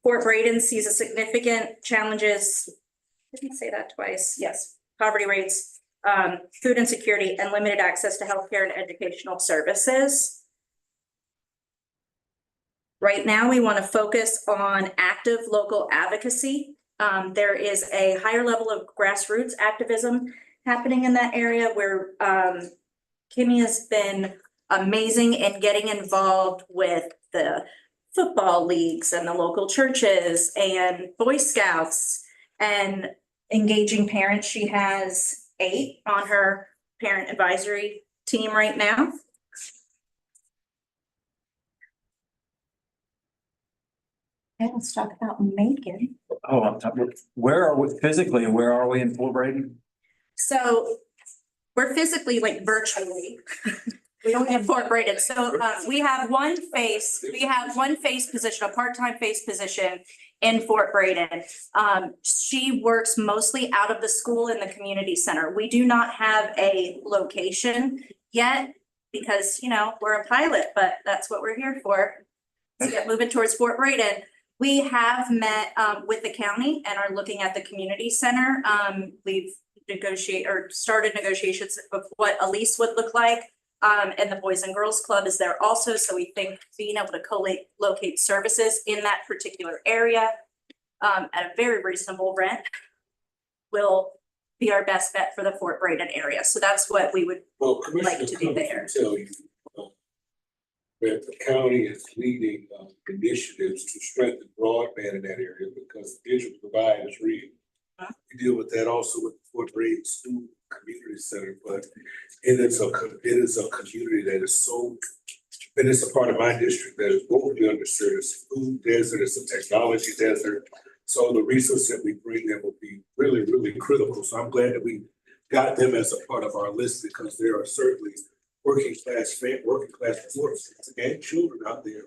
Fort Braden sees a significant challenges, didn't say that twice, yes, poverty rates, food insecurity, and limited access to healthcare and educational services. Right now, we want to focus on active local advocacy. There is a higher level of grassroots activism happening in that area where Kimmy has been amazing in getting involved with the football leagues and the local churches and Boy Scouts and engaging parents. She has 8 on her parent advisory team right now. Okay, let's talk about Macon. Oh, I'm talking, where are we physically, where are we in Fort Braden? So we're physically like virtually. We don't have Fort Braden. So we have one face position, a part-time face position in Fort Braden. She works mostly out of the school in the community center. We do not have a location yet because, you know, we're a pilot, but that's what we're here for. To get moving towards Fort Braden. We have met with the county and are looking at the community center. We've started negotiations of what a lease would look like. And the Boys and Girls Club is there also. So we think being able to co-locate services in that particular area at a very reasonable rent will be our best bet for the Fort Braden area. So that's what we would Well, like to do Commissioner there. Cummings will tell you that the county is leading initiatives to strengthen broadband in that area because digital divide is real. We deal with that also with the Fort Braden School Community Center, but it is a community that is so, and it's a part of my district that is woefully underserved. It's a food desert, it's a technology desert. So the resources that we bring them will be really, really critical. So I'm glad that we got them as a part of our list because there are certainly working class resources and children out there.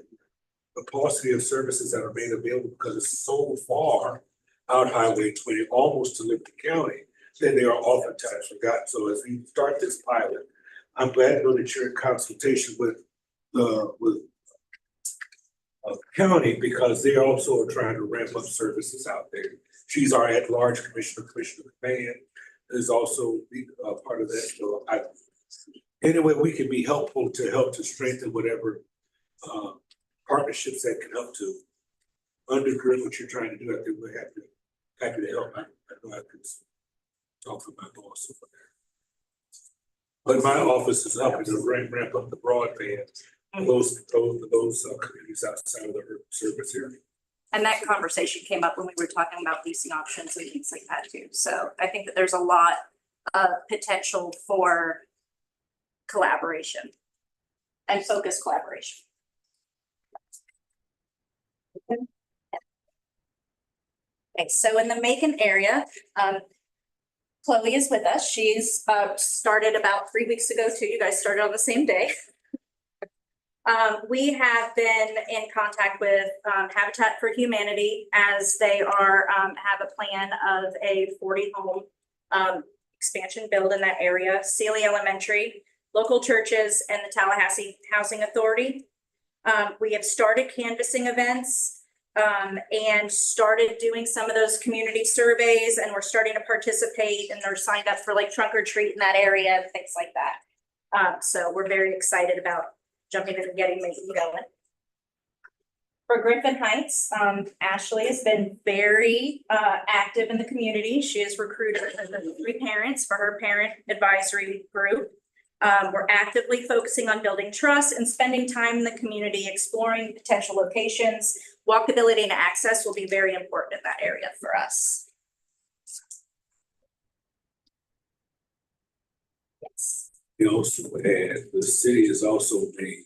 The paucity of services that are made available because it's so far out Highway 20, almost to Liberty County, that they are oftentimes forgotten. So as we start this pilot, I'm glad to know that you're in consultation with the county because they also are trying to ramp up services out there. She's our at-large commissioner, Commissioner McMahon is also part of that. So anyway, we can be helpful to help to strengthen whatever partnerships that can help to undergird what you're trying to do. I think we're happy to help. I know I could talk to my boss over there. But my office is helping to ramp up the broadband for those communities outside of the urban service area. And that conversation came up when we were talking about leasing options and things like that too. So I think that there's a lot of potential for collaboration and focused collaboration. Okay, so in the Macon area, Chloe is with us. She's started about 3 weeks ago too. You guys started on the same day. We have been in contact with Habitat for Humanity as they are have a plan of a 40 home expansion build in that area, Sealy Elementary, local churches, and the Tallahassee Housing Authority. We have started canvassing events and started doing some of those community surveys, and we're starting to participate, and they're signed up for like trunk or treat in that area and things like that. So we're very excited about jumping in and getting Macon going. For Griffin Heights, Ashley has been very active in the community. She has recruited 3 parents for her parent advisory group. We're actively focusing on building trust and spending time in the community, exploring potential locations. Walkability and access will be very important in that area for us. Yes. You also add, the city has also made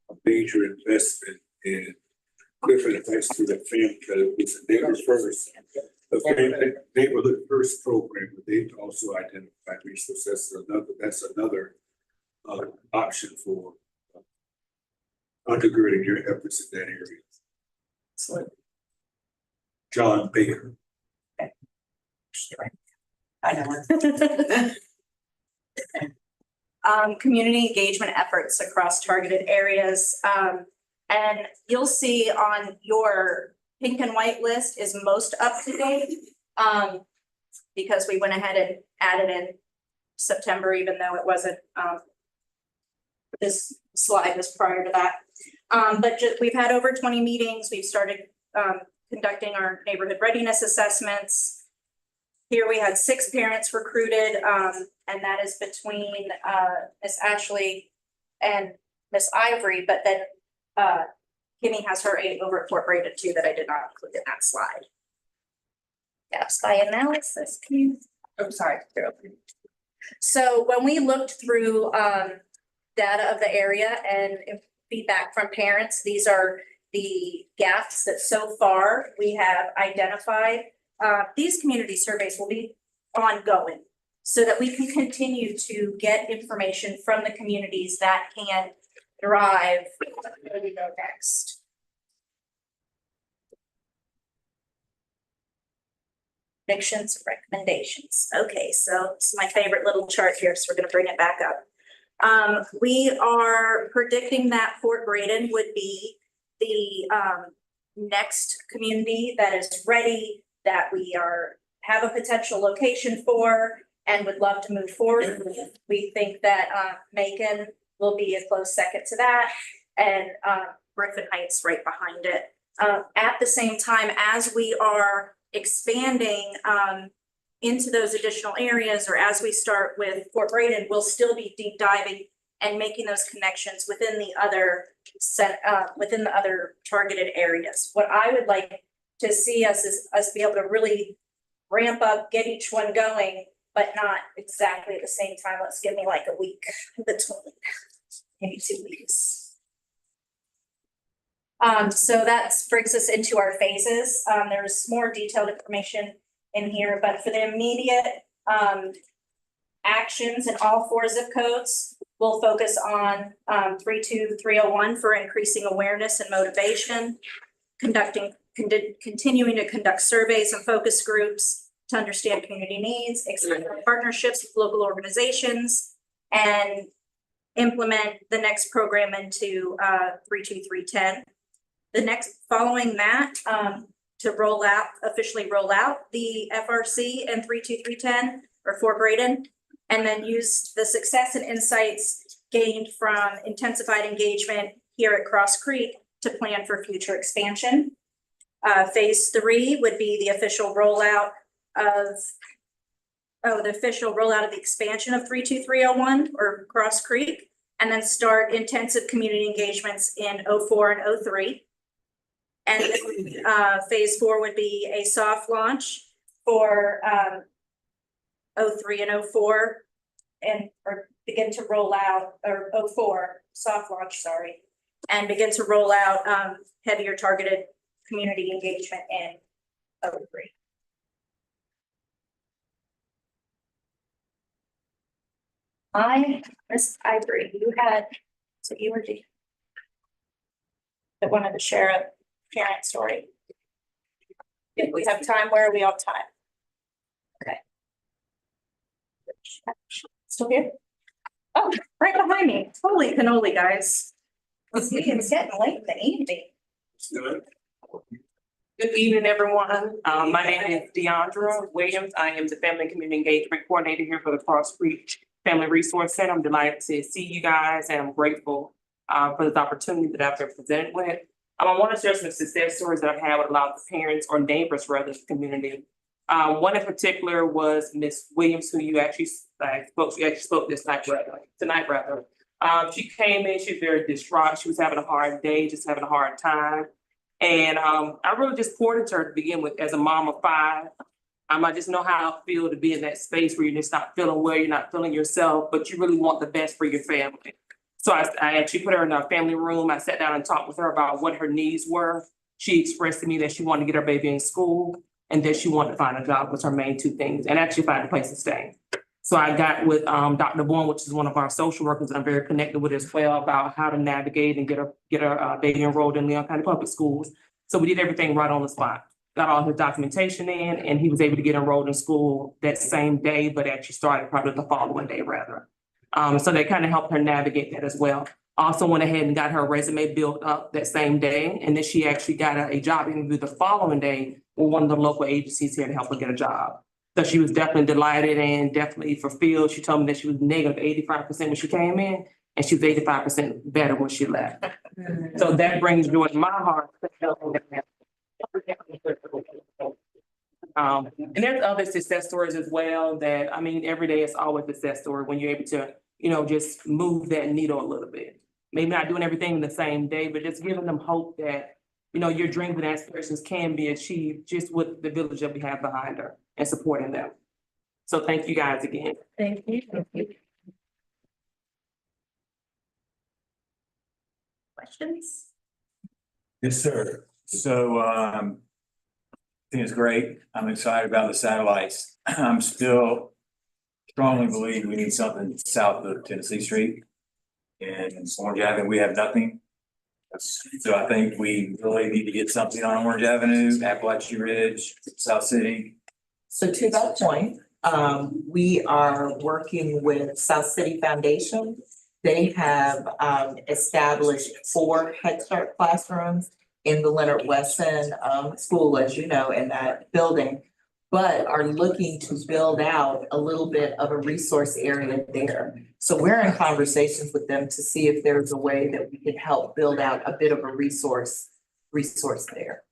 a major investment in Griffin Heights through the family, it's a neighborhood first program, but they've also identified resources. That's another option for undergirding your efforts in that area. Excellent. John Baker. I know. Community engagement efforts across targeted areas. And you'll see on your pink and white list is most up to date. Because we went ahead and added in September, even though it wasn't, this slide was prior to that. But we've had over 20 meetings. We've started conducting our neighborhood readiness assessments. Here we had 6 parents recruited, and that is between Miss Ashley and Miss Ivory, but then Kimmy has her 8 over at Fort Braden too that I did not include in that slide. Gaps by analysis. I'm sorry. So when we looked through data of the area and feedback from parents, these are the gaps that so far we have identified. These community surveys will be ongoing so that we can continue to get information from the communities that can drive where we go next. Predictions, recommendations. Okay, so it's my favorite little chart here, so we're going to bring it back up. We are predicting that Fort Braden would be the next community that is ready, that we have a potential location for and would love to move forward with. We think that Macon will be a close second to that, and Griffin Heights right behind it. at the same time as we are expanding into those additional areas, or as we start with Fort Braden, we'll still be deep diving and making those connections within the other targeted areas. What I would like to see us is us be able to really ramp up, get each one going, but not exactly at the same time. Let's give me like a week between, maybe 2 weeks. So that brings us into our phases. There's more detailed information in here, but for the immediate actions in all 4 zip codes, we'll focus on 32301 for increasing awareness and motivation, continuing to conduct surveys and focus groups to understand community needs, expand partnerships with local organizations, and implement the next program into 32310. The next, following that, to officially roll out the FRC and 32310 or Fort Braden, and then use the success and insights gained from intensified engagement here at Cross Creek to plan for future expansion. Phase 3 would be the official rollout of the expansion of 32301 or Cross Creek, and then start intensive community engagements in 04 and 03. And then, phase 4 would be a soft launch for 03 and 04, or begin to roll out, or 04, soft launch, sorry, and begin to roll out heavier targeted community engagement in 03. Miss Ivory, you were that wanted to share a parent story. If we have time, where are we on time? Okay. Still here? Oh, right behind me. Holy cannoli, guys. It's getting late in the evening. Good evening, everyone. My name is Deandra Williams. I am the Family Community Engagement Coordinator here for the Cross Creek Family Resource Center. I'm delighted to see you guys, and I'm grateful for this opportunity that I've been presented with. I want to share some success stories that I've had with a lot of parents or neighbors rather in the community. One in particular was Miss Williams, who you actually spoke this night tonight. She came in, she was very distraught. She was having a hard day, just having a hard time. And I really just poured into her to begin with as a mom of 5. I just know how it feels to be in that space where you're just not feeling well, you're not feeling yourself, but you really want the best for your family. So I actually put her in our family room. I sat down and talked with her about what her needs were. She expressed to me that she wanted to get her baby in school and that she wanted to find a job was her main 2 things, and actually find a place to stay. So I got with Dr. Bourne, which is one of our social workers that I'm very connected with as well, about how to navigate and get her baby enrolled in Leon County Public Schools. So we did everything right on the spot. Got all his documentation in, and he was able to get enrolled in school that same day, but actually started probably the following day rather. So that kind of helped her navigate that as well. Also went ahead and got her resume built up that same day. And then she actually got a job interview the following day with one of the local agencies here to help her get a job. So she was definitely delighted and definitely fulfilled. She told me that she was negative 85% when she came in, and she was 85% better when she left. So that brings joy to my heart. And there's other success stories as well that, every day is always a success story when you're able to, just move that needle a little bit. Maybe not doing everything in the same day, but just giving them hope that, your dreams and aspirations can be achieved just with the village that we have behind her and supporting them. So thank you guys again. Thank you. Questions? Yes, sir. So I think it's great. I'm excited about the satellites. I'm still strongly believe we need something south of Tennessee Street. And Orange Avenue, we have nothing. So I think we really need to get something on Orange Avenue, Appalachian Ridge, South City. So to that point, we are working with South City Foundation. They have established 4 Head Start classrooms in the Leonard Wesson School, as you know, in that building, but are looking to build out a little bit of a resource area there. So we're in conversations with them to see if there's a way that we can help build out a bit of a resource resource there.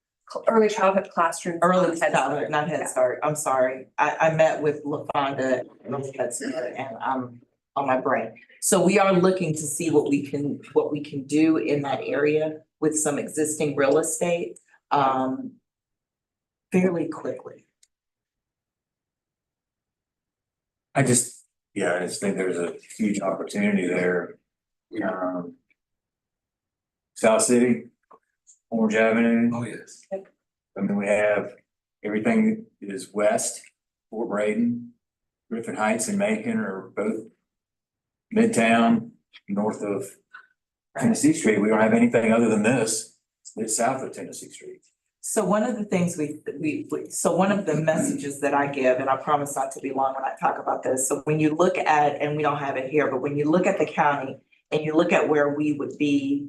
Early childhood classroom. Early childhood, not Head Start, I'm sorry. I met with LaFonda and Head Start and I'm on my brain. So we are looking to see what we can do in that area with some existing real estate, fairly quickly. I just think there's a huge opportunity there. South City, Orange Avenue. Oh, yes. I mean, we have everything is west, Fort Braden, Griffin Heights and Macon are both midtown, north of Tennessee Street. We don't have anything other than this. It's south of Tennessee Street. So one of the things so one of the messages that I give, and I promise not to be long when I talk about this. So when you look at, and we don't have it here, but when you look at the county and you look at where we would be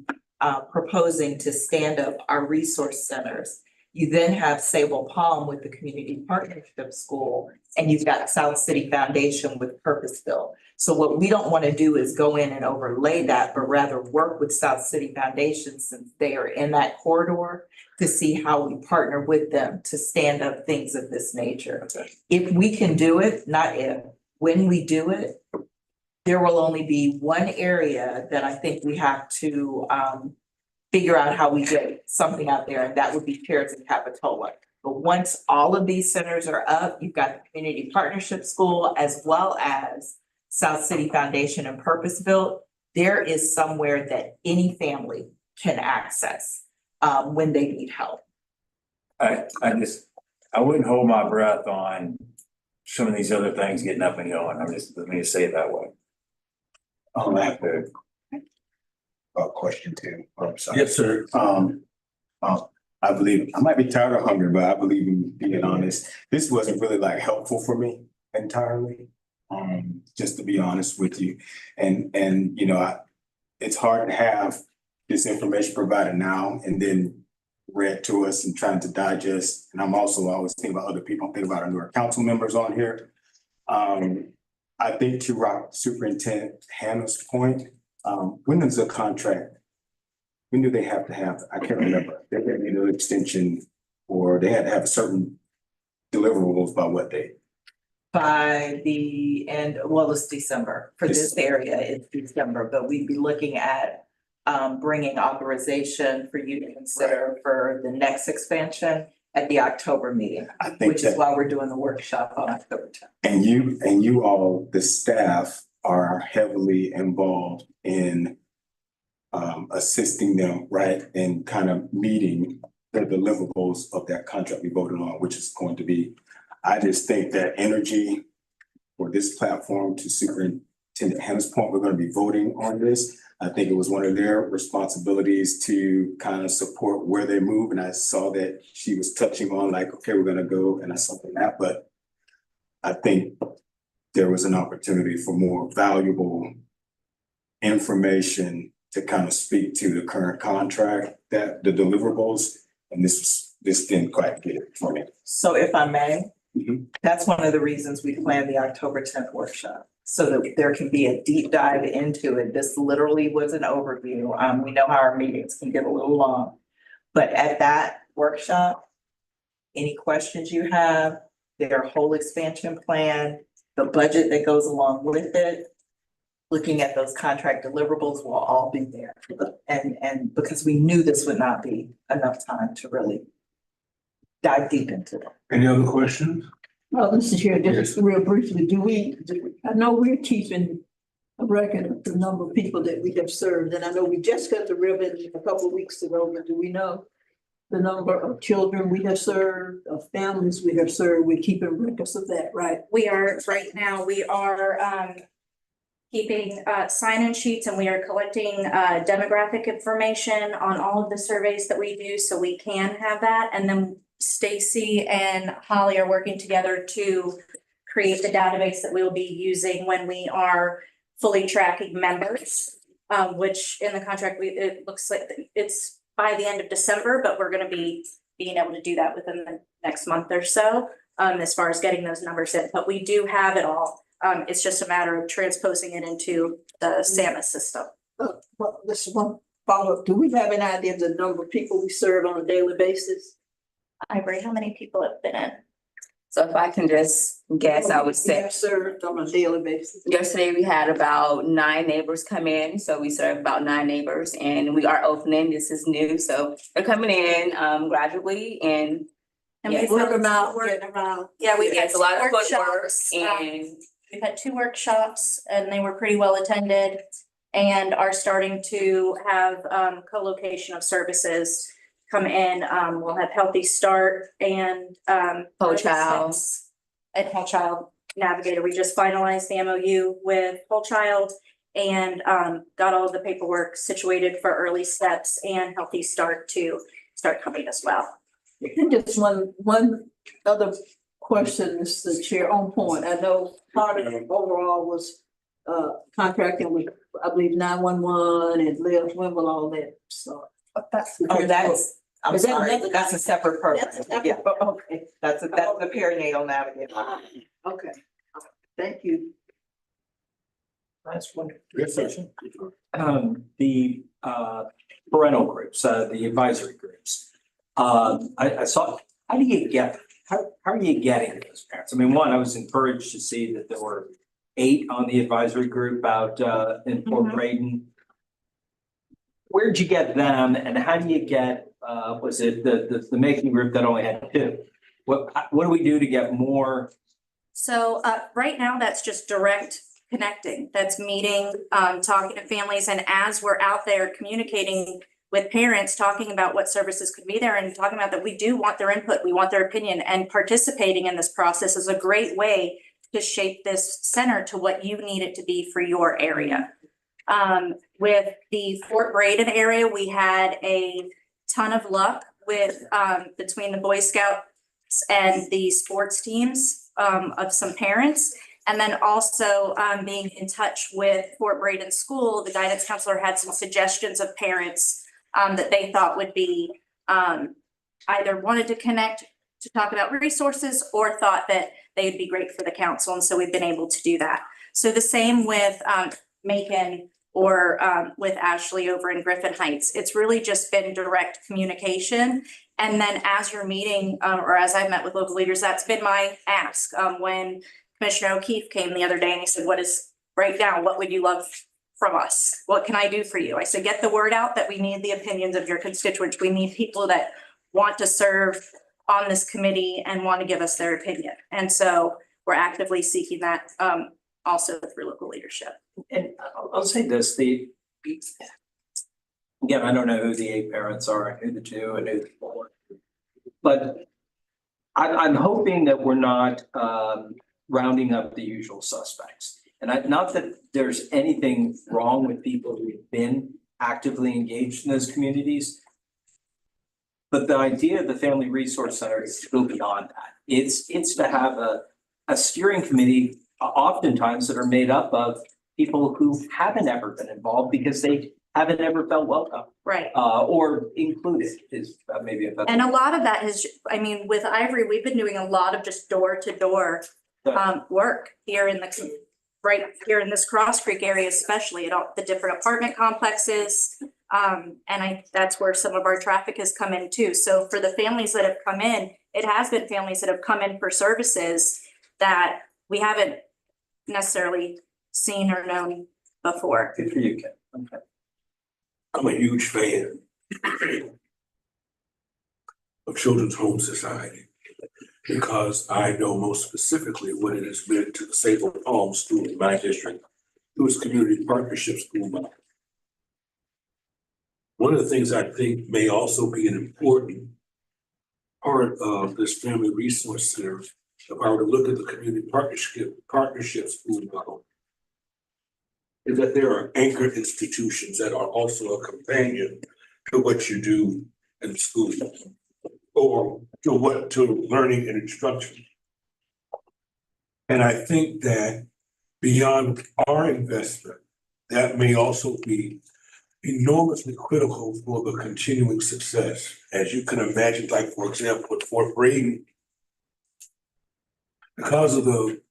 proposing to stand up our resource centers, you then have Sable Palm with the Community Partnership School, and you've got South City Foundation with Purposeville. So what we don't want to do is go in and overlay that, but rather work with South City Foundation since they are in that corridor to see how we partner with them to stand up things of this nature. If we can do it, not if, when we do it, there will only be one area that I think we have to figure out how we get something out there, and that would be Paris and Capitola. But once all of these centers are up, you've got the Community Partnership School as well as South City Foundation and Purposeville. There is somewhere that any family can access when they need help. I wouldn't hold my breath on some of these other things getting up and going. Let me just say it that way. I have a question too. I'm sorry. Yes, sir. I believe, I might be tired of hunger, but I believe in being honest. This wasn't really like helpful for me entirely. Just to be honest with you. And you know, it's hard to have this information provided now and then read to us and trying to digest. And I'm also always thinking about other people. I'm thinking about our newer council members on here. I think to rock Superintendent Hannah's point, when is the contract? When do they have to have, I can't remember, they had an extension or they had to have a certain deliverables by what date? By the end, well, it's December. For this area, it's December, but we'd be looking at bringing authorization for you to consider for the next expansion at the October meeting, which is why we're doing the workshop on October 10th. And you all, the staff are heavily involved in assisting them, right, and kind of meeting the deliverables of that contract we voted on, which is going to be, I just think that energy for this platform, to Superintendent Hannah's point, we're going to be voting on this. I think it was one of their responsibilities to kind of support where they move. And I saw that she was touching on like, okay, we're going to go, and I saw that, but I think there was an opportunity for more valuable information to kind of speak to the current contract, that the deliverables, and this didn't quite get it for me. So if I may, that's one of the reasons we planned the October 10th workshop, so that there can be a deep dive into it. This literally was an overview. We know how our meetings can get a little long, but at that workshop, any questions you have, their whole expansion plan, the budget that goes along with it, looking at those contract deliverables will all be there. And because we knew this would not be enough time to really dive deep into it. Any other questions? Well, this is here, just real briefly, I know we're keeping a record of the number of people that we have served, and I know we just got the ribbon a couple of weeks ago, but do we know the number of children we have served, of families we have served? We're keeping records of that, right? We are, right now, we are keeping sign-in sheets, and we are collecting demographic information on all of the surveys that we do, so we can have that. And then Stacy and Holly are working together to create the database that we will be using when we are fully tracking members, which in the contract, it looks like it's by the end of December, but we're going to be being able to do that within the next month or so, as far as getting those numbers in. But we do have it all. It's just a matter of transposing it into the SAMA system. Well, this one follow-up, do we have an idea of the number of people we serve on a daily basis? Ivory, how many people have been in? So if I can just guess, I would We say have served on a daily basis. yesterday we had about 9 neighbors come in, so we served about 9 neighbors and we are opening, this is new, so they're coming in gradually and. And yes, we've word had of mouth, work- getting around. Yeah, we've had Yes, a lot of workshops, footwork and we've had 2 workshops and they were pretty well attended. And are starting to have co-location of services come in. We'll have Healthy Start and Whole Child. And Whole Child Navigator. We just finalized the MOU with Whole Child and got all of the paperwork situated for early steps and Healthy Start to start coming as well. And just one other question, Mr. Chair, on point. I know part of it overall was contracting with, I believe, 911 and Live Wimble, all that, so. I'm Is that sorry, another- that's a separate program. That's a separate- Yeah, Okay, that's the perinatal navigator. okay, thank you. That's wonderful. Good session. The parental groups, the advisory groups. I saw, how are you getting those parents? I mean, one, I was encouraged to see that there were 8 on the advisory group out in Fort Braden. Where'd you get them and how do you get, was it the making group that only had 2? What do we do to get more? So right now, that's just direct connecting. That's meeting, talking to families, and as we're out there communicating with parents, talking about what services could be there and talking about that we do want their input, we want their opinion, and participating in this process is a great way to shape this center to what you need it to be for your area. With the Fort Braden area, we had a ton of luck with between the Boy Scouts and the sports teams of some parents. And then also being in touch with Fort Braden School, the guidance counselor had some suggestions of parents that they thought would be either wanted to connect to talk about resources or thought that they would be great for the council. And so we've been able to do that. So the same with Macon or with Ashley over in Griffin Heights. It's really just been direct communication. And then as you're meeting or as I've met with local leaders, that's been my ask. When Commissioner O'Keefe came the other day and he said, right now, what would you love from us? What can I do for you? I said, get the word out that we need the opinions of your constituents. We need people that want to serve on this committee and want to give us their opinion. And so we're actively seeking that also through local leadership. And I'll say this, again, I don't know who the 8 parents are and who the 2 and who the 4. But I'm hoping that we're not rounding up the usual suspects. And not that there's anything wrong with people who've been actively engaged in those communities. But the idea of the Family Resource Center is to go beyond that. It's to have a steering committee oftentimes that are made up of people who haven't ever been involved because they haven't ever felt welcome. Right. Or included is maybe a better. And a lot of that is, I mean, with Ivory, we've been doing a lot of just door to door work here in right here in this Cross Creek area, especially at all the different apartment complexes. And that's where some of our traffic has come in too. So for the families that have come in, it has been families that have come in for services that we haven't necessarily seen or known before. Good for you, Ken. Okay. I'm a huge fan of Children's Home Society because I know most specifically what it has meant to the Sable Palm School in my district through its community partnership school model. One of the things I think may also be an important part of this Family Resource Center, if I were to look at the community partnership school model, is that there are anchor institutions that are also a companion to what you do in school or to learning and instruction. And I think that beyond our investment, that may also be enormously critical for the continuing success. As you can imagine, like for example, at Fort Braden, because of it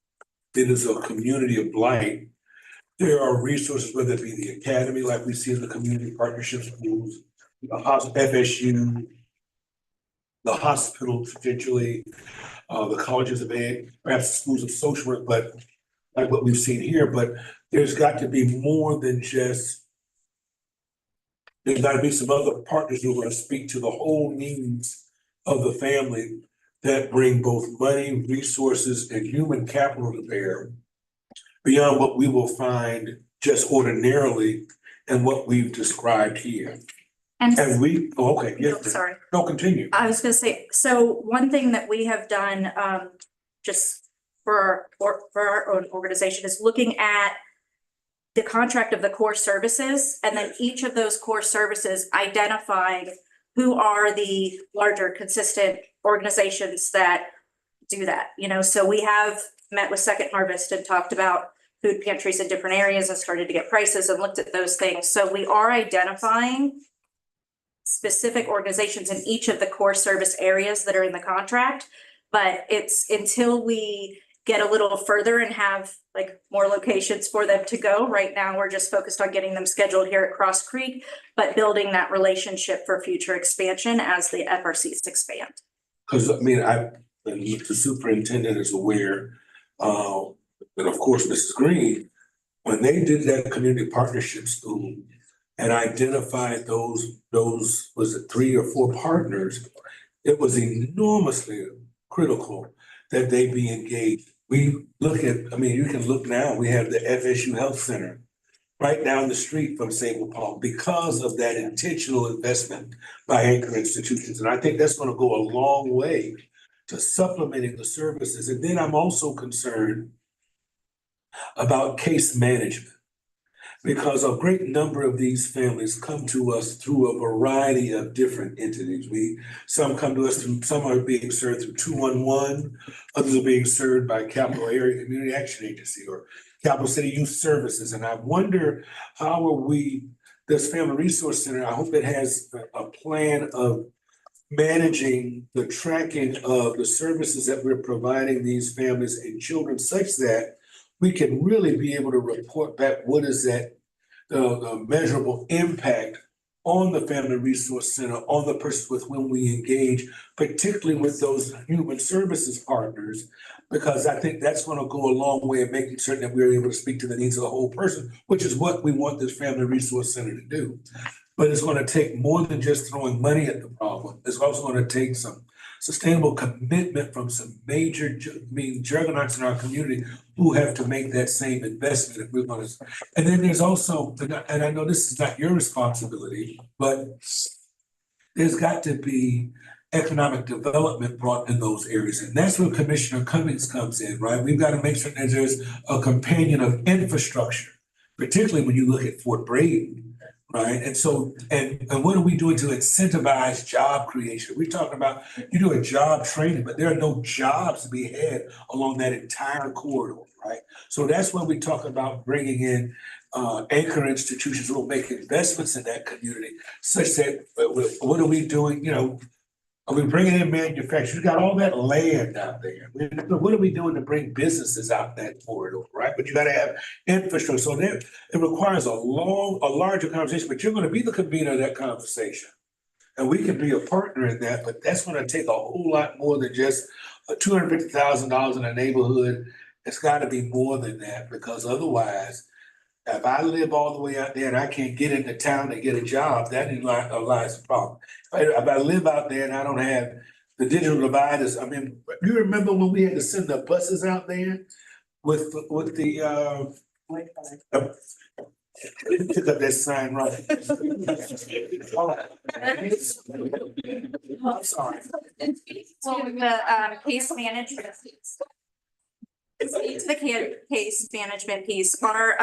is a community of blight, there are resources, whether it be the academy, like we see in the community partnership schools, FSU, the hospital potentially, the colleges of ed, perhaps schools of social work, but like what we've seen here, but there's got to be more than just, there's got to be some other partners who are going to speak to the whole needs of the family that bring both money, resources, and human capital to bear beyond what we will find just ordinarily and what we've described here. And we, okay, yes. Sorry. No, continue. I was gonna say, so one thing that we have done, just for our own organization is looking at the contract of the core services, and then each of those core services identifying who are the larger consistent organizations that do that, you know, so we have met with Second Harvest and talked about food pantries in different areas and started to get prices and looked at those things. So we are identifying specific organizations in each of the core service areas that are in the contract. But it's until we get a little further and have like more locations for them to go. Right now, we're just focused on getting them scheduled here at Cross Creek, but building that relationship for future expansion as the FRCs expand. Because I mean, the superintendent is aware, and of course, Mrs. Green, when they did that community partnership school and identified those, was it 3 or 4 partners, it was enormously critical that they be engaged. We look at, I mean, you can look now, we have the FSU Health Center right down the street from Sable Palm because of that intentional investment by anchor institutions. And I think that's going to go a long way to supplementing the services. And then I'm also concerned about case management, because a great number of these families come to us through a variety of different entities. Some come to us through, some are being served through 211, others are being served by Capital Area Community Action Agency or Capital City Youth Services. And I wonder, how are we, this Family Resource Center, I hope it has a plan of managing the tracking of the services that we're providing these families and children, such that we can really be able to report back what is that the measurable impact on the Family Resource Center, on the persons with whom we engage, particularly with those human services partners, because I think that's going to go a long way in making certain that we're able to speak to the needs of the whole person, which is what we want this Family Resource Center to do. But it's going to take more than just throwing money at the problem. It's also going to take some sustainable commitment from some major, juggernauts in our community who have to make that same investment if we're going to. And then there's also, and I know this is not your responsibility, but there's got to be economic development brought in those areas. And that's where Commissioner Cummings comes in, right? We've got to make sure that there's a companion of infrastructure, particularly when you look at Fort Brady. Right. And so, and what are we doing to incentivize job creation? We're talking about, you do a job training, but there are no jobs to be had along that entire corridor, right? So that's when we talk about bringing in anchor institutions who will make investments in that community, such that, what are we doing? You know, are we bringing in manufacturers? You got all that land out there. What are we doing to bring businesses out that corridor, right? But you got to have infrastructure. So it requires a larger conversation, but you're going to be the convener of that conversation. And we can be a partner in that, but that's going to take a whole lot more than just $250,000 in a neighborhood. It's got to be more than that, because otherwise, if I live all the way out there and I can't get into town to get a job, that lies the problem. If I live out there and I don't have the digital dividers, I mean, you remember when we had to send the buses out there with the pick up that sign, right? I'm sorry. So the case management. To the case management piece, our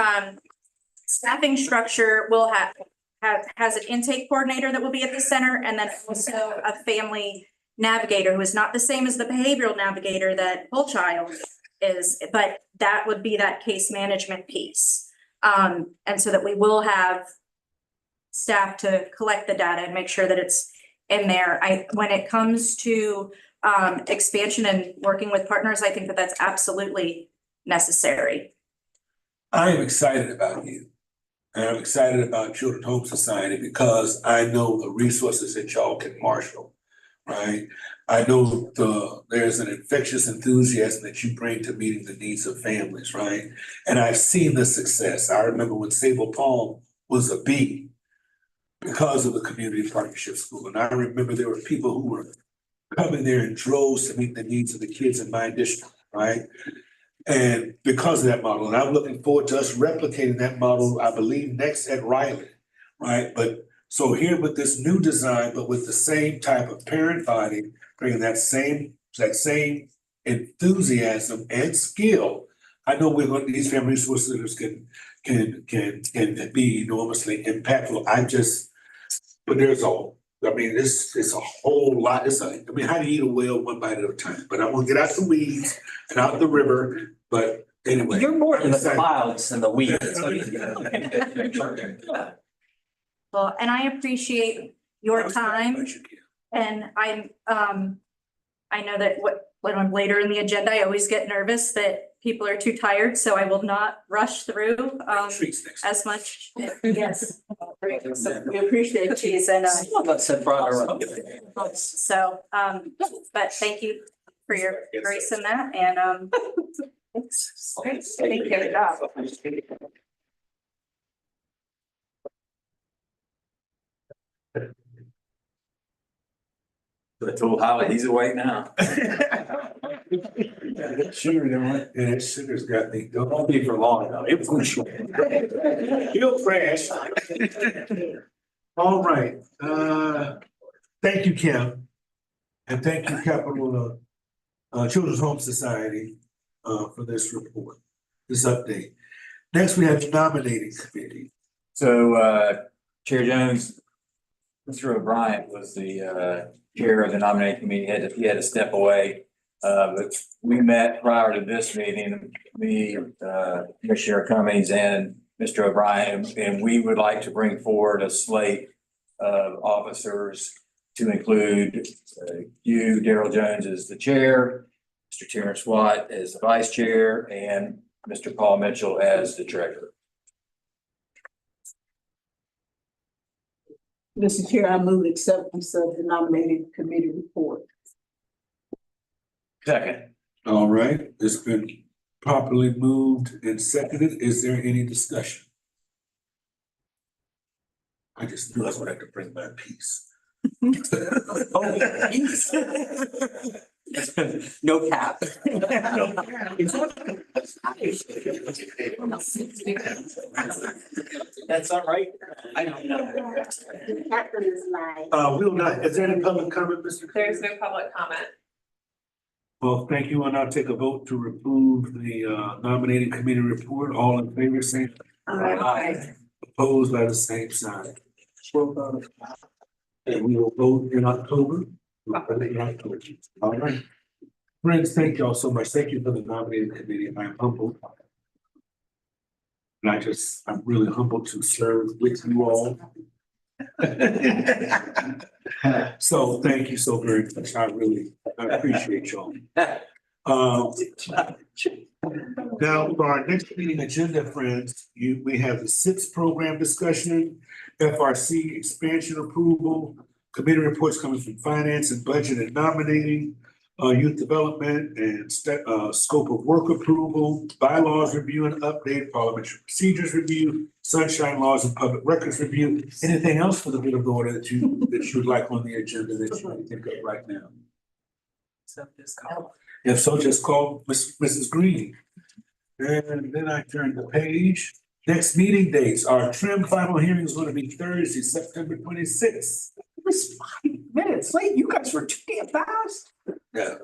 staffing structure will has an intake coordinator that will be at the center, and then also a family navigator who is not the same as the behavioral navigator that Whole Child is, but that would be that case management piece. And so that we will have staff to collect the data and make sure that it's in there. When it comes to expansion and working with partners, I think that that's absolutely necessary. I am excited about you. And I'm excited about Children's Home Society because I know the resources that y'all can marshal, right? I know there's an infectious enthusiasm that you bring to meeting the needs of families, right? And I've seen the success. I remember when Sable Palm was a B because of the Community Partnership School. And I remember there were people who were coming there in droves to meet the needs of the kids in my district, right? And because of that model, and I'm looking forward to us replicating that model, I believe, next at Riley, right? But so here with this new design, but with the same type of parent body, bringing that same enthusiasm and skill. I know these family resource leaders can be enormously impactful. But it's a whole lot. How do you eat a whale one bite at a time? But I'm gonna get out the weeds and out the river, but anyway. You're more in the clouds than the weeds. Well, and I appreciate your time. And I know that when I'm later in the agenda, I always get nervous that people are too tired, so I will not rush through as much. Yes. We appreciate cheese and so, but thank you for your grace in that and it's great. Thank you. Good job. I told Holly, he's awake now. Sugar, that sugar's got me. Don't be for long though. He'll crash. All right, thank you, Kim. And thank you, Capital Children's Home Society, for this report, this update. Next, we have the nominating committee. So, Chair Jones, Mr. O'Brien was the chair of the nominating committee. He had to step away. But we met prior to this meeting, me, Commissioner Cummings and Mr. O'Brien, and we would like to bring forward a slate of officers to include you, Darrell Jones, as the chair, Mr. Terrence Watt as the vice chair, and Mr. Paul Mitchell as the treasurer. Mr. Chair, I move acceptance of the nominating committee report. Second. All right, it's been properly moved and seconded. Is there any discussion? I just knew I was gonna have to bring my piece. No cap. That's all right. I don't know. We'll not, is there any public comment, Mr. There's no public comment. Well, thank you, and I'll take a vote to approve the nominating committee report. All in favor, say aye. Opposed by the same sign. And we will vote in October. All right. Friends, thank y'all so much. Thank you for the nominating committee. I'm humbled. And I'm really humbled to serve with you all. So thank you so very much. I appreciate y'all. Now for our next meeting agenda, friends, we have the SIPS program discussion, FRC expansion approval, committee reports coming from finance and budget and nominating, youth development and scope of work approval, bylaws review and update, parliamentary procedures review, sunshine laws and public records review. Anything else for the good of the order that you would like on the agenda that you might think of right now? If so, just call Mrs. Green. And then I turn the page. Next meeting dates, our trim final hearing is going to be Thursday, September 26th. It was 5 minutes late. You guys were too damn fast. Yeah.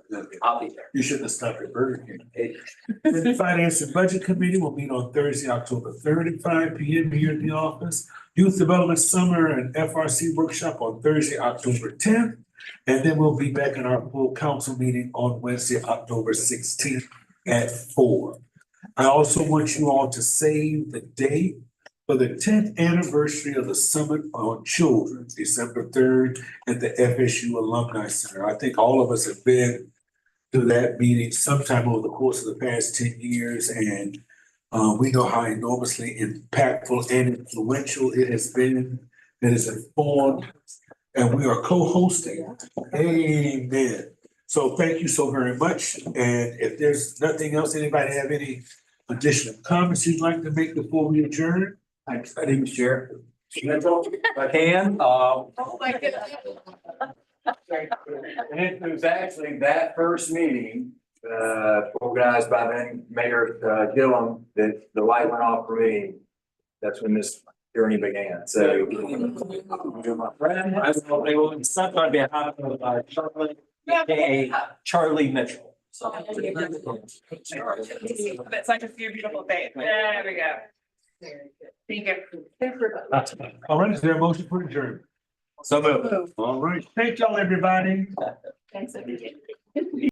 I'll be there. You shouldn't have stopped at Burger King. The Finance and Budget Committee will meet on Thursday, October 3rd at 5 p.m. here at the office. Youth Development Summer and FRC Workshop on Thursday, October 10th. And then we'll be back in our full council meeting on Wednesday, October 16th at 4. I also want you all to save the date for the 10th anniversary of the Summit on Children, December 3rd at the FSU Alumni Center. I think all of us have been to that meeting sometime over the course of the past 10 years. And We know how enormously impactful and influential it has been. It has informed, and we are co-hosting. Amen. So thank you so very much. And if there's nothing else, anybody have any additional comments you'd like to make before we adjourn? Thanks, Mr. Chair. If I can, Oh, my goodness. and it was actually that first meeting, organized by then Mayor, Gillum, that the light went off for me. That's when this journey began, so. My friend, it's not going to be a hot one by Charlie, aka Charlie Mitchell. So. It's like a few beautiful days. There we go. Thank you. All right, is there a motion for adjournment? So moved. All right, thank y'all, everybody. Thanks, everybody.